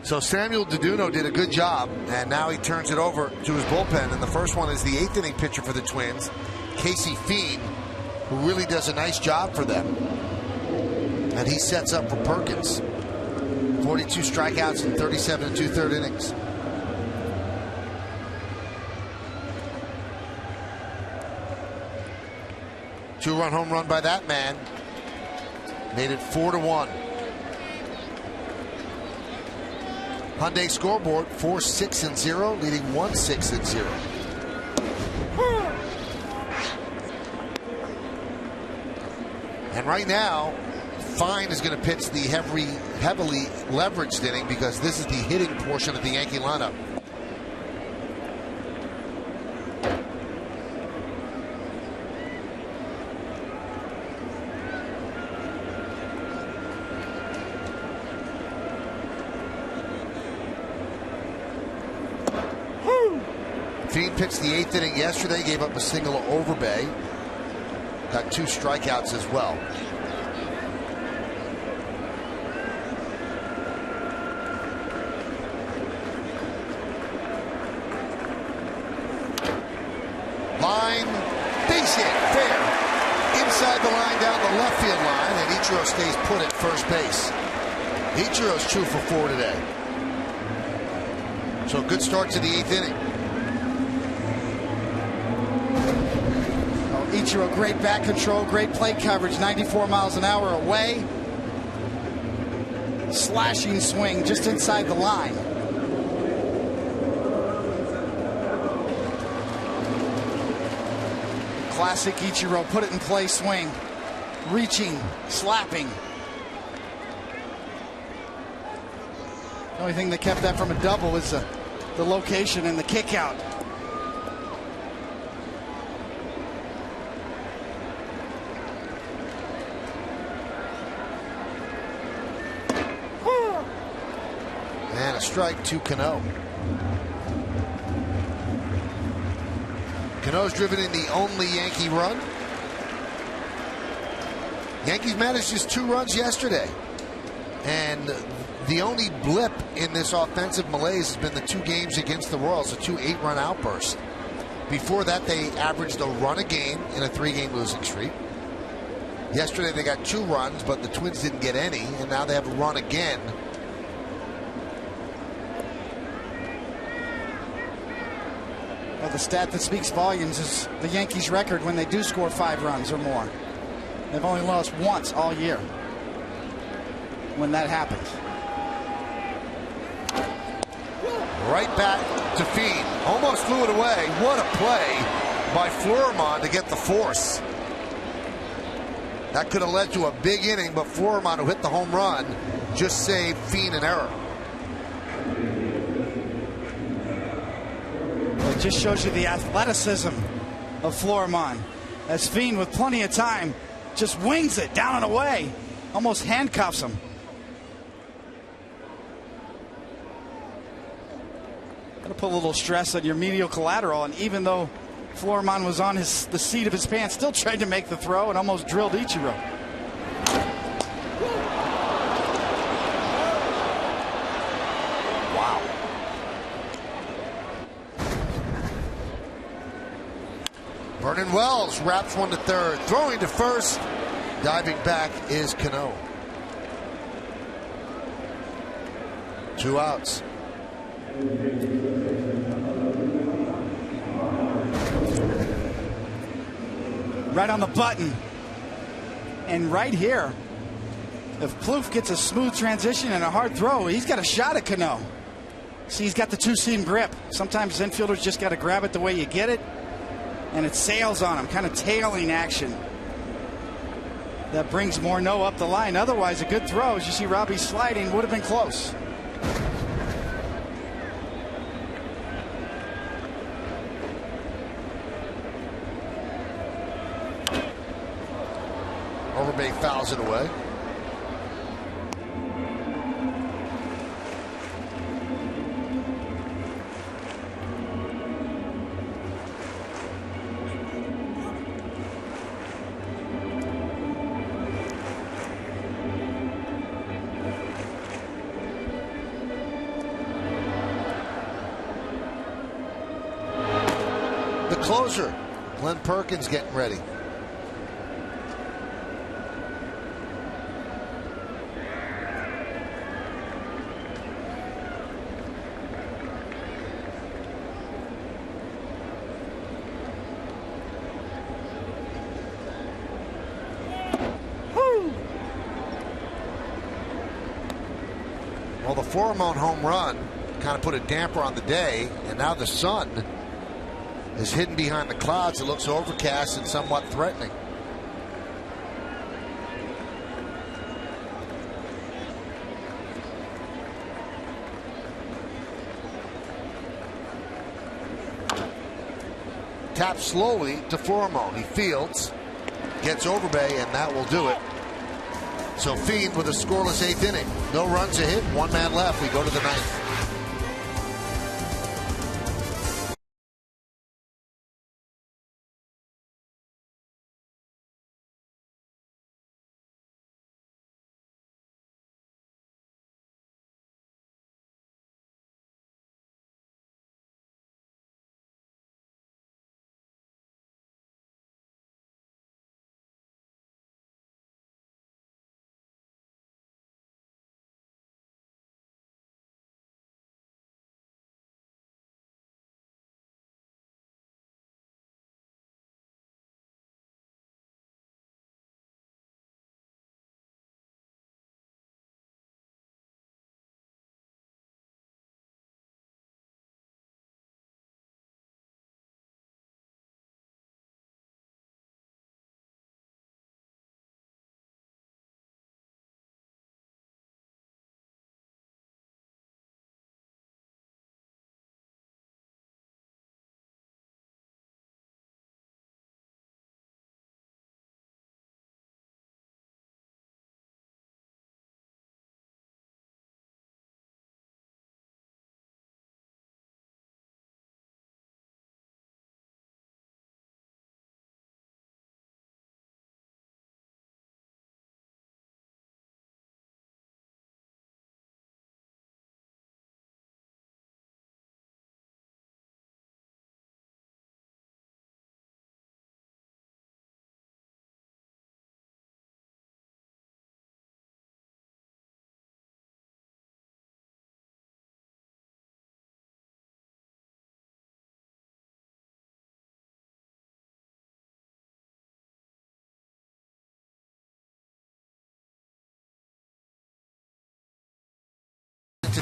So Samuel Deduno did a good job, and now he turns it over to his bullpen. And the first one is the 8th inning pitcher for the Twins, Casey Fiend, who really does a nice job for them. And he sets up for Perkins. 42 strikeouts in 37 2/3 innings. Two-run home run by that man. Made it 4-1. Hyundai scoreboard 4-6-0, leading 1-6-0. And right now, Fine is going to pitch the heavily leveraged inning because this is the hitting portion of the Yankee lineup. Fiend pitched the 8th inning yesterday, gave up a single to Overbay. Got 2 strikeouts as well. Line, base hit, fair. Inside the line, down the left field line, and Ichiro stays put at first base. Ichiro's 2 for 4 today. So good start to the 8th inning. Ichiro, great back control, great plate coverage, 94 miles an hour away. Slashing swing just inside the line. Classic Ichiro, put it in play swing. Reaching, slapping. The only thing that kept that from a double was the location and the kick out. And a strike to Cano. Cano's driven in the only Yankee run. Yankees managed just 2 runs yesterday. And the only blip in this offensive malaise has been the 2 games against the Royals, a 2 8-run outburst. Before that, they averaged a run a game in a 3-game losing streak. Yesterday, they got 2 runs, but the Twins didn't get any, and now they have a run again. Well, the stat that speaks volumes is the Yankees' record when they do score 5 runs or more. They've only lost once all year. when that happens. Right back to Fiend. Almost flew it away. What a play by Florimond to get the force. That could have led to a big inning, but Florimond, who hit the home run, just saved Fiend an error. It just shows you the athleticism of Florimond. As Fiend, with plenty of time, just wings it down and away. Almost handcuffs him. Got to put a little stress on your medial collateral, and even though Florimond was on the seat of his pants, still tried to make the throw and almost drilled Ichiro. Wow. Vernon Wells wraps one to third. Throwing to first. Diving back is Cano. 2 outs. Right on the button. And right here, if Plouffe gets a smooth transition and a hard throw, he's got a shot at Cano. See, he's got the two-seam grip. Sometimes infielders just got to grab it the way you get it, and it sails on him, kind of tailing action. That brings Morneau up the line. Otherwise, a good throw, as you see Robbie sliding, would have been close. Overbay fouls it away. The closer, Glenn Perkins, getting ready. Well, the Florimond home run kind of put a damper on the day, and now the sun is hidden behind the clouds. It looks overcast and somewhat threatening. Tap slowly to Florimond. He fields, gets Overbay, and that will do it. So Fiend with a scoreless 8th inning. No runs a hit, 1 man left. We go to the 9th.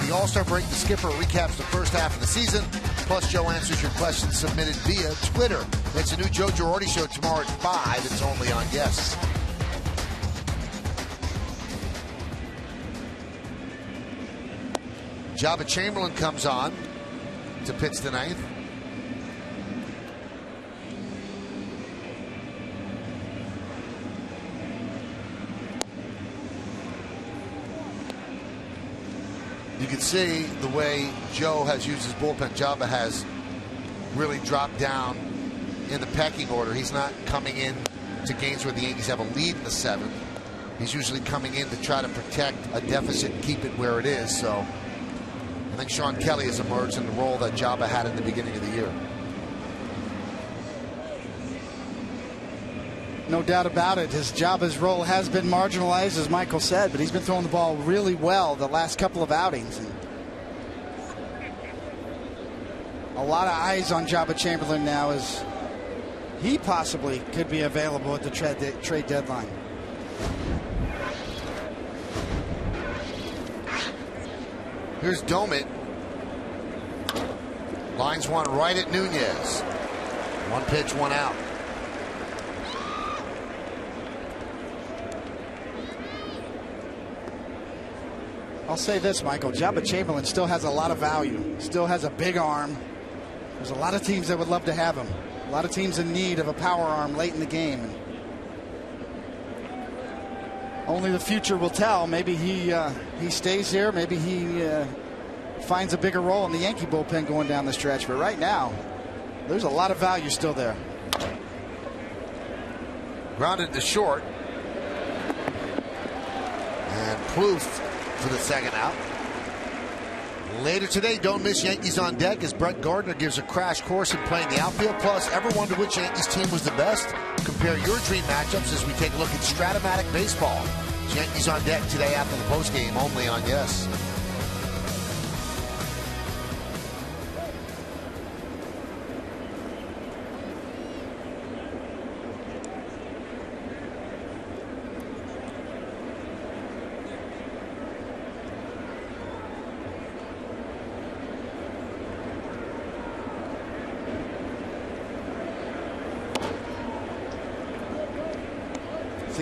the All-Star break, the skipper recaps the first half of the season. Plus, Joe answers your questions submitted via Twitter. It's a new Joe Girardi show tomorrow at 5. It's only on Yes. Jabba Chamberlain comes on to pitch the ninth. You can see the way Joe has used his bullpen. Jabba has really dropped down in the pecking order. He's not coming in to games where the Yankees have a lead in the 7th. He's usually coming in to try to protect a deficit and keep it where it is. So I think Sean Kelly has emerged in the role that Jabba had in the beginning of the year. No doubt about it. Jabba's role has been marginalized, as Michael said, but he's been throwing the ball really well the last couple of outings. And a lot of eyes on Jabba Chamberlain now, as he possibly could be available at the trade deadline. Here's Domit. Lines one right at Nunez. One pitch, one out. I'll say this, Michael. Jabba Chamberlain still has a lot of value. Still has a big arm. There's a lot of teams that would love to have him. A lot of teams in need of a power arm late in the game. And only the future will tell. Maybe he stays here. Maybe he finds a bigger role in the Yankee bullpen going down the stretch. But right now, there's a lot of value still there. Grounded to short. And Plouffe for the second out. Later today, don't miss Yankees on Deck as Brett Gardner gives a crash course in playing the outfield. Plus, ever wonder which Yankees team was the best? Compare your dream matchups as we take a look at Stratomatic Baseball. It's Yankees on Deck today after the postgame, only on Yes.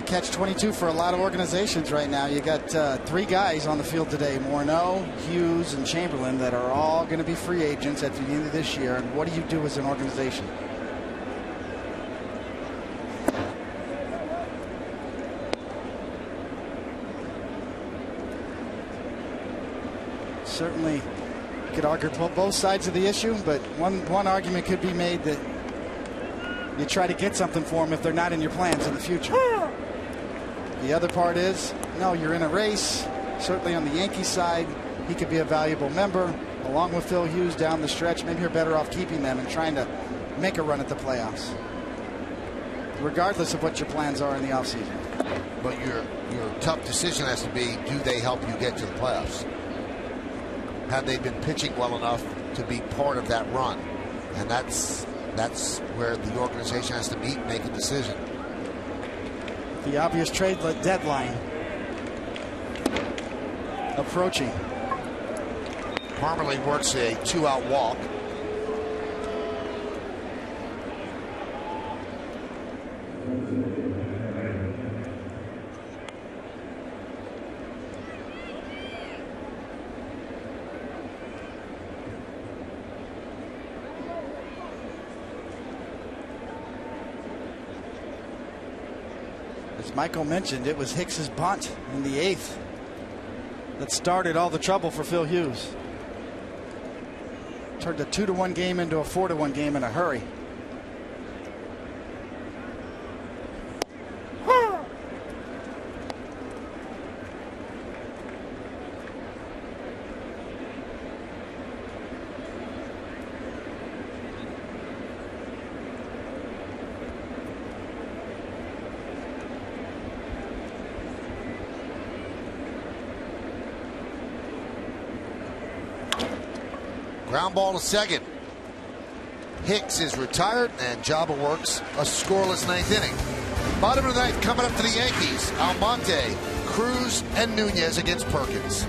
Catch-22 for a lot of organizations right now. You got 3 guys on the field today, Morneau, Hughes, and Chamberlain, that are all going to be free agents at the end of this year. And what do you do as an organization? Certainly, you could argue both sides of the issue, but one argument could be made that you try to get something for them if they're not in your plans in the future. The other part is, no, you're in a race. Certainly on the Yankees side, he could be a valuable member, along with Phil Hughes down the stretch. Maybe you're better off keeping them and trying to make a run at the playoffs, regardless of what your plans are in the offseason. But your tough decision has to be, do they help you get to the playoffs? Have they been pitching well enough to be part of that run? And that's where the organization has to meet and make a decision. The obvious trade deadline approaching. Parmalee works a 2-out walk. As Michael mentioned, it was Hicks's bunt in the 8th that started all the trouble for Phil Hughes. Turned a 2-1 game into a 4-1 game in a hurry. Ground ball to second. Hicks is retired, and Jabba works a scoreless 9th inning. Bottom of the 9th coming up for the Yankees. Almonte, Cruz, and Nunez against Perkins.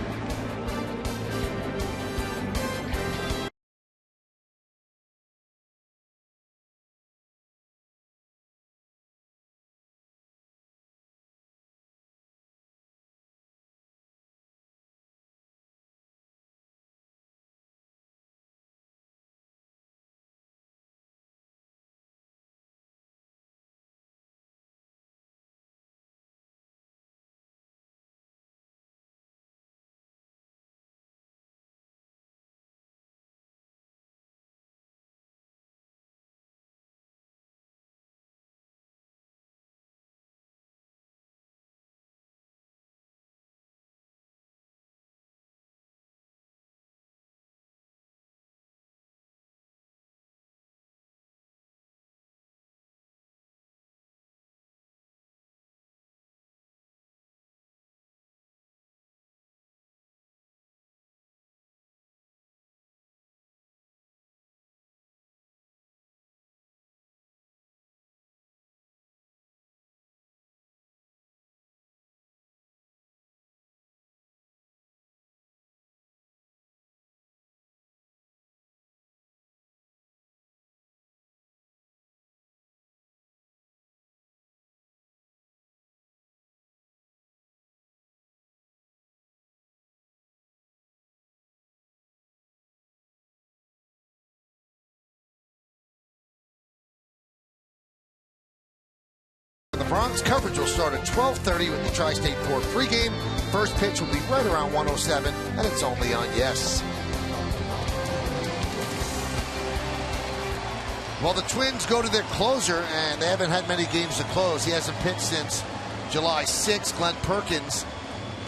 Bronx coverage will start at 12:30 with the Tri-State Port pregame. First pitch will be right around 1:07, and it's only on Yes. Well, the Twins go to their closer, and they haven't had many games to close. He hasn't pitched since July 6th. Glenn Perkins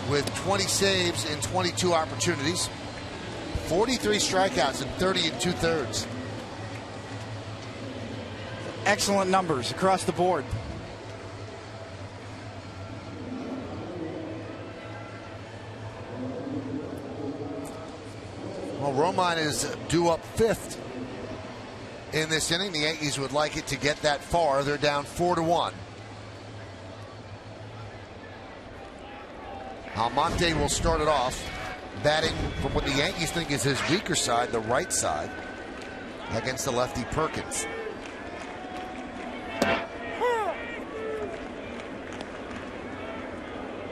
with 20 saves in 22 opportunities, 43 strikeouts in 30 2/3. Excellent numbers across the board. Well, Romine is due up 5th in this inning. The Yankees would like it to get that far. They're down 4-1. Almonte will start it off, batting from what the Yankees think is his weaker side, the right side, against the lefty Perkins.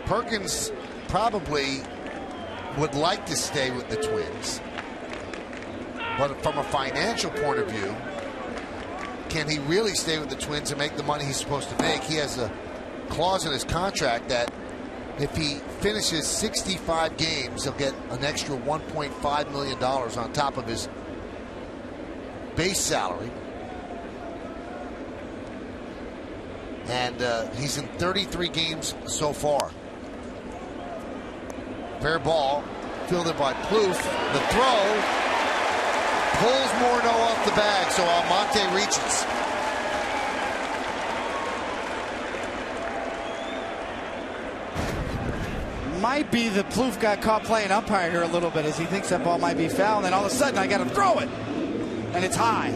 Perkins probably would like to stay with the Twins, but from a financial point of view, can he really stay with the Twins and make the money he's supposed to make? He has a clause in his contract that if he finishes 65 games, he'll get an extra $1.5 million on top of his base salary. And he's in 33 games so far. Fair ball, fielded by Plouffe. The throw pulls Morneau off the bag, so Almonte reaches. Might be that Plouffe got caught playing umpire here a little bit as he thinks that ball might be foul, and then all of a sudden I got to throw it, and it's high.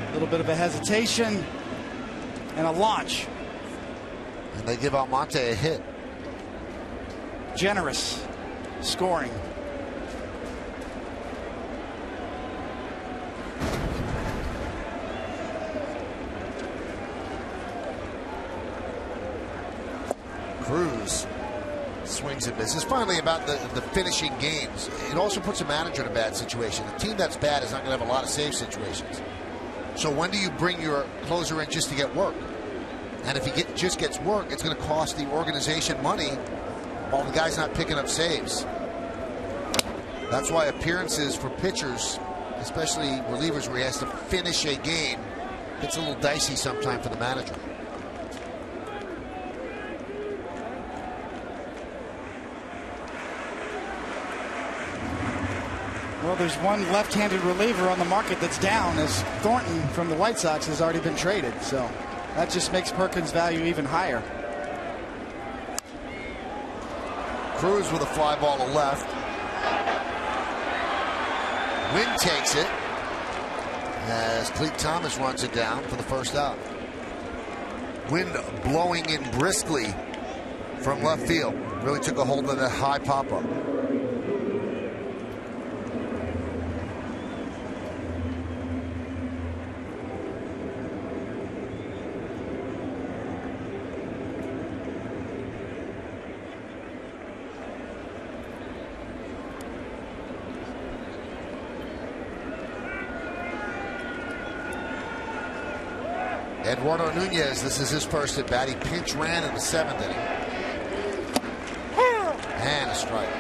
A little bit of a hesitation and a launch. And they give Almonte a hit. Generous scoring. Cruz swings and misses. Finally, about the finishing games. It also puts a manager in a bad situation. A team that's bad is not going to have a lot of save situations. So when do you bring your closer in just to get work? And if he just gets work, it's going to cost the organization money while the guy's not picking up saves. That's why appearances for pitchers, especially relievers where he has to finish a game, gets a little dicey sometime for the manager. Well, there's one left-handed reliever on the market that's down, as Thornton from the White Sox has already been traded. So that just makes Perkins' value even higher. Cruz with a fly ball to left. Wynn takes it as Cleet Thomas runs it down for the first out. Wind blowing in briskly from left field. Really took a hold of that high pop-up. Eduardo Nunez, this is his first at bat. He pinch ran in the 7th inning. And a strike.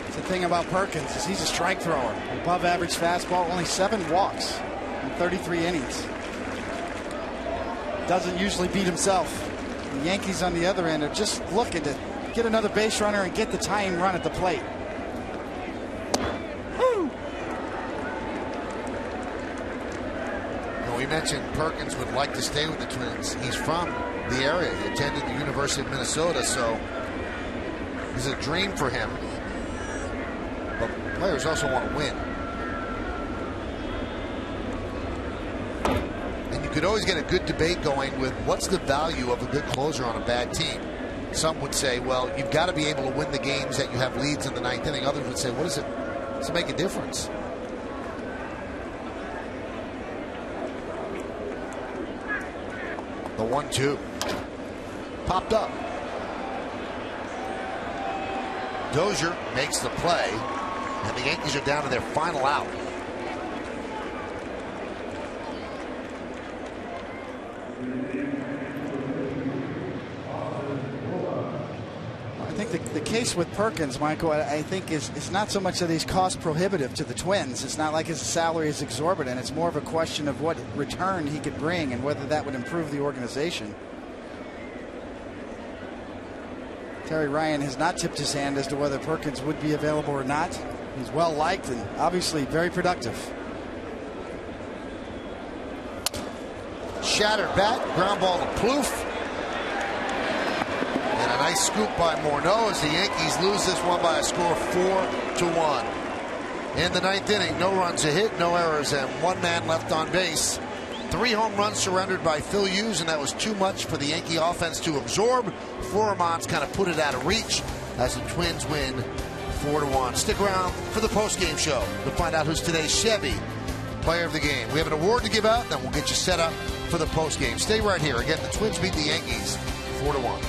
The thing about Perkins is he's a strike thrower. Above average fastball, only 7 walks in 33 innings. Doesn't usually beat himself. The Yankees on the other end are just looking to get another base runner and get the tying run at the plate. We mentioned Perkins would like to stay with the Twins. He's from the area. He attended the University of Minnesota, so it's a dream for him. But players also want to win. And you could always get a good debate going with what's the value of a good closer on a bad team. Some would say, well, you've got to be able to win the games that you have leads in the 9th inning. Others would say, what does it make a difference? The 1-2 popped up. Dozier makes the play, and the Yankees are down to their final out. I think the case with Perkins, Michael, I think is not so much that he's cost prohibitive to the Twins. It's not like his salary is exorbitant. It's more of a question of what return he could bring and whether that would improve the organization. Terry Ryan has not tipped his hand as to whether Perkins would be available or not. He's well liked and obviously very productive. Shattered bat, ground ball to Plouffe. And a nice scoop by Morneau as the Yankees lose this one by a score of 4-1. In the ninth inning, no runs a hit, no errors, and one man left on base. 3 home runs surrendered by Phil Hughes, and that was too much for the Yankee offense to absorb. Florimons kind of put it out of reach as the Twins win 4-1. Stick around for the postgame show to find out who's today's Chevy Player of the Game. We have an award to give out, then we'll get you set up for the postgame. Stay right here. Again, the Twins beat the Yankees 4-1.